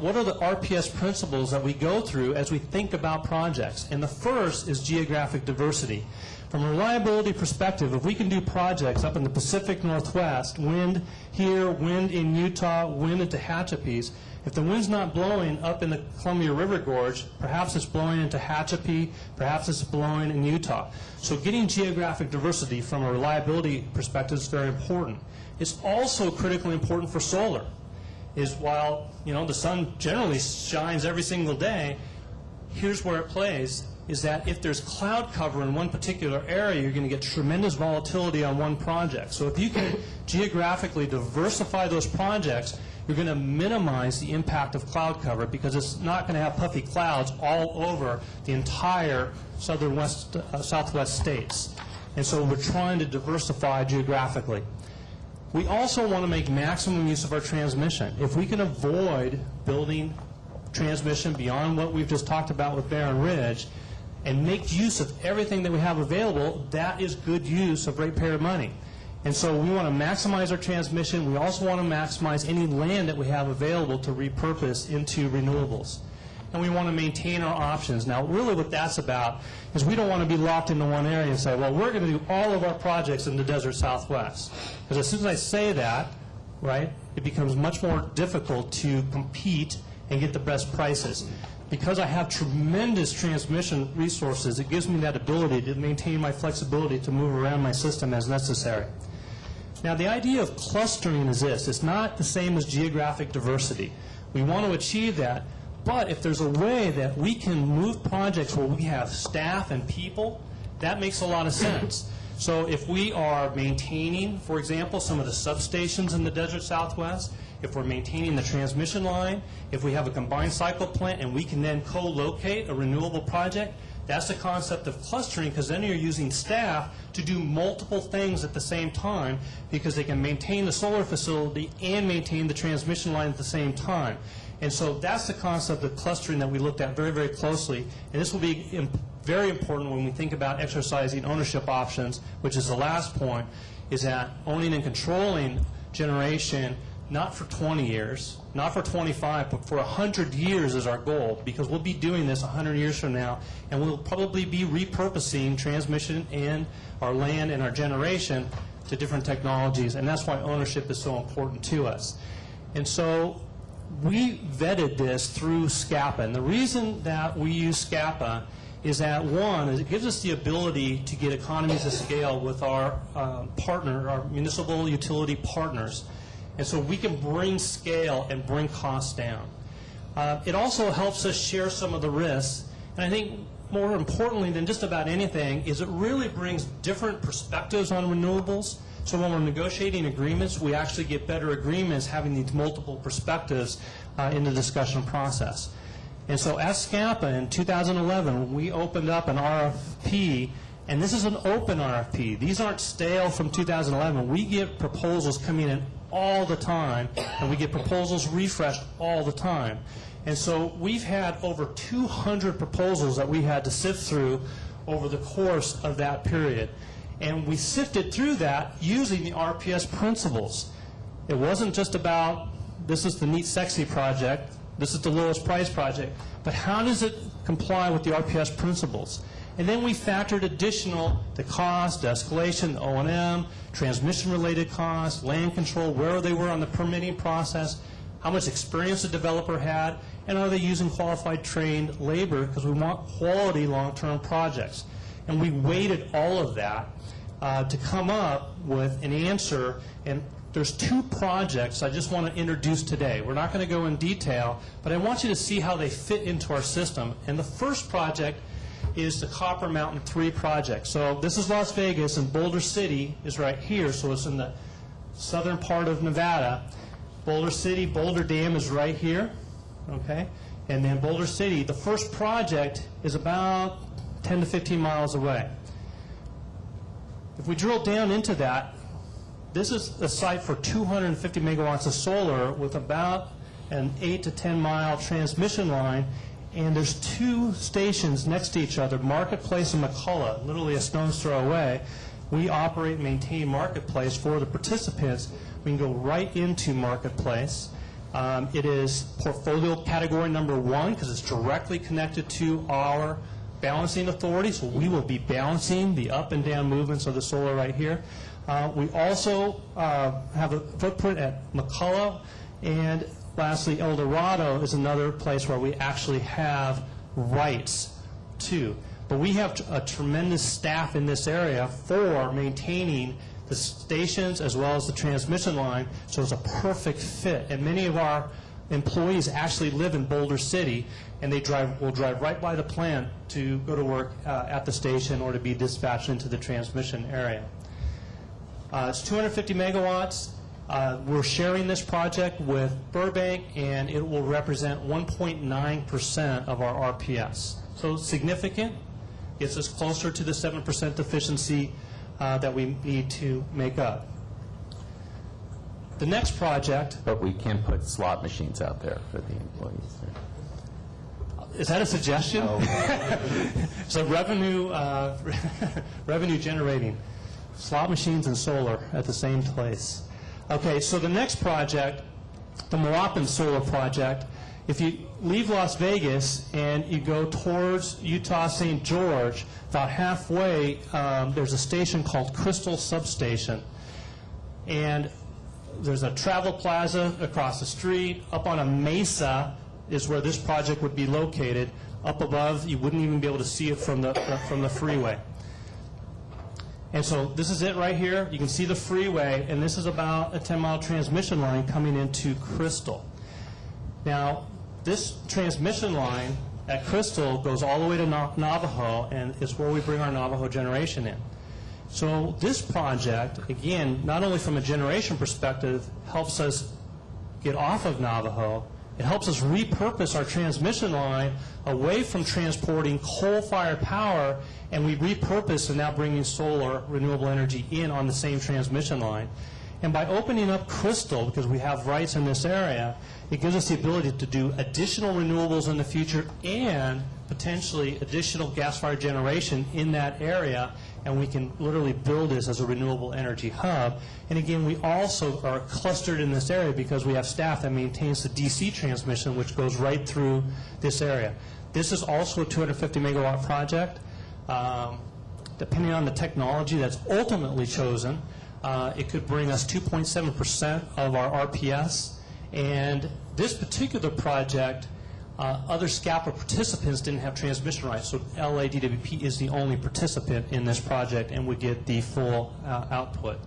Speaker 17: what are the RPS principles that we go through as we think about projects? And the first is geographic diversity. From a reliability perspective, if we can do projects up in the Pacific Northwest, wind here, wind in Utah, wind into Tehachapi's, if the wind's not blowing up in the Columbia River Gorge, perhaps it's blowing into Tehachapi, perhaps it's blowing in Utah. So getting geographic diversity from a reliability perspective is very important. It's also critically important for solar. Is while the sun generally shines every single day, here's where it plays, is that if there's cloud cover in one particular area, you're going to get tremendous volatility on one project. So if you can geographically diversify those projects, you're going to minimize the impact of cloud cover, because it's not going to have puffy clouds all over the entire southwest states. And so we're trying to diversify geographically. We also want to make maximum use of our transmission. If we can avoid building transmission beyond what we've just talked about with Barron Ridge and make use of everything that we have available, that is good use of ratepayer money. And so we want to maximize our transmission. We also want to maximize any land that we have available to repurpose into renewables. And we want to maintain our options. Now, really what that's about is we don't want to be locked into one area and say, well, we're going to do all of our projects in the desert Southwest. Because as soon as I say that, right, it becomes much more difficult to compete and get the best prices. Because I have tremendous transmission resources, it gives me that ability to maintain my flexibility to move around my system as necessary. Now, the idea of clustering is this. It's not the same as geographic diversity. We want to achieve that. But if there's a way that we can move projects where we have staff and people, that makes a lot of sense. So if we are maintaining, for example, some of the substations in the desert Southwest, if we're maintaining the transmission line, if we have a combined cycle plant and we can then co-locate a renewable project, that's the concept of clustering, because then you're using staff to do multiple things at the same time, because they can maintain the solar facility and maintain the transmission line at the same time. And so that's the concept of clustering that we looked at very, very closely. And this will be very important when we think about exercising ownership options, which is the last point, is that owning and controlling generation, not for 20 years, not for 25, but for 100 years is our goal, because we'll be doing this 100 years from now, and we'll probably be repurposing transmission and our land and our generation to different technologies, and that's why ownership is so important to us. And so we vetted this through SCAPA, and the reason that we use SCAPA is that, one, is it gives us the ability to get economies of scale with our our municipal utility partners, and so we can bring scale and bring costs down. It also helps us share some of the risks, and I think more importantly than just about anything is it really brings different perspectives on renewables. So when we're negotiating agreements, we actually get better agreements having these multiple perspectives in the discussion process. And so at SCAPA in 2011, we opened up an RFP, and this is an open RFP. These aren't stale from 2011. We get proposals coming in all the time, and we get proposals refreshed all the time. And so we've had over 200 proposals that we had to sift through over the course of that period. And we sifted through that using the RPS principles. It wasn't just about, this is the neat, sexy project, this is the lowest price project, but how does it comply with the RPS principles? And then we factored the cost, the escalation, the O&M, transmission-related costs, land control, where they were on the permitting process, how much experience the developer had, and are they using qualified trained labor, because we want quality long-term projects. And we weighted all of that to come up with an answer. And there's 2 projects I just want to introduce today. We're not going to go in detail, but I want you to see how they fit into our system. And the first project is the Copper Mountain 3 project. So this is Las Vegas, and Boulder City is right here, so it's in the southern part of Nevada. Boulder City, Boulder Dam is right here, okay? And then Boulder City, the first project is about 10 to 15 miles away. If we drill down into that, this is a site for 250 megawatts of solar with about an 8 to 10 mile transmission line, and there's 2 stations next to each other, Marketplace and McCullough, literally a stone's throw away. We operate and maintain Marketplace for the participants. We can go right into Marketplace. It is portfolio category number 1 because it's directly connected to our balancing authority, so we will be balancing the up and down movements of the solar right here. We also have a footprint at McCullough, and lastly, El Dorado is another place where we actually have rights too. But we have a tremendous staff in this area for maintaining the stations as well as the transmission line, so it's a perfect fit. And many of our employees actually live in Boulder City, and they will drive right by the plant to go to work at the station or to be dispatched into the transmission area. It's 250 megawatts. We're sharing this project with Burbank, and it will represent 1.9% of our RPS. So significant, gets us closer to the 7% efficiency that we need to make up. The next project...
Speaker 6: But we can't put slot machines out there for the employees.
Speaker 17: Is that a suggestion? No. So revenue generating. Slot machines and solar at the same place. Okay, so the next project, the Moapan Solar Project, if you leave Las Vegas and you go towards Utah St. George, about halfway there's a station called Crystal Substation. And there's a travel plaza across the street. Up on a mesa is where this project would be located. Up above, you wouldn't even be able to see it from the freeway. And so this is it right here. You can see the freeway, and this is about a 10-mile transmission line coming into Crystal. Now, this transmission line at Crystal goes all the way to Navajo, and is where we bring our Navajo generation in. So this project, again, not only from a generation perspective, helps us get off of Navajo, it helps us repurpose our transmission line away from transporting coal-fired power, and we repurpose and now bringing solar, renewable energy in on the same transmission line. And by opening up Crystal, because we have rights in this area, it gives us the ability to do additional renewables in the future and potentially additional gas-fired generation in that area, and we can literally build this as a renewable energy hub. And again, we also are clustered in this area because we have staff that maintains the DC transmission, which goes right through this area. This is also a 250 megawatt project. Depending on the technology that's ultimately chosen, it could bring us 2.7% of our RPS. And this particular project, other SCAPA participants didn't have transmission rights, so LADWP is the only participant in this project and would get the full output.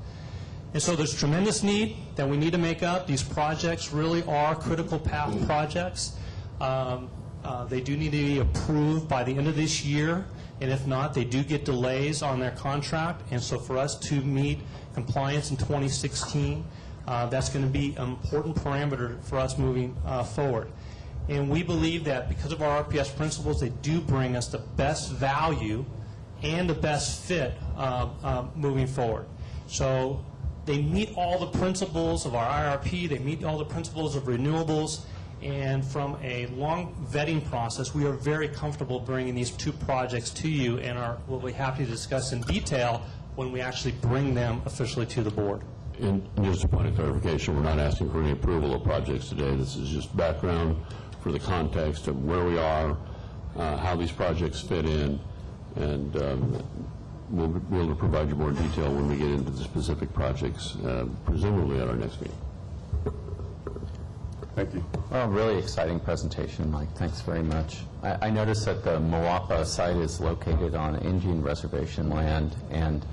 Speaker 17: And so there's tremendous need that we need to make up. These projects really are critical path projects. They do need to be approved by the end of this year, and if not, they do get delays on their contract. And so for us to meet compliance in 2016, that's going to be an important parameter for us moving forward. And we believe that because of our RPS principles, they do bring us the best value and the best fit moving forward. So they meet all the principles of our IRP, they meet all the principles of renewables, and from a long vetting process, we are very comfortable bringing these 2 projects to you, and we'll be happy to discuss in detail when we actually bring them officially to the board.
Speaker 1: And just a point of clarification, we're not asking for any approval of projects today. This is just background for the context of where we are, how these projects fit in, and we'll be able to provide you more detail when we get into the specific projects, presumably at our next meeting.
Speaker 2: Thank you.
Speaker 6: Well, really exciting presentation, Mike. Thanks very much. I noticed that the Moapa site is located on Indian reservation land, and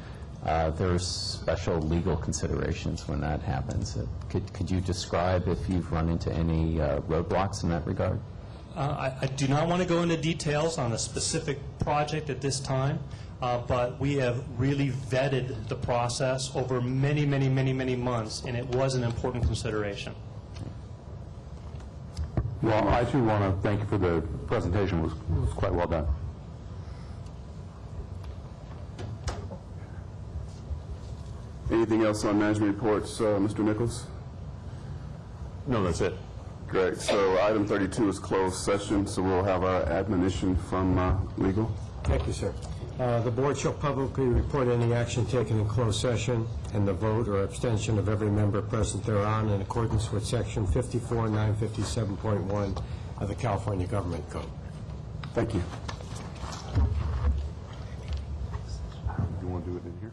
Speaker 6: there's special legal considerations when that happens. Could you describe if you've run into any roadblocks in that regard?
Speaker 17: I do not want to go into details on a specific project at this time, but we have really vetted the process over many, many, many, many months, and it was an important consideration.
Speaker 4: Well, I too want to thank you for the presentation. It was quite well done.
Speaker 2: Anything else on management reports, Mr. Nichols?
Speaker 1: No, that's it.
Speaker 2: Great. So item 32 is closed session, so we'll have our admonition from legal.
Speaker 8: Thank you, sir. The board shall publicly report any action taken in closed session and the vote or abstention of every member present thereon in accordance with Section 54-957.1 of the California Government Code.
Speaker 2: Thank you. You want to do it in here?